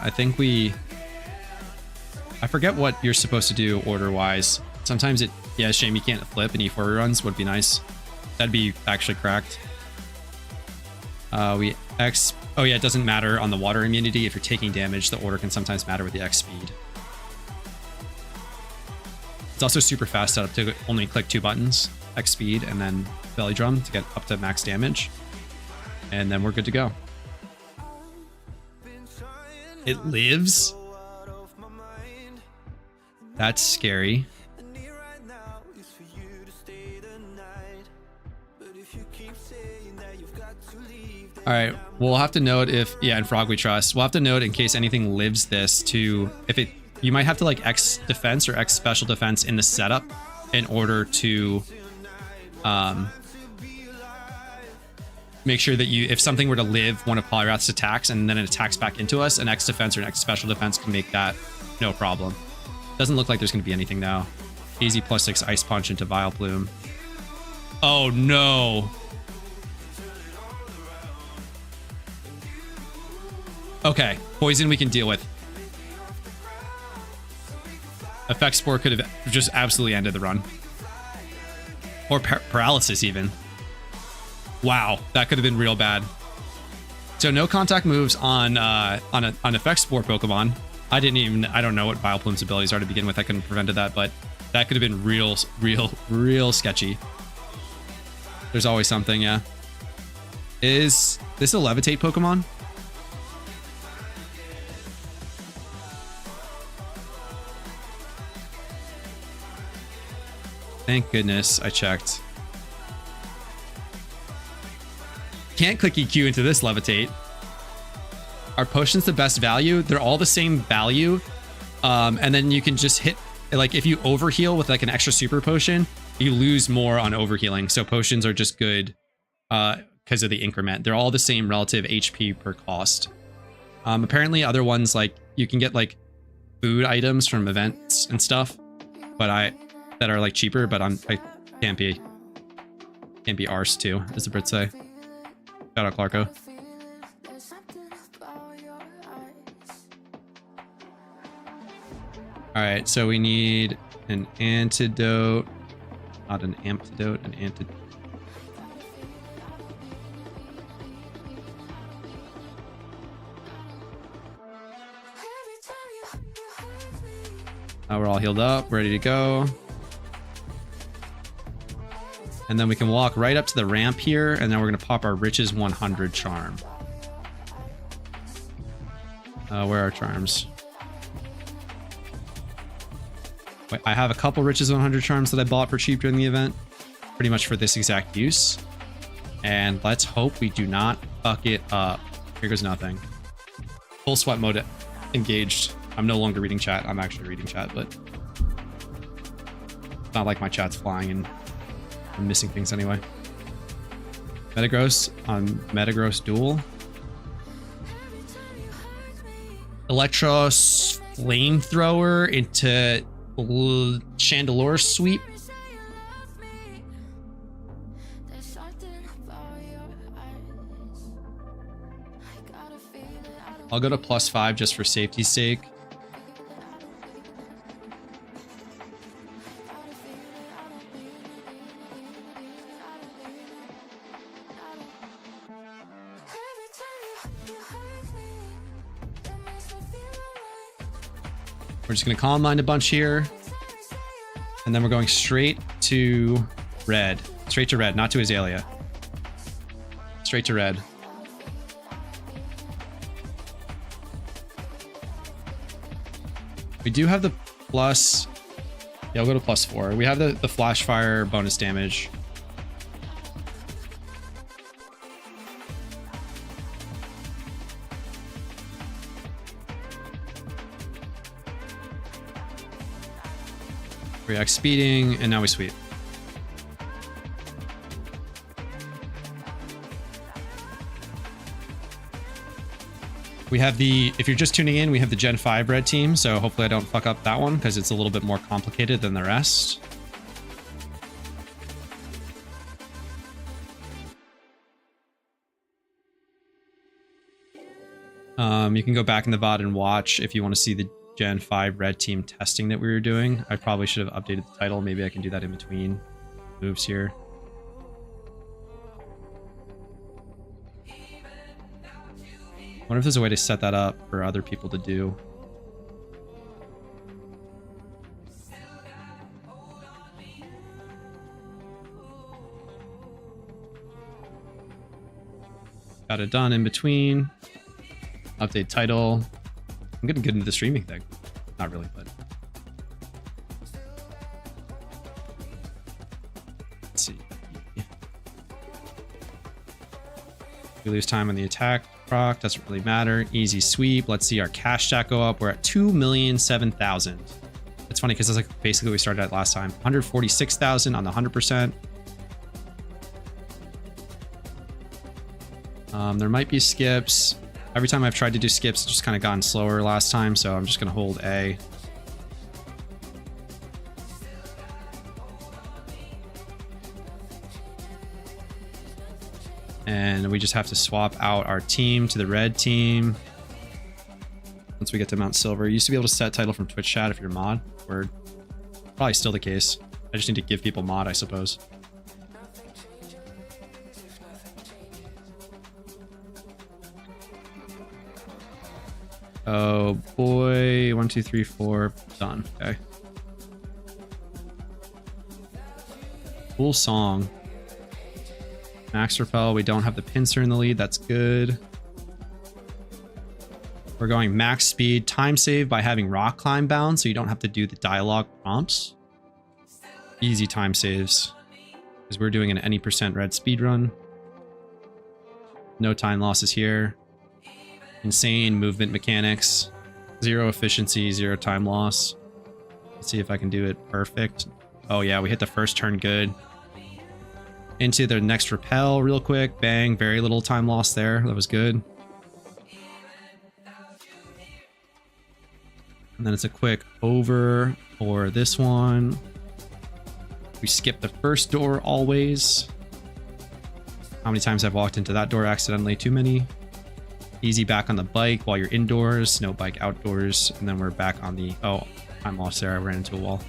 think I forget what you're supposed to do order wise. Sometimes yeah, shame you can't flip and E4 reruns would be nice. That'd be actually cracked. Oh yeah, it doesn't matter on the water immunity. If you're taking damage, the order can sometimes matter with the X speed. It's also super fast setup to only click 2 buttons, X speed and then belly drum to get up to max damage. And then we're good to go. It lives? That's scary. All right, we'll have to note if, yeah, in Frog we trust. We'll have to note in case anything lives this to, you might have to like X defense or X special defense in the setup in order to make sure that if something were to live one of Polyrath's attacks and then it attacks back into us, an X defense or an X special defense can make that no problem. Doesn't look like there's going to be anything now. Easy +6 ice punch into Vileplume. Oh no. Okay, poison we can deal with. Effect Spore could have just absolutely ended the run. Or paralysis even. Wow, that could have been real bad. So no contact moves on Effect Spore Pokemon. I don't know what Vileplume's abilities are to begin with. I couldn't have prevented that, but that could have been real sketchy. There's always something, yeah. Is this a Levitate Pokemon? Thank goodness I checked. Can't click EQ into this Levitate. Are potions the best value? They're all the same value. And then you can just hit, like if you overheal with like an extra super potion, you lose more on overhealing. So potions are just good because of the increment. They're all the same relative HP per cost. Apparently other ones, like you can get like food items from events and stuff, but that are like cheaper, but I can't be arse too, as the Brits say. Shout out Clarko. All right, so we need an antidote, not an antidote, an antidote. Now we're all healed up, ready to go. And then we can walk right up to the ramp here, and then we're going to pop our Riches 100 charm. Where are charms? Wait, I have a couple Riches 100 charms that I bought for cheap during the event, pretty much for this exact use. And let's hope we do not fuck it up. Here goes nothing. Full sweat mode engaged. I'm no longer reading chat. I'm actually reading chat, but it's not like my chat's flying and I'm missing things anyway. Metagross on Metagross Duel. Electros Flamethrower into Chandelure Sweep. I'll go to +5 just for safety's sake. We're just going to Calm Mind a bunch here. And then we're going straight to red. Straight to red, not to Azalea. Straight to red. We do have the plus Yeah, I'll go to +4. We have the flash fire bonus damage. React speeding, and now we sweep. We have the, if you're just tuning in, we have the Gen 5 red team, so hopefully I don't fuck up that one because it's a little bit more complicated than the rest. You can go back in the VOD and watch if you want to see the Gen 5 red team testing that we were doing. I probably should have updated the title. Maybe I can do that in between moves here. I wonder if there's a way to set that up for other people to do. Got it done in between. Update title. I'm getting good into the streaming thing. Not really, but... Let's see. We lose time on the attack proc. Doesn't really matter. Easy sweep. Let's see our cash stack go up. We're at 2,007,000. It's funny because that's like basically what we started at last time. 146,000 on the 100%. There might be skips. Every time I've tried to do skips, it's just kind of gone slower last time, so I'm just going to hold A. And we just have to swap out our team to the red team. Once we get to Mount Silver. You used to be able to set title from Twitch chat if you're mod. Word. Probably still the case. I just need to give people mod, I suppose. Oh boy, 1, 2, 3, 4, done. Okay. Cool song. Max repel, we don't have the pincer in the lead, that's good. We're going max speed, time save by having rock climb bound, so you don't have to do the dialogue prompts. Easy time saves. Because we're doing an any % red speed run. No time losses here. Insane movement mechanics, 0 efficiency, 0 time loss. Let's see if I can do it perfect. Oh yeah, we hit the first turn good. Into the next repel real quick. Bang, very little time loss there. That was good. And then it's a quick over for this one. We skip the first door always. How many times I've walked into that door accidentally? Too many. Easy back on the bike while you're indoors, no bike outdoors, and then we're back on the... Oh, I'm lost there. I ran into a wall.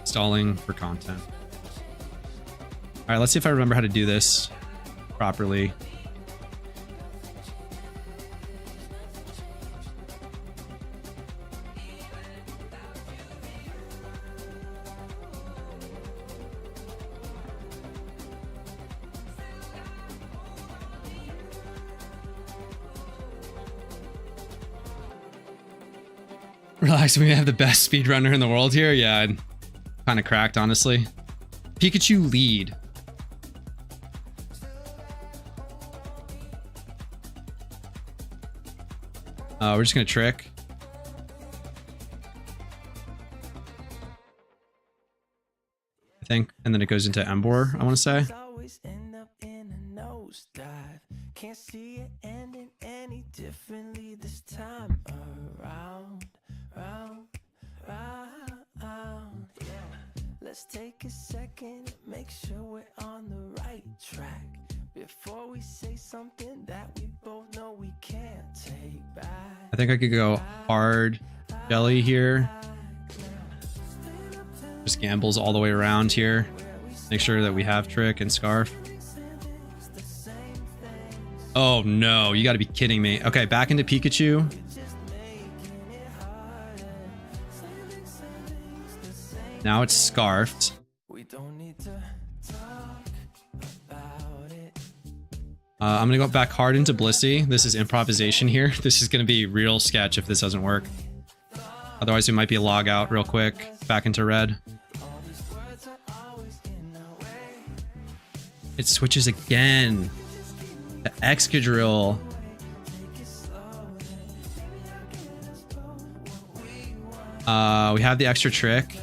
Stalling for content. All right, let's see if I remember how to do this properly. Relax, we have the best speedrunner in the world here. Yeah, kind of cracked, honestly. Pikachu lead. We're just gonna trick. I think, and then it goes into Embor, I want to say. Can't see it ending any differently this time around. Yeah. Let's take a second, make sure we're on the right track before we say something that we both know we can't take back. I think I could go hard jelly here. Just gambles all the way around here. Make sure that we have trick and scarf. Oh no, you gotta be kidding me. Okay, back into Pikachu. Now it's scarfed. I'm gonna go back hard into Blissey. This is improvisation here. This is gonna be real sketch if this doesn't work. Otherwise, we might be a log out real quick. Back into red. It switches again. The Excadrill. We have the extra trick.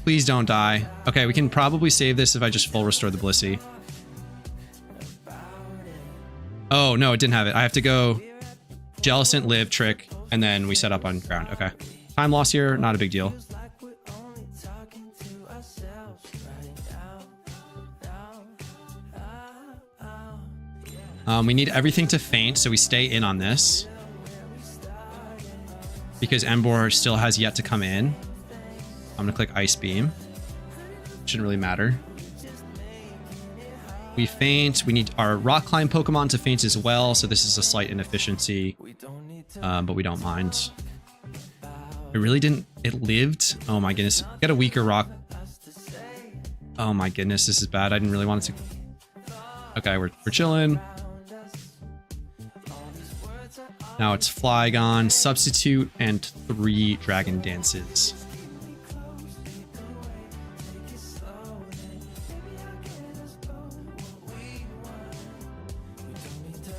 Please don't die. Okay, we can probably save this if I just full restore the Blissey. Oh, no, it didn't have it. I have to go Jellicent, live, trick, and then we set up on ground. Okay. Time loss here, not a big deal. We need everything to faint, so we stay in on this. Because Emboar still has yet to come in. I'm going to click Ice Beam. Shouldn't really matter. We faint. We need our Rock Climb Pokemon to faint as well, so this is a slight inefficiency. But we don't mind. It really didn't... It lived? Oh my goodness. Get a weaker rock. Oh my goodness, this is bad. I didn't really want it to... Okay, we're chilling. Now it's Flygon, Substitute, and 3 Dragon Dances.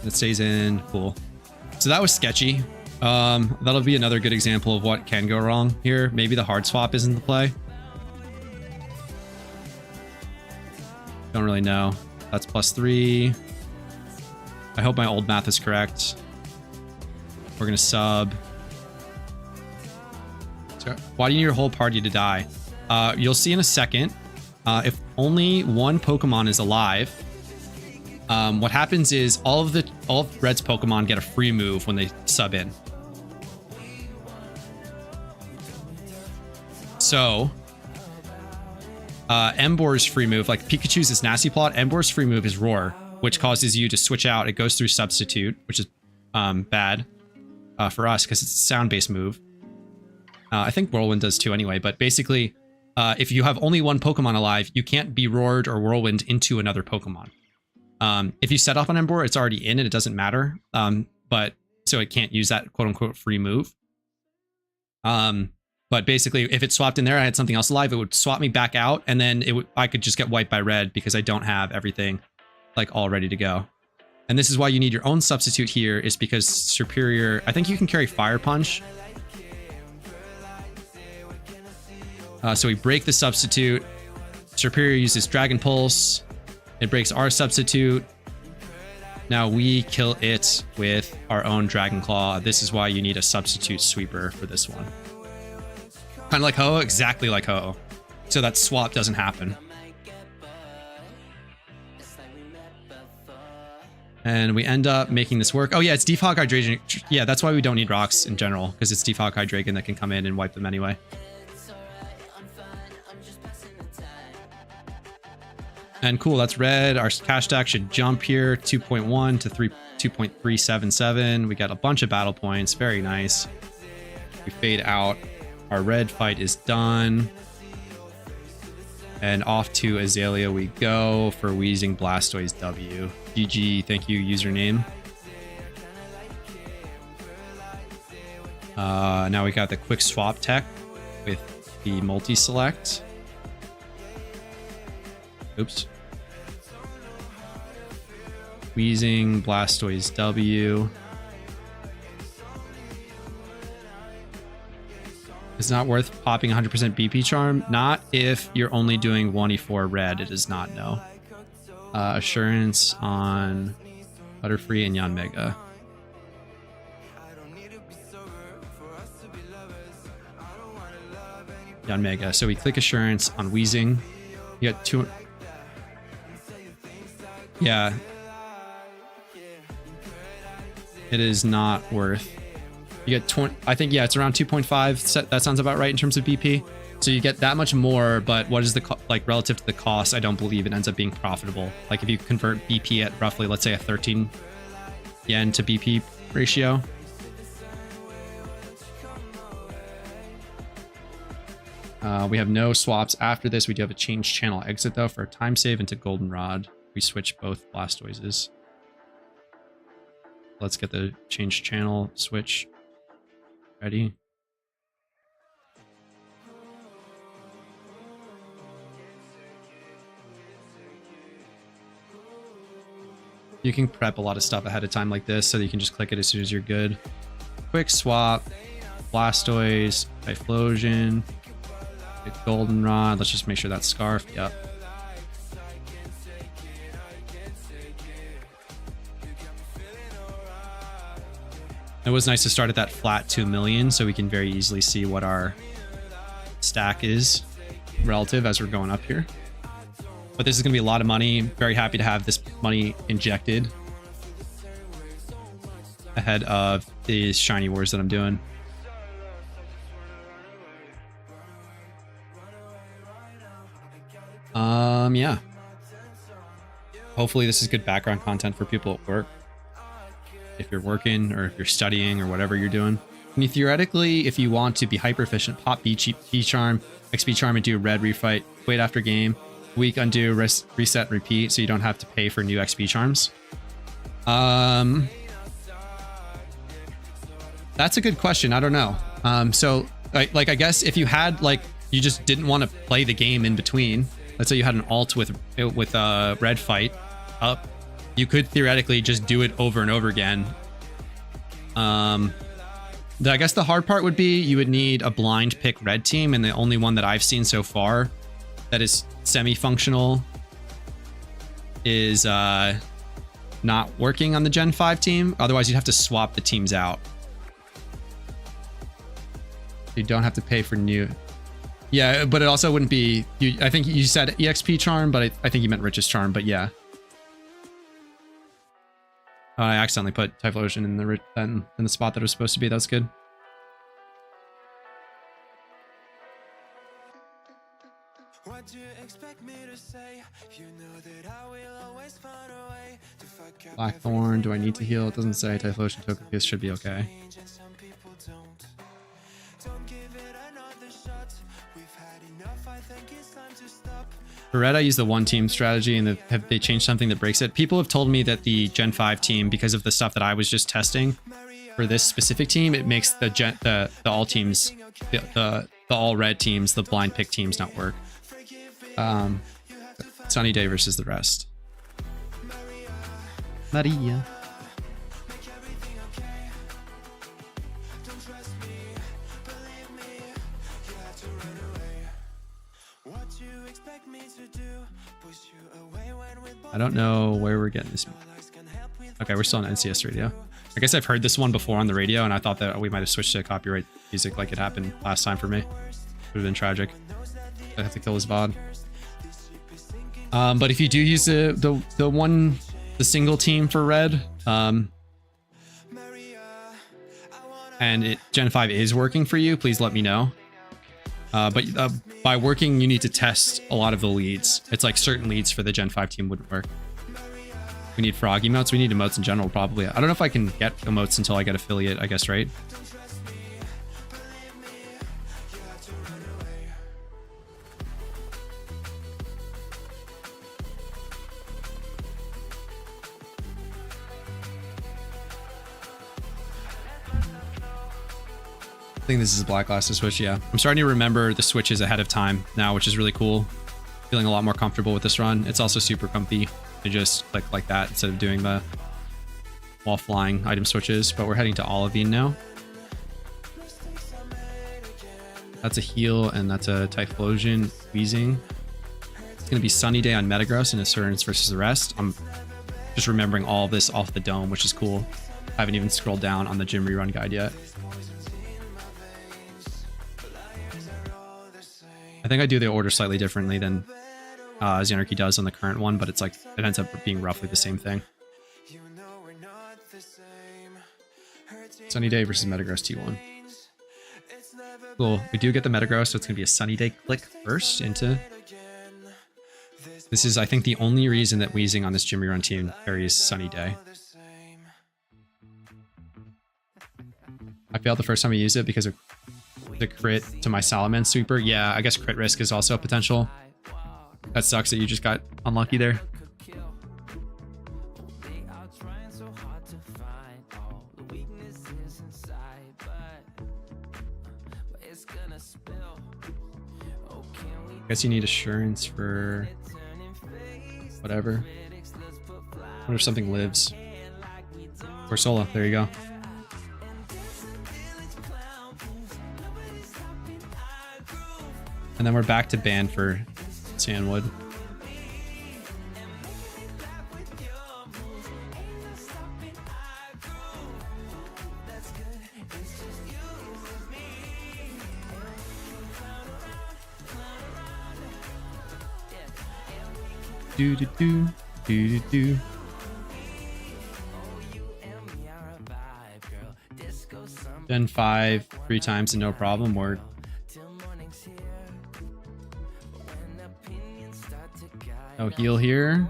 It stays in. Cool. So that was sketchy. That'll be another good example of what can go wrong here. Maybe the hard swap isn't the play. Don't really know. That's +3. I hope my old math is correct. We're gonna sub. So why do you need your whole party to die? You'll see in a second. If only one Pokemon is alive, what happens is all of Red's Pokemon get a free move when they sub in. So Emboar's free move, like Pikachu's is Nasty Plot, Emboar's free move is Roar, which causes you to switch out. It goes through Substitute, which is bad. For us, because it's a sound-based move. I think Whirlwind does too anyway, but basically, if you have only one Pokemon alive, you can't be Roared or Whirlwind into another Pokemon. If you set off on Emboar, it's already in and it doesn't matter. But so it can't use that quote-unquote free move. But basically, if it swapped in there, I had something else alive, it would swap me back out, and then I could just get wiped by red because I don't have everything like all ready to go. And this is why you need your own substitute here, is because Superior... I think you can carry Fire Punch. So we break the substitute. Superior uses Dragon Pulse. It breaks our substitute. Now we kill it with our own Dragon Claw. This is why you need a substitute sweeper for this one. Kind of like Ho-Oh, exactly like Ho-Oh. So that swap doesn't happen. And we end up making this work. Oh yeah, it's Defog Hydration. Yeah, that's why we don't need rocks in general, because it's Defog Hydreigon that can come in and wipe them anyway. And cool, that's red. Our cash stack should jump here, 2.1 to 2.377. We got a bunch of battle points, very nice. We fade out. Our red fight is done. And off to Azalea we go for Wheezing Blastoise W. GG, thank you, username. Now we got the quick swap tech with the multi-select. Oops. Wheezing Blastoise W. It's not worth popping 100% BP charm. Not if you're only doing 1e4 red. It is not, no. Assurance on Butterfree and Yanmega. Yanmega. So we click Assurance on Wheezing. You got 2... Yeah. It is not worth... You get 20, I think, yeah, it's around 2.5. That sounds about right in terms of BP. So you get that much more, but what is the, like, relative to the cost, I don't believe it ends up being profitable. Like, if you convert BP at roughly, let's say, a 13 yen to BP ratio. We have no swaps after this. We do have a change channel exit, though, for a time save into Goldenrod. We switch both Blastoises. Let's get the change channel switch ready. You can prep a lot of stuff ahead of time like this so that you can just click it as soon as you're good. Quick swap, Blastoise, Typhlosion, Goldenrod. Let's just make sure that's Scarf. Yep. It was nice to start at that flat 2 million so we can very easily see what our stack is relative as we're going up here. But this is going to be a lot of money. Very happy to have this money injected ahead of these shiny wars that I'm doing. Yeah. Hopefully this is good background content for people at work. If you're working or if you're studying or whatever you're doing. I mean, theoretically, if you want to be hyper efficient, pop B-Charm, XP Charm, and do red refight, wait after game, week undo, reset, repeat, so you don't have to pay for new XP Charms. That's a good question. I don't know. So I guess if you had you just didn't want to play the game in between, let's say you had an alt with red fight up, you could theoretically just do it over and over again. I guess the hard part would be you would need a blind pick red team, and the only one that I've seen so far that is semi-functional is not working on the Gen 5 team. Otherwise, you'd have to swap the teams out. You don't have to pay for new. Yeah, but it also wouldn't be. I think you said EXP Charm, but I think you meant Richest Charm. But yeah. Oh, I accidentally put Typhlosion in the spot that it was supposed to be. That's good. What do you expect me to say? You know that I will always find a way to fuck up. Blackthorn, do I need to heal? It doesn't say. Typhlosion Togekiss should be okay. For red, I use the one team strategy, and have they changed something that breaks it? People have told me that the Gen 5 team, because of the stuff that I was just testing for this specific team, it makes the all teams, the all red teams, the blind pick teams not work. Sunny Day versus the rest. Maria. I don't know where we're getting this. Okay, we're still on NCS radio. I guess I've heard this one before on the radio, and I thought that we might have switched to copyright music like it happened last time for me. Would have been tragic. I have to kill his VOD. But if you do use the single team for red, and Gen 5 is working for you, please let me know. But by working, you need to test a lot of the leads. It's like certain leads for the Gen 5 team wouldn't work. We need frog emotes. We need emotes in general, probably. I don't know if I can get emotes until I get affiliate, I guess, right? I think this is a Blackglass to switch, yeah. I'm starting to remember the switches ahead of time now, which is really cool. Feeling a lot more comfortable with this run. It's also super comfy to just click like that instead of doing the while flying item switches. But we're heading to Olivine now. That's a heal, and that's a Typhlosion wheezing. It's going to be Sunny Day on Metagross and Assurance versus the rest. I'm just remembering all of this off the dome, which is cool. I haven't even scrolled down on the gym rerun guide yet. I think I do the order slightly differently than Xanarchy does on the current one, but it's like it ends up being roughly the same thing. Sunny Day versus Metagross T1. Cool. We do get the Metagross, so it's going to be a Sunny Day click first into... This is, I think, the only reason that Wheezing on this gym rerun team carries Sunny Day. I failed the first time I used it because of the crit to my Salaman Sweeper. Yeah, I guess crit risk is also a potential. That sucks that you just got unlucky there. Guess you need assurance for whatever. What if something lives? Or Sola, there you go. And then we're back to ban for Sandwood. Do do do do do do. Gen 5 3 times and no problem. Word. No heal here.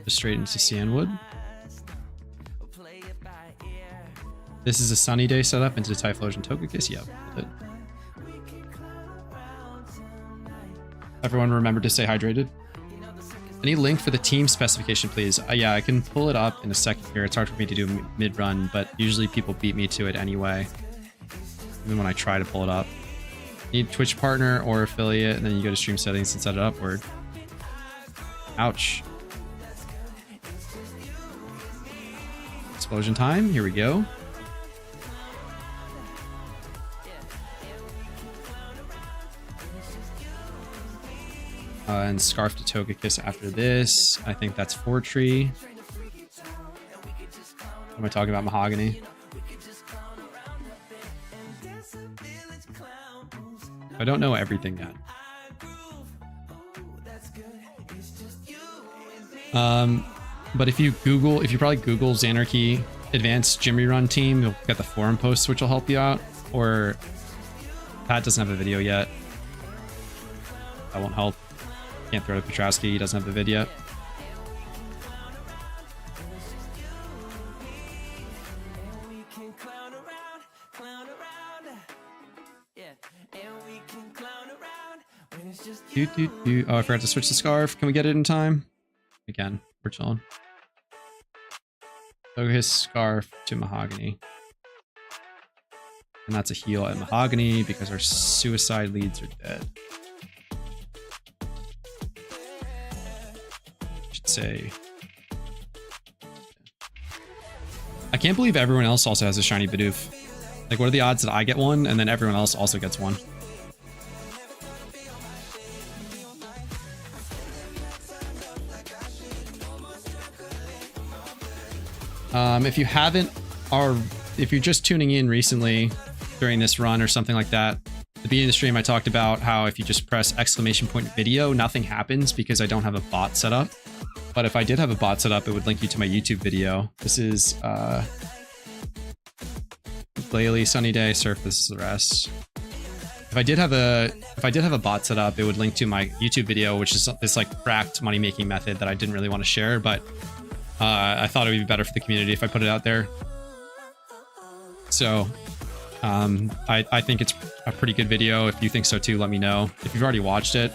Just straight into Sandwood. This is a sunny day setup into the Typhlosion Togekiss. Yep. Everyone remember to stay hydrated. Any link for the team specification, please? Yeah, I can pull it up in a second here. It's hard for me to do mid-run, but usually people beat me to it anyway. Even when I try to pull it up. Need Twitch partner or affiliate, and then you go to stream settings and set it upward. Ouch. Explosion time. Here we go. And Scarf to Togekiss after this. I think that's Fortree. Am I talking about Mahogany? I don't know everything yet. But if you probably Google Xanarchy Advanced Gym Rerun Team, you'll get the forum posts which will help you out. Or Pat doesn't have a video yet. That won't help. Can't throw to Petrowski, he doesn't have the vid yet. Oh, I forgot to switch the Scarf. Can we get it in time? Again, we're chilling. So his Scarf to Mahogany. And that's a heal at Mahogany because our suicide leads are dead. Say, I can't believe everyone else also has a shiny Bidoof. Like, what are the odds that I get one and then everyone else also gets one? If you haven't, or if you're just tuning in recently during this run or something like that, at the beginning of the stream I talked about how if you just press !video, nothing happens because I don't have a bot set up. But if I did have a bot set up, it would link you to my YouTube video. This is Glalie, Sunny Day, Surf, this is the rest. If I did have a bot set up, it would link to my YouTube video, which is this like cracked money making method that I didn't really want to share, but I thought it would be better for the community if I put it out there. So I think it's a pretty good video. If you think so too, let me know. If you've already watched it.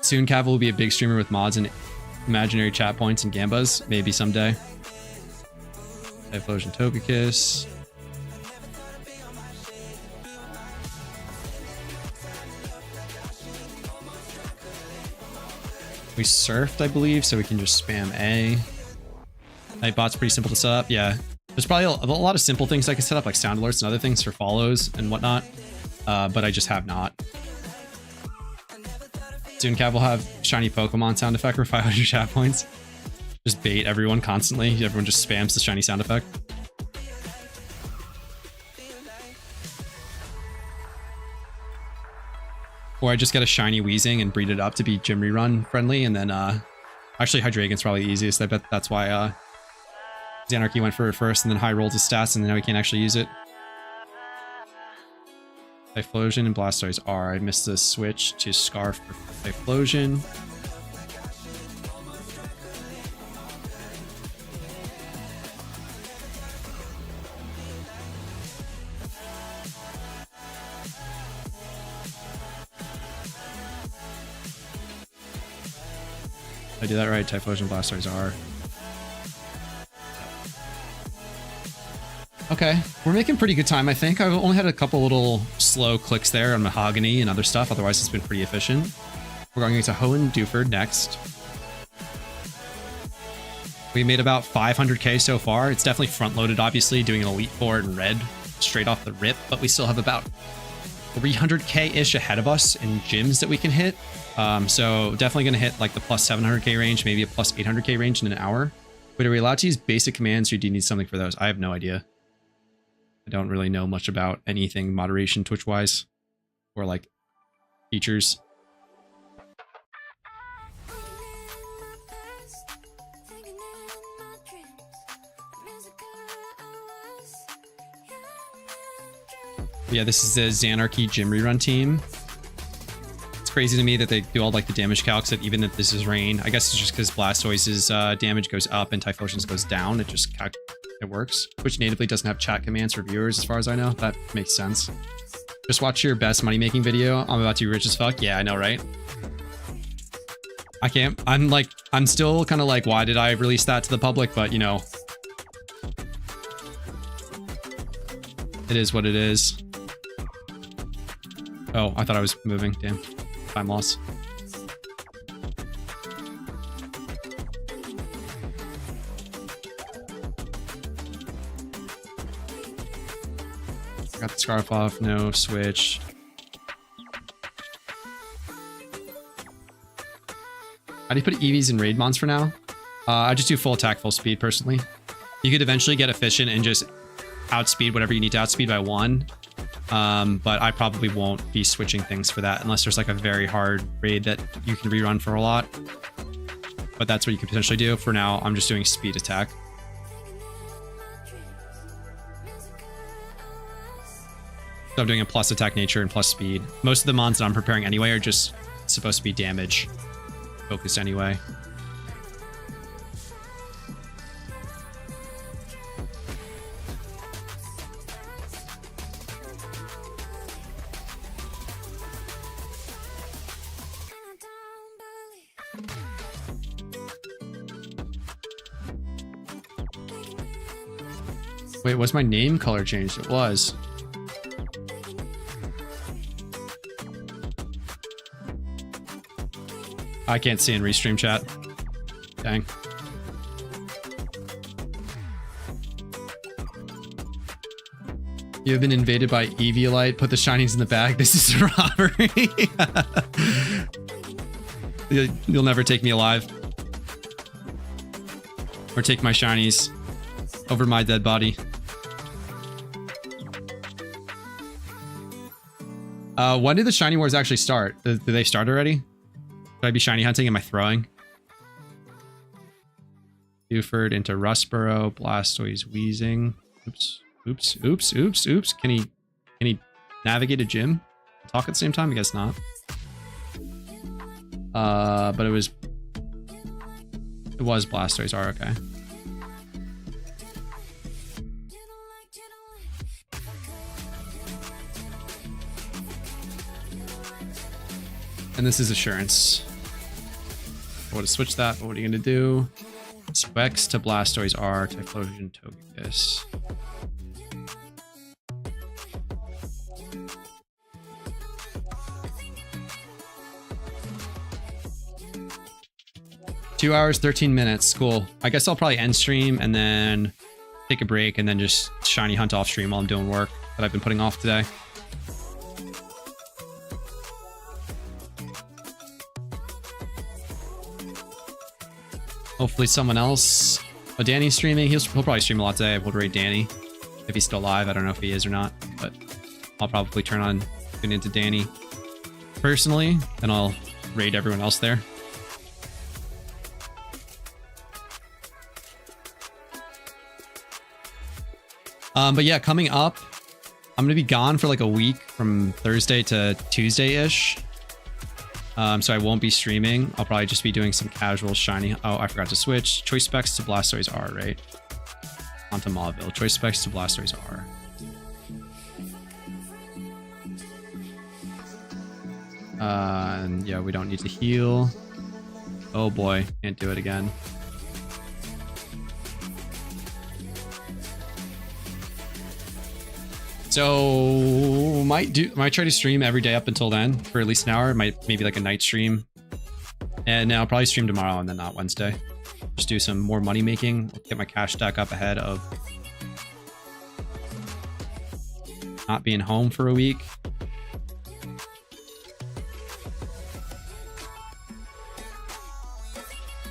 Soon Cav will be a big streamer with mods and imaginary chat points and gambas. Maybe someday. Typhlosion Togekiss. We surfed, I believe, so we can just spam A. Nightbot's pretty simple to set up. Yeah, there's probably a lot of simple things I can set up, like sound alerts and other things for follows and whatnot, but I just have not. Soon Cav will have shiny Pokemon sound effect for 500 chat points. Just bait everyone constantly. Everyone just spams the shiny sound effect. Or I just get a shiny Weezing and breed it up to be gym rerun friendly, and then actually Hydreigon's probably the easiest. I bet that's why Xanarchy went for it first and then high rolled his stats, and then now we can't actually use it. Typhlosion and Blastoise are. I missed the switch to Scarf for Typhlosion. I do that right. Typhlosion and Blastoise are. Okay, we're making pretty good time, I think. I've only had a couple little slow clicks there on Mahogany and other stuff. Otherwise, it's been pretty efficient. We're going into Hoenn Dewford next. We made about 500k so far. It's definitely front loaded, obviously, doing an Elite Four in red straight off the rip, but we still have about 300k-ish ahead of us in gyms that we can hit. So definitely going to hit like the plus 700k range, maybe a plus 800k range in an hour. But are we allowed to use basic commands, or do you need something for those? I have no idea. I don't really know much about anything moderation Twitch-wise or like features. Yeah, this is the Xanarchy gym rerun team. It's crazy to me that they do all like the damage calcs that even if this is rain. I guess it's just because Blastoise's damage goes up and Typhlosion's goes down. It just it works. Twitch natively doesn't have chat commands for viewers as far as I know. That makes sense. Just watch your best money making video. I'm about to be rich as fuck. Yeah, I know, right? I can't. I'm still kind of like, why did I release that to the public? But you know, it is what it is. Oh, I thought I was moving. Damn. Time loss. Got the scarf off. No switch. How do you put EVs in raid mons for now? I just do full attack, full speed personally. You could eventually get efficient and just outspeed whatever you need to outspeed by 1. But I probably won't be switching things for that unless there's like a very hard raid that you can rerun for a lot. But that's what you could potentially do. For now, I'm just doing speed attack. So I'm doing a plus attack nature and plus speed. Most of the mons that I'm preparing anyway are just supposed to be damage focused anyway. Wait, was my name color changed? It was. I can't see in restream chat. Dang. You have been invaded by Eviolite. Put the shinies in the bag. This is a robbery. You'll never take me alive. Or take my shinies over my dead body. When did the shiny wars actually start? Did they start already? Should I be shiny hunting? Am I throwing? Buford into Rustboro. Blastoise wheezing. Oops. Oops. Oops. Oops. Oops. Can he navigate a gym? Talk at the same time? I guess not. But it was Blastoise R, okay. And this is Assurance. I would have switched that, but what are you going to do? Specs to Blastoise R, Typhlosion, Togekiss. Two hours, 13 minutes. Cool. I guess I'll probably end stream and then take a break and then just shiny hunt off stream while I'm doing work that I've been putting off today. Hopefully someone else. Oh, Danny's streaming. He'll probably stream a lot today. I will raid Danny if he's still alive. I don't know if he is or not, but I'll probably tune into Danny personally, and I'll raid everyone else there. But yeah, coming up, I'm going to be gone for like a week from Thursday to Tuesday-ish. So I won't be streaming. I'll probably just be doing some casual shiny. Oh, I forgot to switch. Choice specs to Blastoise R, right? Onto Mauville. Choice specs to Blastoise R. And yeah, we don't need to heal. Oh boy, can't do it again. So might try to stream every day up until then for at least an hour. Maybe like a night stream And now I'll probably stream tomorrow and then not Wednesday. Just do some more money making, get my cash stack up ahead of not being home for a week.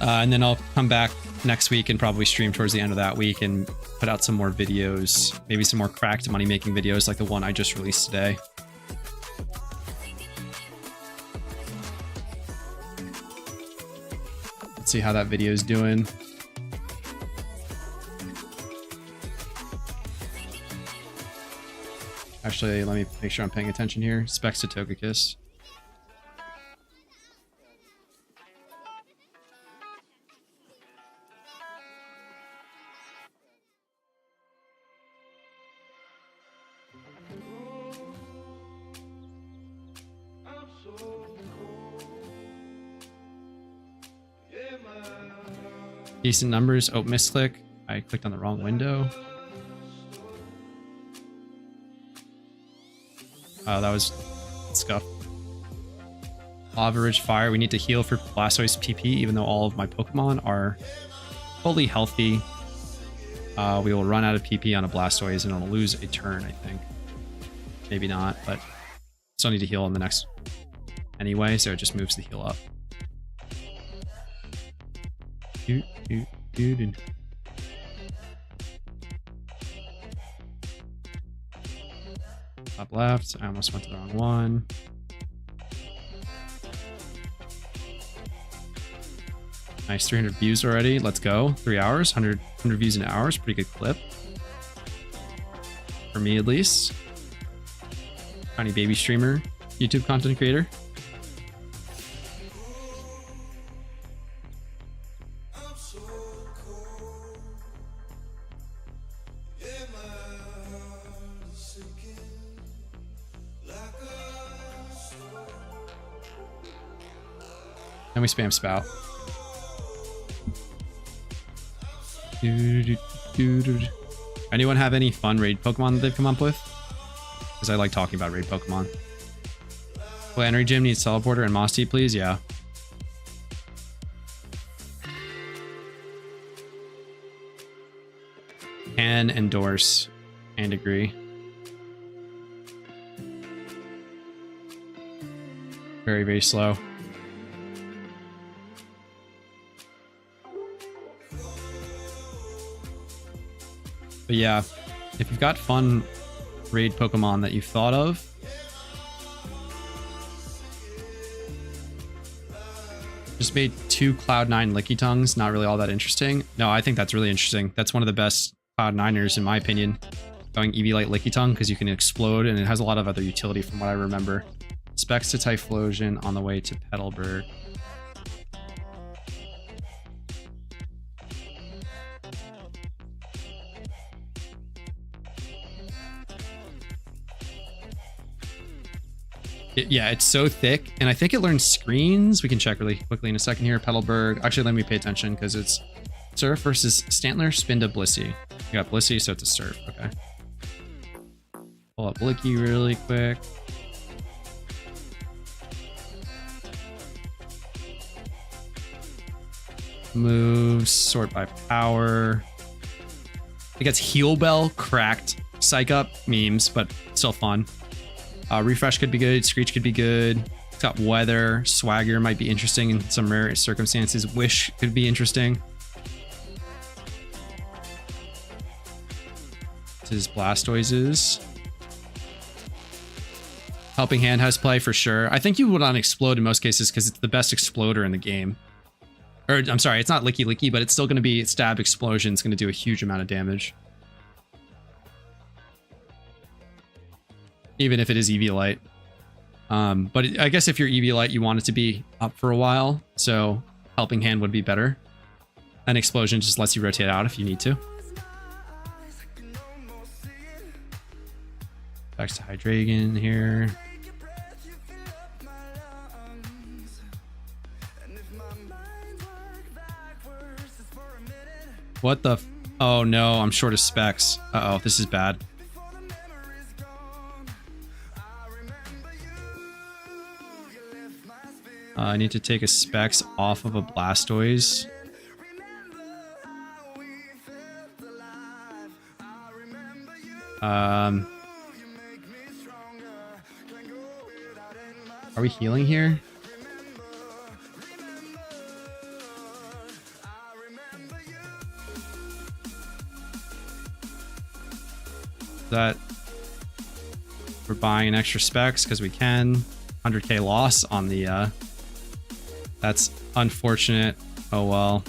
And then I'll come back next week and probably stream towards the end of that week and put out some more videos, maybe some more cracked money making videos like the one I just released today. Let's see how that video is doing. Actually, let me make sure I'm paying attention here. Specs to Togekiss. Decent numbers. Oh, misclick. I clicked on the wrong window. Oh, that was scuff. Lava Ridge Fire. We need to heal for Blastoise PP, even though all of my Pokemon are fully healthy. We will run out of PP on a Blastoise and it'll lose a turn, I think. Maybe not, but still need to heal in the next anyway, so it just moves the heal up. Top left. I almost went to the wrong one. Nice, 300 views already. Let's go. 3 hours, 100 views an hour is a pretty good clip. For me, at least. Tiny baby streamer, YouTube content creator. And we spam spout. Anyone have any fun raid Pokemon that they've come up with? Because I like talking about raid Pokemon. Planetary Gym needs Teleporter and Moss Tea, please. Yeah. Can endorse and agree. Very, very slow. But yeah, if you've got fun raid Pokemon that you've thought of, just made 2 Cloud9 Licky Tongues, not really all that interesting. No, I think that's really interesting. That's one of the best Cloud9ers in my opinion. Going Eevee Licky Tongue because you can explode and it has a lot of other utility from what I remember. Specs to Typhlosion on the way to Petalburg. Yeah, it's so thick, and I think it learns screens. We can check really quickly in a second here. Petalburg. Actually, let me pay attention because it's Surf versus Stantler, Spin to Blissey. You got Blissey, so it's a Surf. Okay. Pull up Blicky really quick. Moves, sort by power. It gets Heal Bell, cracked, Psych Up, memes, but still fun. Refresh could be good. Screech could be good. It's got Weather. Swagger might be interesting in some rare circumstances. Wish could be interesting. This is Blastoise's. Helping Hand has play for sure. I think you would on Explode in most cases because it's the best Exploder in the game. Or, I'm sorry, it's not Licky Licky, but it's still going to be Stab Explosion. It's going to do a huge amount of damage. Even if it is Eviolite. But I guess if you're Eviolite, you want it to be up for a while. So Helping Hand would be better. And Explosion just lets you rotate out if you need to. Back to Hydreigon here. What the? Oh no, I'm short of specs. Uh-oh, this is bad. I need to take a Specs off of a Blastoise. Are we healing here? That we're buying an extra Specs because we can. 100k loss on the that's unfortunate. Oh well.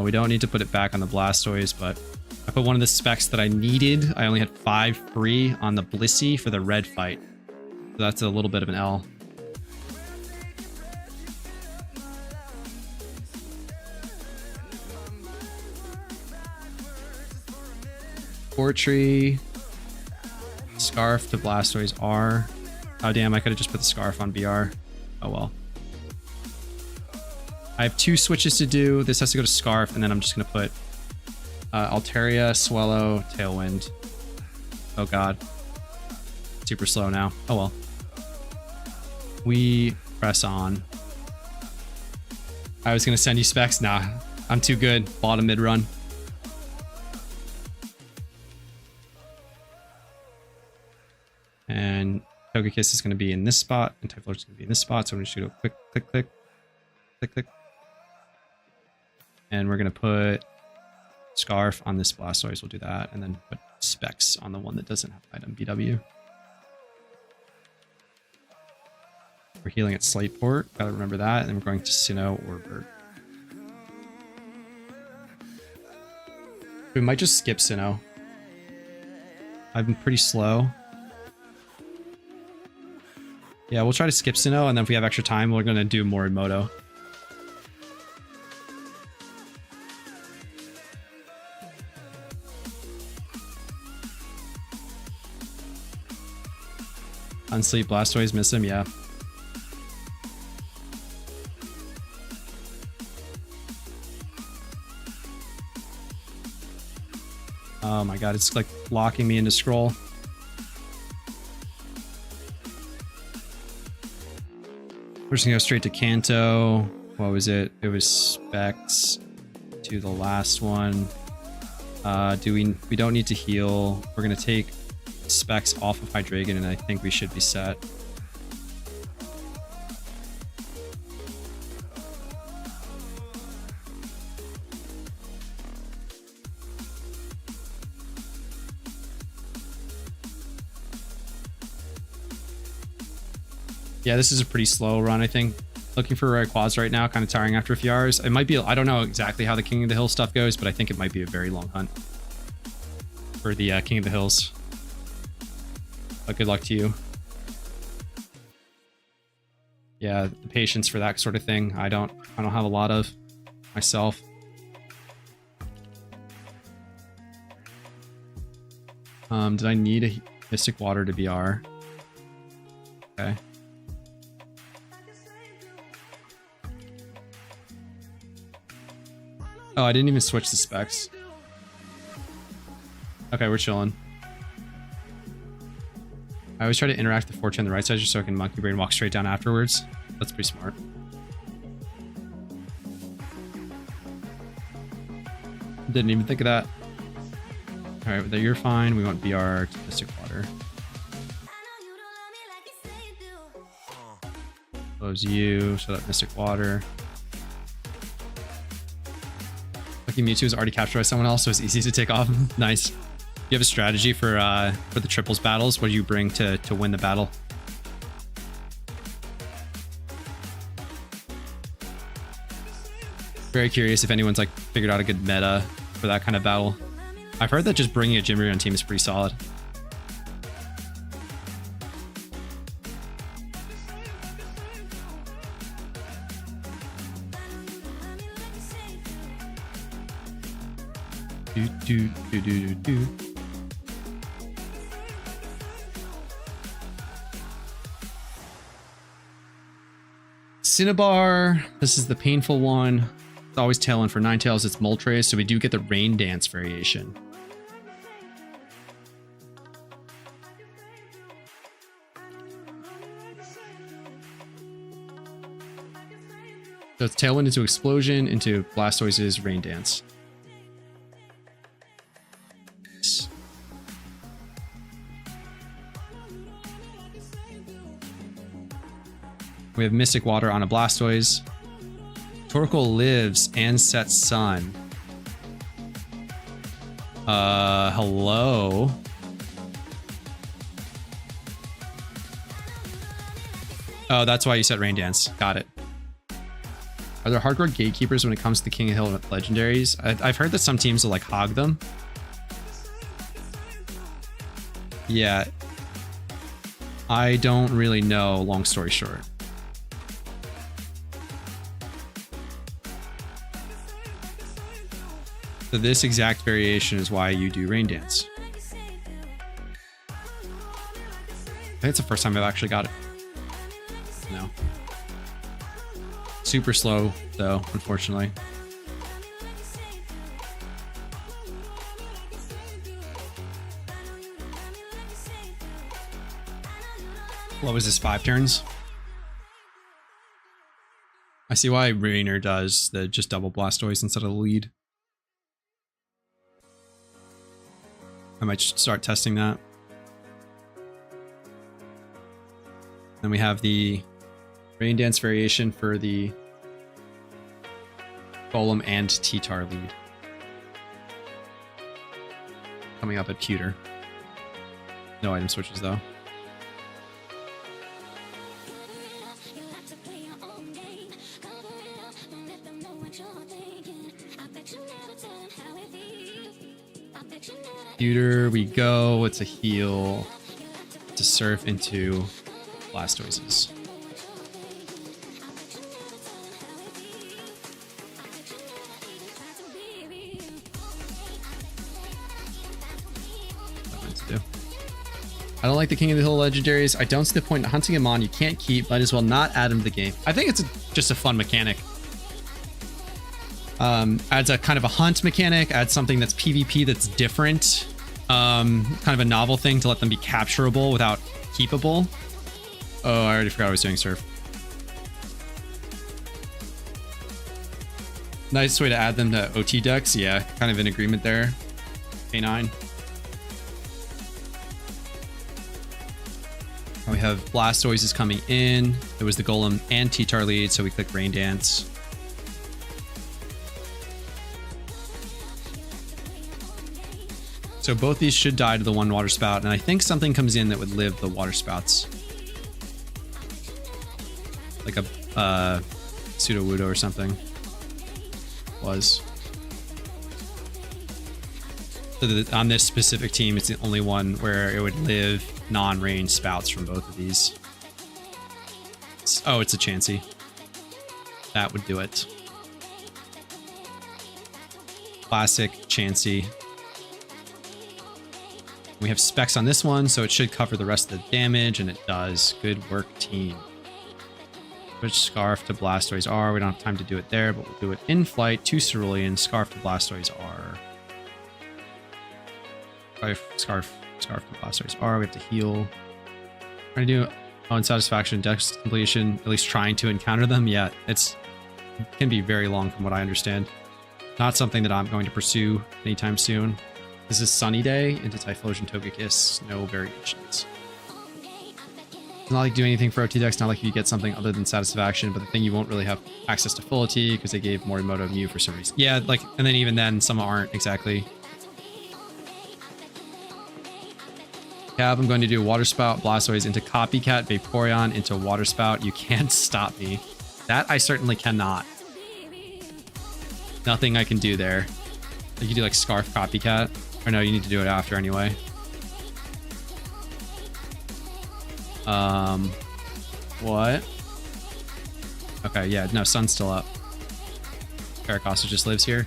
We don't need to put it back on the Blastoise, but I put one of the Specs that I needed. I only had 5 free on the Blissey for the red fight, so that's a little bit of an L. Fortree, Scarf to Blastoise R. Oh damn, I could have just put the Scarf on BR. Oh well. I have 2 switches to do. This has to go to Scarf, and then I'm just going to put Altaria, Swallow, Tailwind. Oh god. Super slow now. Oh well. We press on. I was going to send you Specs. Nah, I'm too good. Bottom mid run. And Togekiss is going to be in this spot, and Typhlosion is going to be in this spot. So I'm just going to go quick, click, click, click, click. And we're going to put Scarf on this Blastoise. We'll do that. And then put Specs on the one that doesn't have item BW. We're healing at Slateport. Gotta remember that. And then we're going to Sinnoh or Bird. We might just skip Sinnoh. I've been pretty slow. Yeah, we'll try to skip Sinnoh, and then if we have extra time, we're going to do more in Moto. Unsleep Blastoise, miss him, yeah. Oh my god, it's like locking me into scroll. We're just gonna go straight to Kanto. What was it? It was Specs to the last one. We don't need to heal. We're gonna take Specs off of Hydreigon, and I think we should be set. Yeah, this is a pretty slow run, I think. Looking for Rayquaza right now, kind of tiring after a few hours. It might be, I don't know exactly how the King of the Hill stuff goes, but I think it might be a very long hunt for the King of the Hills. But good luck to you. Yeah, the patience for that sort of thing, I don't have a lot of myself. Did I need a Mystic Water to BR? Okay. Oh, I didn't even switch the Specs. Okay, we're chilling. I always try to interact the Fortune on the right side just so I can Monkey Brain walk straight down afterwards. That's pretty smart. Didn't even think of that. Alright, you're fine. We want BR to Mystic Water. Close you, so that Mystic Water. Lucky Mewtwo is already captured by someone else, so it's easy to take off. Nice. Do you have a strategy for the triples battles? What do you bring to win the battle? Very curious if anyone's like figured out a good meta for that kind of battle. I've heard that just bringing a Jimmy on team is pretty solid. Do. Cinnabar, this is the painful one. It's always tailing for Ninetales, it's Moltres, so we do get the Rain Dance variation. So it's Tailwind into Explosion into Blastoise's Rain Dance. We have Mystic Water on a Blastoise. Torkoal lives and sets Sun. Hello? Oh, that's why you said Rain Dance. Got it. Are there hardcore gatekeepers when it comes to the King of Hill legendaries? I've heard that some teams will like hog them. Yeah. I don't really know, long story short. So this exact variation is why you do Rain Dance. I think it's the first time I've actually got it. No. Super slow, though, unfortunately. What was this, 5 turns? I see why Rainer does the just double Blastoise instead of the lead. I might start testing that. Then we have the Rain Dance variation for the Golem and T-Tar lead. Coming up at Pewter. No item switches though. Pewter, we go. It's a heal to surf into Blastoises. I don't like the King of the Hill legendaries. I don't see the point in hunting him on. You can't keep. Might as well not add him to the game. I think it's just a fun mechanic. Adds a kind of a hunt mechanic. Adds something that's PvP that's different. Kind of a novel thing to let them be capturable without keepable. Oh, I already forgot I was doing surf. Nice way to add them to OT decks. Yeah, kind of in agreement there. K9. We have Blastoise is coming in. It was the Golem and T-Tar lead, so we click Rain Dance. So both these should die to the one water spout, and I think something comes in that would live the water spouts. Like a Sudowoodo or something. Was. So on this specific team, it's the only one where it would live non-range spouts from both of these. Oh, it's a Chansey. That would do it. Classic Chansey. We have specs on this one, so it should cover the rest of the damage, and it does. Good work, team. Switch Scarf to Blastoise R. We don't have time to do it there, but we'll do it in flight to Cerulean. Scarf to Blastoise R. Scarf to Blastoise R. We have to heal. Trying to do Unsatisfaction, Dex completion, at least trying to encounter them. Yeah, it can be very long from what I understand. Not something that I'm going to pursue anytime soon. This is Sunny Day into Typhlosion Togekiss. No variations. It's not like doing anything for OT decks, not like you get something other than Satisfaction, but the thing you won't really have access to Full OT because they gave Morimoto Mew for some reason. Yeah, like, and then even then, some aren't exactly. Cab, I'm going to do Water Spout, Blastoise into Copycat, Vaporeon into Water Spout. You can't stop me. That I certainly cannot. Nothing I can do there. You can do like Scarf Copycat. Or no, you need to do it after anyway. What? Okay, yeah, no, Sun's still up. Caracasa just lives here.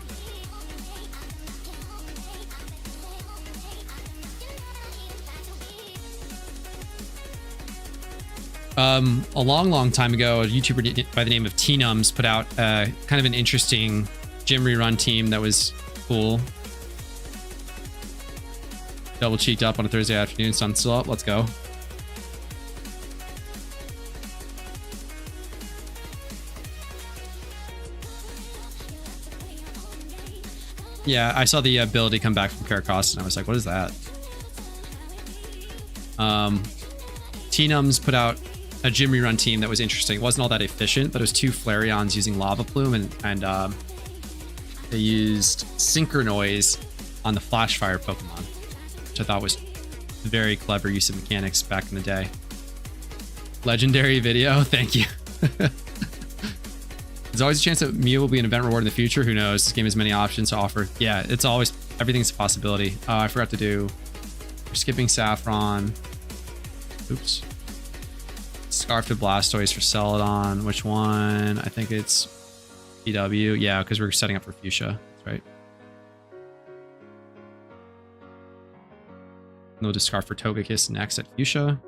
A long time ago, a YouTuber by the name of Tnums put out kind of an interesting gym rerun team that was cool. Double cheeked up on a Thursday afternoon. Sun's still up. Let's go. Yeah, I saw the ability come back from Karakos, and I was like, what is that? T-Nums put out a gym rerun team that was interesting. It wasn't all that efficient, but it was 2 Flareons using Lava Plume, and they used Synchronoise on the Flash Fire Pokemon, which I thought was very clever use of mechanics back in the day. Legendary video, thank you. There's always a chance that Mew will be an event reward in the future. Who knows? This game has many options to offer. Yeah, it's always, everything's a possibility. I forgot to do, we're skipping Saffron. Oops. Scarf to Blastoise for Celadon. Which one? I think it's PW. Yeah, because we're setting up for Fuchsia. That's right. And we'll do Scarf for Togekiss next at Fuchsia.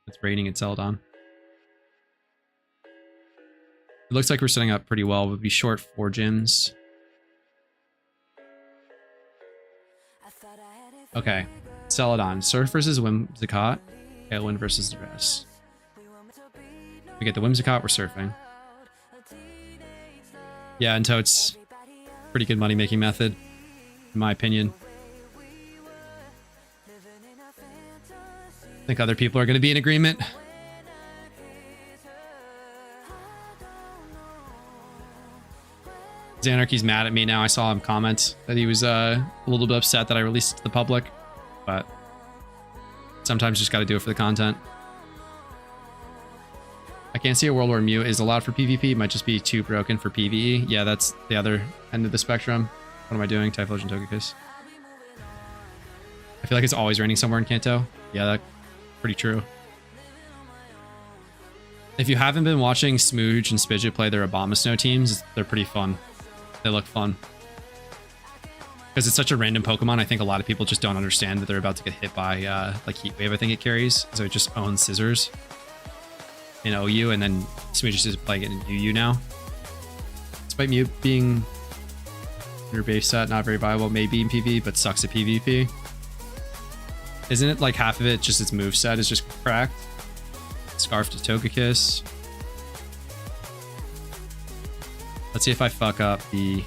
It's raining at Celadon. It looks like we're setting up pretty well. We'll be short 4 gyms. Okay. Celadon. Surf versus Whimsicott. Tailwind versus the rest. We get the Whimsicott, we're surfing. Yeah, and Toad's pretty good money making method, in my opinion. I think other people are going to be in agreement. Xanarchy's mad at me now. I saw him comment that he was a little bit upset that I released it to the public, but sometimes you just got to do it for the content. I can't see a world where Mew is allowed for PvP. It might just be too broken for PvE. Yeah, that's the other end of the spectrum. What am I doing? Typhlosion Togekiss. I feel like it's always raining somewhere in Kanto. Yeah, that's pretty true. If you haven't been watching Smooge and Spidget play their Abomasnow teams, they're pretty fun. They look fun. Because it's such a random Pokemon, I think a lot of people just don't understand that they're about to get hit by like Heat Wave, I think it carries. So it just owns Scissors in OU, and then Smooge is playing it in UU now. Despite Mew being your base set, not very viable, maybe in PvE, but sucks at PvP. Isn't it like half of it just its moveset is just cracked? Scarf to Togekiss. Let's see if I fuck up the...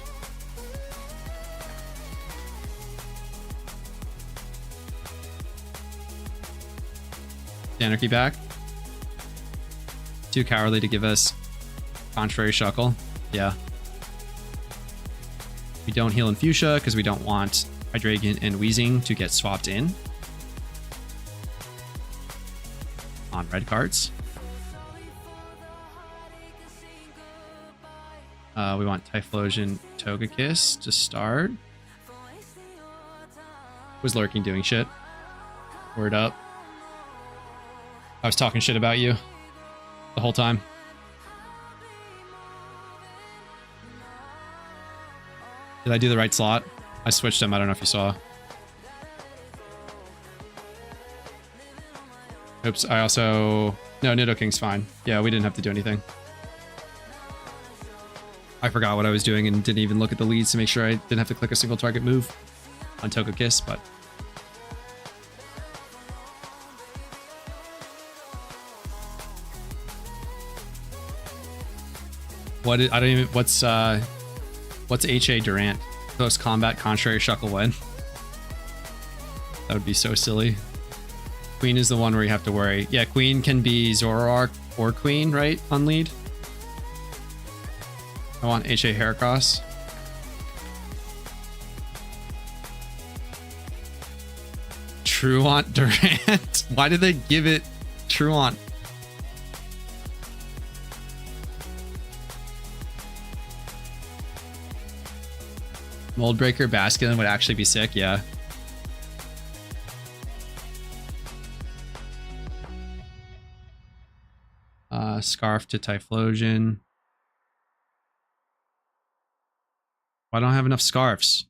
Anarchy back. Too cowardly to give us Contrary Shuckle. Yeah. We don't heal in Fuchsia because we don't want Hydreigon and Weezing to get swapped in on red cards. We want Typhlosion Togekiss to start. Was Lurking doing shit? Word up. I was talking shit about you the whole time. Did I do the right slot? I switched them. I don't know if you saw. Oops, I also... No, Nidoking's fine. Yeah, we didn't have to do anything. I forgot what I was doing and didn't even look at the leads to make sure I didn't have to click a single target move on Togekiss, but... I don't even... What's H.A. Durant? Close combat, contrary Shuckle win. That would be so silly. Queen is the one where you have to worry. Yeah, Queen can be Zoroark or Queen, right? On lead. I want H.A. Heracross. Truant Durant. Why did they give it Truant? Moldbreaker Basculin would actually be sick, yeah. Scarf to Typhlosion. Why don't I have enough scarves?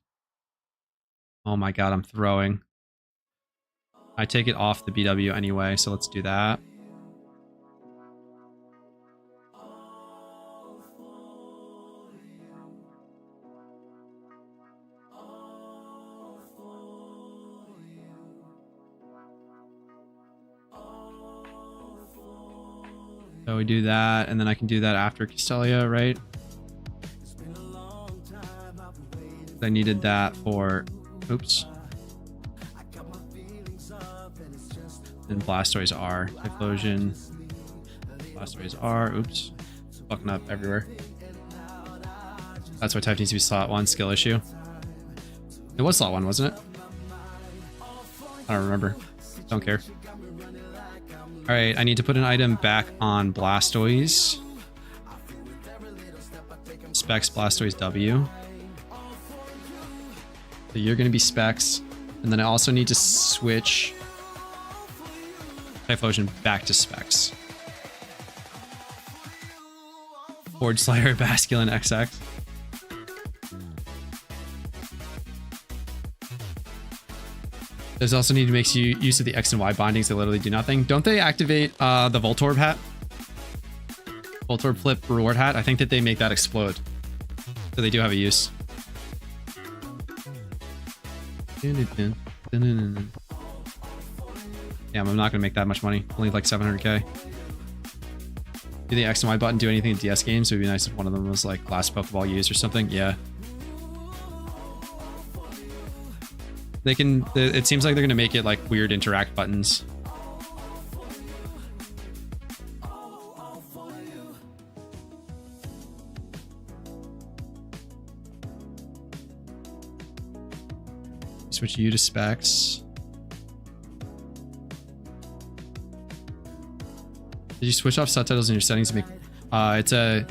Oh my god, I'm throwing. I take it off the BW anyway, so let's do that. So we do that, and then I can do that after Castelia, right? I needed that for, oops. And Blastoise R. Typhlosion. Blastoise R. Oops. Fucking up everywhere. That's why type needs to be slot 1, skill issue. It was slot 1, wasn't it? I don't remember. Don't care. Alright, I need to put an item back on Blastoise. Specs Blastoise W. So you're going to be Specs. And then I also need to switch Typhlosion back to Specs. Forge Slayer, Basculin, XX. There's also need to make use of the X and Y bindings that literally do nothing. Don't they activate the Voltorb hat? Voltorb Flip reward hat? I think that they make that explode. So they do have a use. Yeah, I'm not going to make that much money. Only like 700k. Do the X and Y button do anything in DS games? It would be nice if one of them was like last Pokeball used or something. Yeah. They can, it seems like they're going to make it like weird interact buttons. Switch you to Specs. Did you switch off subtitles in your settings to make, it's a,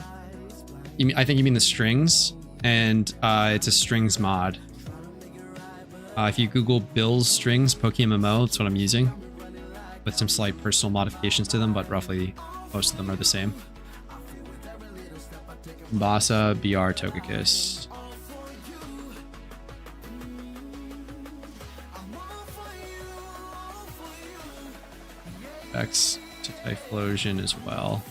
I think you mean the strings, and it's a strings mod. If you Google Bill's strings, PokeMMO, that's what I'm using. With some slight personal modifications to them, but roughly most of them are the same. Bassa, BR, Togekiss. X to Typhlosion as well.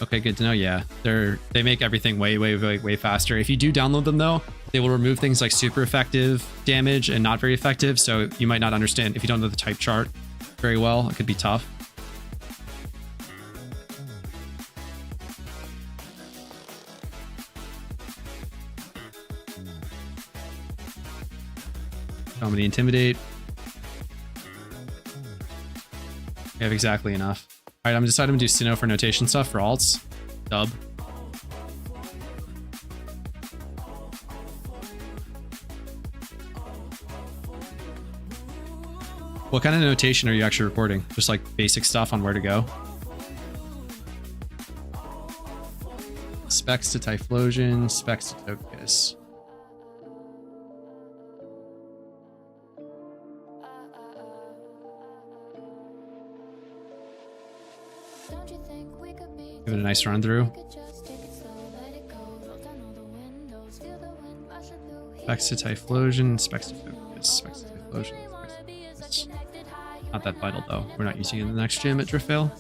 Okay, good to know. Yeah, they make everything way faster. If you do download them though, they will remove things like super effective damage and not very effective. So you might not understand if you don't know the type chart very well. It could be tough. Comedy, Intimidate. We have exactly enough. All right, I'm deciding to do Sinnoh for notation stuff for alts. Dub. What kind of notation are you actually recording? Just like basic stuff on where to go? Specs to Typhlosion, Specs to Togekiss. Give it a nice run through. Specs to Typhlosion, Specs to Focus, Specs to Typhlosion. It's not that vital though. We're not using it in the next gym at Driftvale.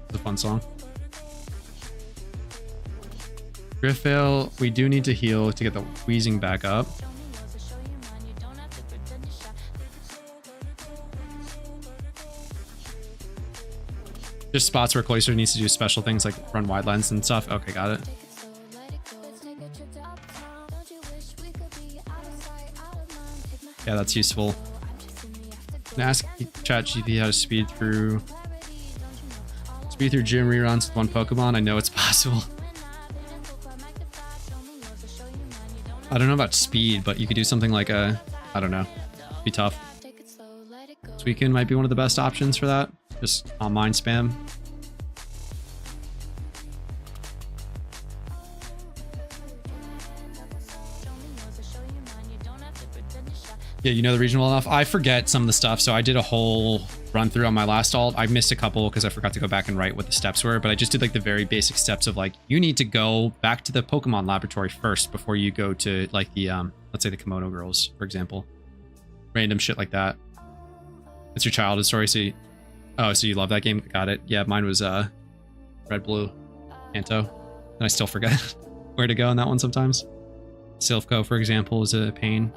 It's a fun song. Driftvale, we do need to heal to get the wheezing back up. Just spots where Cloyster needs to do special things like run wide lens and stuff. Okay, got it. Yeah, that's useful. Can ask ChatGPT how to speed through gym reruns with one Pokemon. I know it's possible. I don't know about speed, but you could do something like I don't know. It'd be tough. Suicune might be one of the best options for that. Just online spam. Yeah, you know the region well enough. I forget some of the stuff, so I did a whole run through on my last alt. I missed a couple because I forgot to go back and write what the steps were, but I just did like the very basic steps of like, you need to go back to the Pokemon laboratory first before you go to like the, let's say the Kimono girls, for example. Random shit like that. It's your childhood story, so you, oh, so you love that game? Got it. Yeah, mine was Red, Blue, Kanto. And I still forget where to go in that one sometimes. Silphco, for example, is a pain.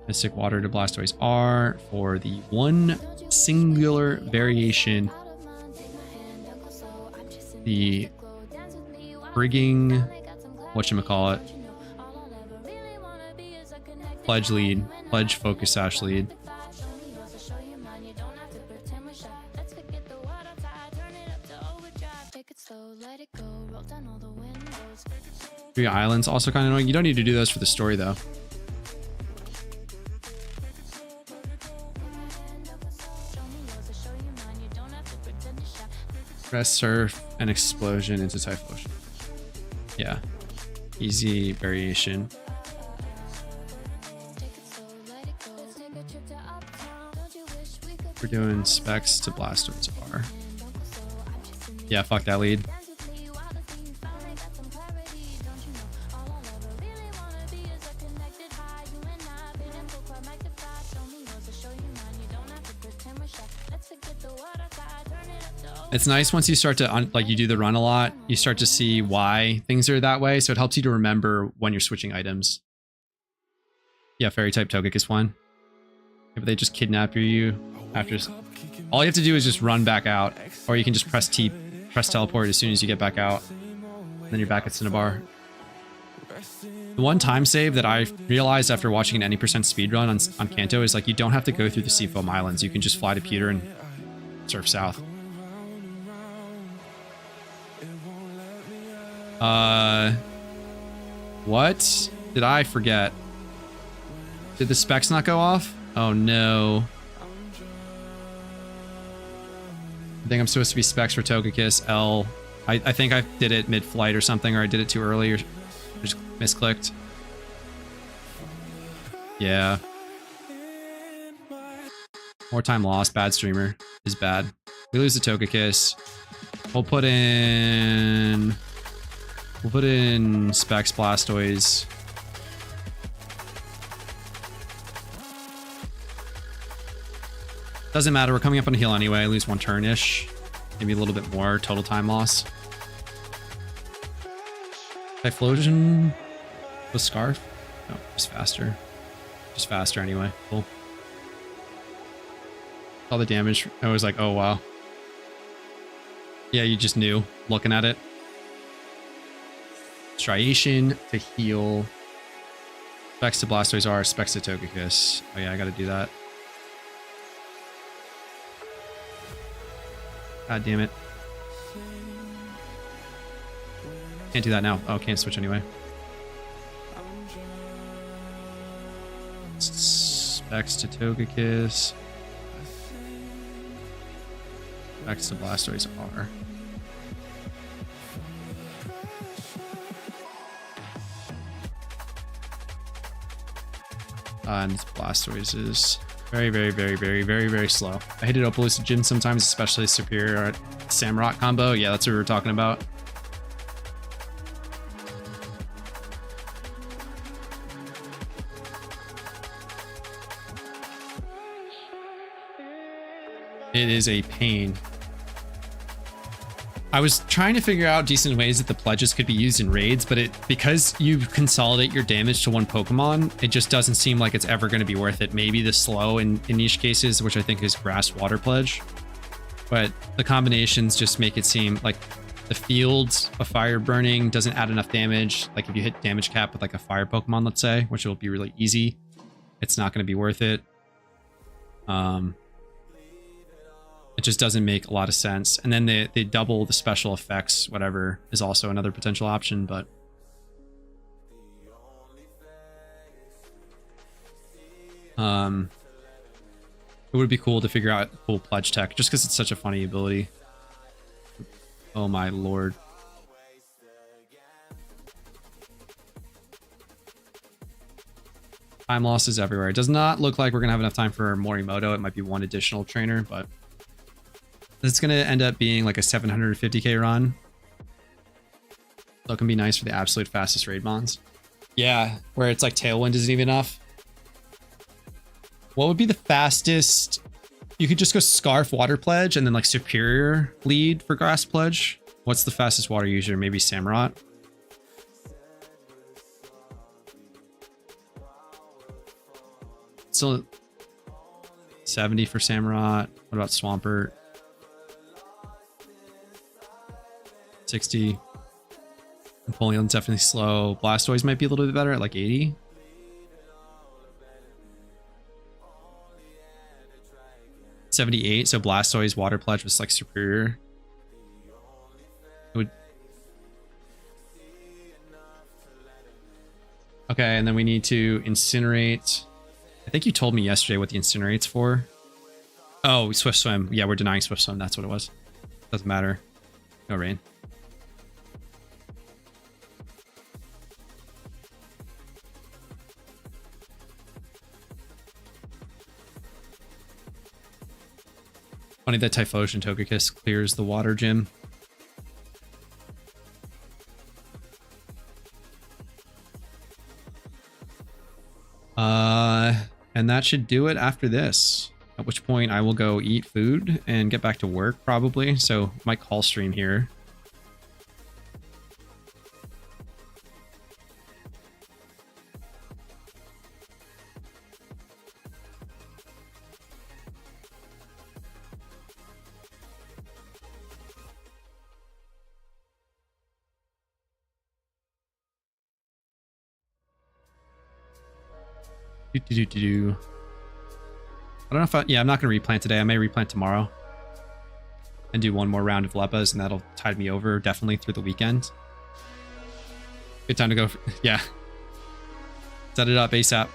Mystic Water to Blastoise R for the one singular variation. The frigging, whatchamacallit, Pledge lead, Pledge Focus Sash lead. Three Islands, also kind of annoying. You don't need to do those for the story, though. Rest Surf and Explosion into Typhlosion. Yeah. Easy variation. We're doing Specs to Blastoise R. Yeah, fuck that lead. It's nice once you start to, like you do the run a lot, you start to see why things are that way. So it helps you to remember when you're switching items. Yeah, Fairy type Togekiss one. Yeah, but they just kidnap you after. All you have to do is just run back out, or you can just press teleport as soon as you get back out. And then you're back at Cinnabar. The one time save that I realized after watching an any percent speedrun on Kanto is like you don't have to go through the Seafoam Islands. You can just fly to Pewter and surf south. What did I forget? Did the specs not go off? Oh no. I think I'm supposed to be specs for Togekiss L. I think I did it mid-flight or something, or I did it too early, or just misclicked. Yeah. More time lost. Bad streamer is bad. We lose the Togekiss. We'll put in Specs Blastoise. Doesn't matter, we're coming up on a heal anyway. I lose one turn-ish. Maybe a little bit more total time loss. Typhlosion with Scarf? No, just faster. Just faster anyway. Cool. All the damage. I was like, oh wow. Yeah, you just knew looking at it. Striation to heal. Specs to Blastoise R, Specs to Togekiss. Oh yeah, I gotta do that. God damn it. Can't do that now. Oh, can't switch anyway. Specs to Togekiss. Specs to Blastoise R. And Blastoise is very slow. I hated Opaloosa sometimes, especially Superior at Samurott combo. Yeah, that's what we were talking about. It is a pain. I was trying to figure out decent ways that the pledges could be used in raids, but because you consolidate your damage to one Pokemon, it just doesn't seem like it's ever going to be worth it. Maybe the slow in niche cases, which I think is Grass Water Pledge. But the combinations just make it seem like the fields of Fire Burning doesn't add enough damage. Like if you hit damage cap with like a Fire Pokemon, let's say, which will be really easy, it's not going to be worth it. It just doesn't make a lot of sense. And then they double the special effects, whatever, is also another potential option, but it would be cool to figure out cool pledge tech just because it's such a funny ability. Oh my lord. Time loss is everywhere. It does not look like we're gonna have enough time for Morimoto. It might be one additional trainer, but it's going to end up being like a 750k run. So it can be nice for the absolute fastest raid mons. Yeah, where it's like Tailwind isn't even enough. What would be the fastest? You could just go Scarf Water Pledge and then like Superior lead for Grass Pledge. What's the fastest water user? Maybe Samurott. still 70 for Samurott. What about Swampert? 60. Napoleon's definitely slow. Blastoise might be a little bit better at like 80. $78. So Blastoise Water Pledge was like superior. It would. Okay, and then we need to incinerate. I think you told me yesterday what the incinerate's for. Oh, Swift Swim. Yeah, we're denying Swift Swim. That's what it was. Doesn't matter. No rain. Funny that Typhlosion Togekiss clears the water gym. And that should do it after this. At which point I will go eat food and get back to work probably. So might call stream here. I don't know if yeah, I'm not going to replant today. I may replant tomorrow and do one more round of Lepas, and that'll tide me over definitely through the weekend. Good time to go. Yeah. Set it up ASAP.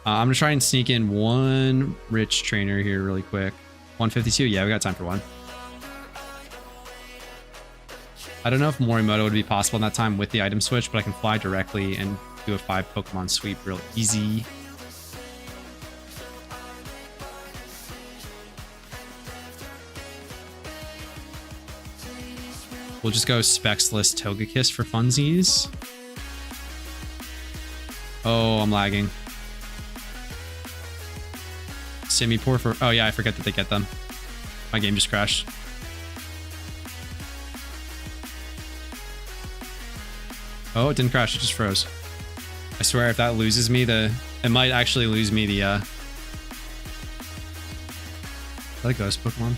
I'm going to try and sneak in one rich trainer here really quick. 152. Yeah, we got time for one. I don't know if Morimoto would be possible in that time with the item switch, but I can fly directly and do a 5 Pokemon sweep real easy. We'll just go Spexless Togekiss for funsies. Oh, I'm lagging. Simipour for... Oh, yeah, I forget that they get them. My game just crashed. Oh, it didn't crash. It just froze. I swear, if that loses me, it might actually lose me the... Is that a ghost Pokemon?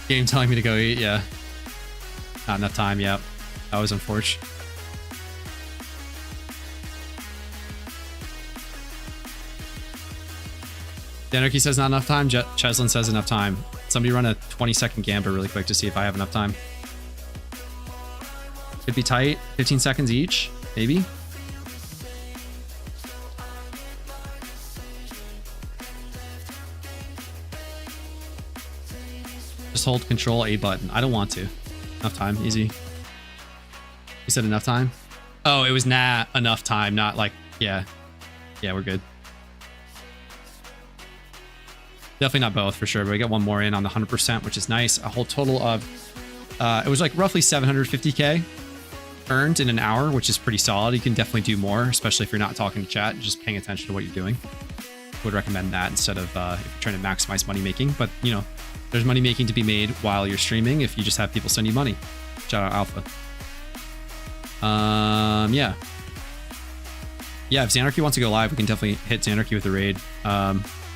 Game telling me to go eat, yeah. Not enough time, yep. That was unfortunate. Danarchy says not enough time. Cheslin says enough time. Somebody run a 20-second Gamba really quick to see if I have enough time. Could be tight. 15 seconds each, maybe. Just hold Control A button. I don't want to. Enough time, easy. You said enough time? Oh, it was not enough time, not like, yeah. Yeah, we're good. Definitely not both for sure, but we got one more in on the 100%, which is nice. A whole total of, it was like roughly 750k earned in an hour, which is pretty solid. You can definitely do more, especially if you're not talking to chat, just paying attention to what you're doing. Would recommend that instead of if you're trying to maximize money making. But, you know, there's money making to be made while you're streaming if you just have people send you money. Shout out Alpha. Yeah. Yeah, if Xanarchy wants to go live, we can definitely hit Xanarchy with a raid.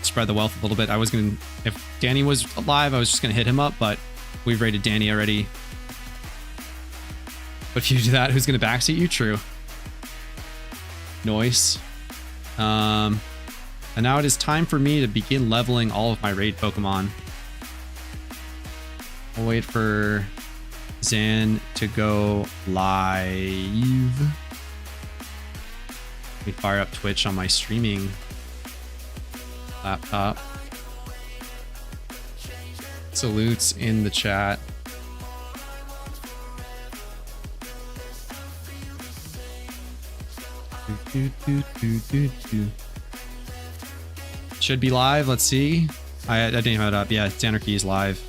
Spread the wealth a little bit. I was gonna, if Danny was live, I was just gonna hit him up, but we've raided Danny already. But if you do that, who's gonna backseat you? True. Noise. And now it is time for me to begin leveling all of my raid Pokemon. I'll wait for Zan to go live. Let me fire up Twitch on my streaming laptop. Salutes in the chat. Should be live. Let's see. I didn't have it up. Yeah, Xanarchy is live.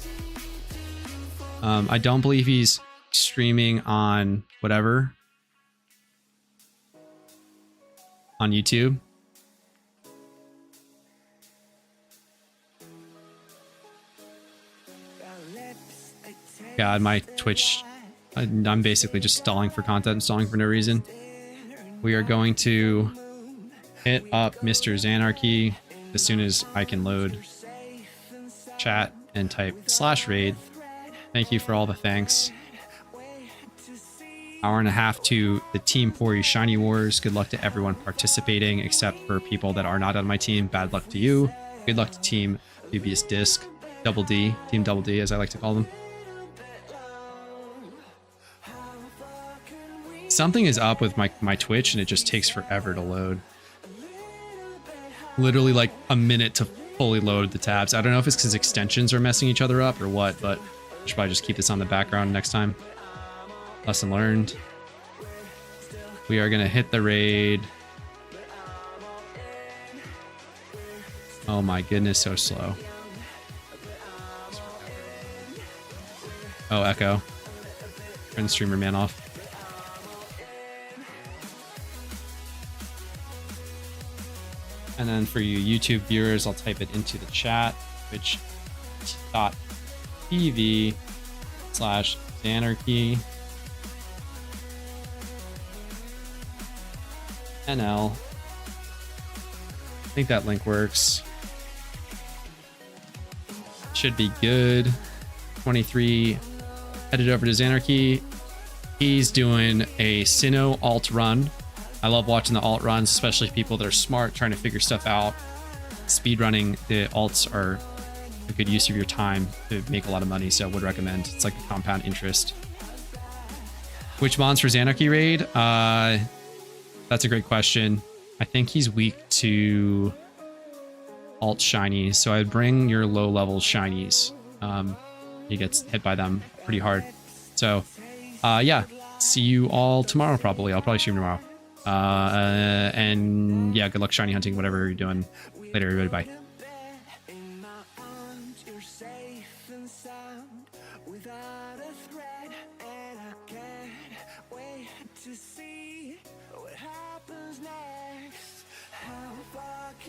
I don't believe he's streaming on whatever. On YouTube. God, my Twitch, I'm basically just stalling for content and stalling for no reason. We are going to hit up Mr. Xanarchy as soon as I can load chat and type /raid. Thank you for all the thanks. Hour and a half to the Team Pori Shiny Wars. Good luck to everyone participating except for people that are not on my team. Bad luck to you. Good luck to Team Dubious Disc. Double D. Team Double D, as I like to call them. Something is up with my Twitch and it just takes forever to load. Literally like a minute to fully load the tabs. I don't know if it's because extensions are messing each other up or what, but I should probably just keep this on the background next time. Lesson learned. We are going to hit the raid. Oh my goodness, so slow. Oh, Echo. Turn the streamer man off. And then for you YouTube viewers, I'll type it into the chat, twitch.tv/Xanarchy NL. I think that link works. Should be good. 23 headed over to Xanarchy. He's doing a Sinnoh alt run. I love watching the alt runs, especially people that are smart, trying to figure stuff out. Speedrunning the alts are a good use of your time to make a lot of money, so I would recommend. It's like a compound interest. Which mons for Xanarchy raid? That's a great question. I think he's weak to alt shinies, so I'd bring your low level shinies. He gets hit by them pretty hard. So yeah, see you all tomorrow probably. I'll probably stream tomorrow. And yeah, good luck shiny hunting, whatever you're doing. Later, everybody. Bye.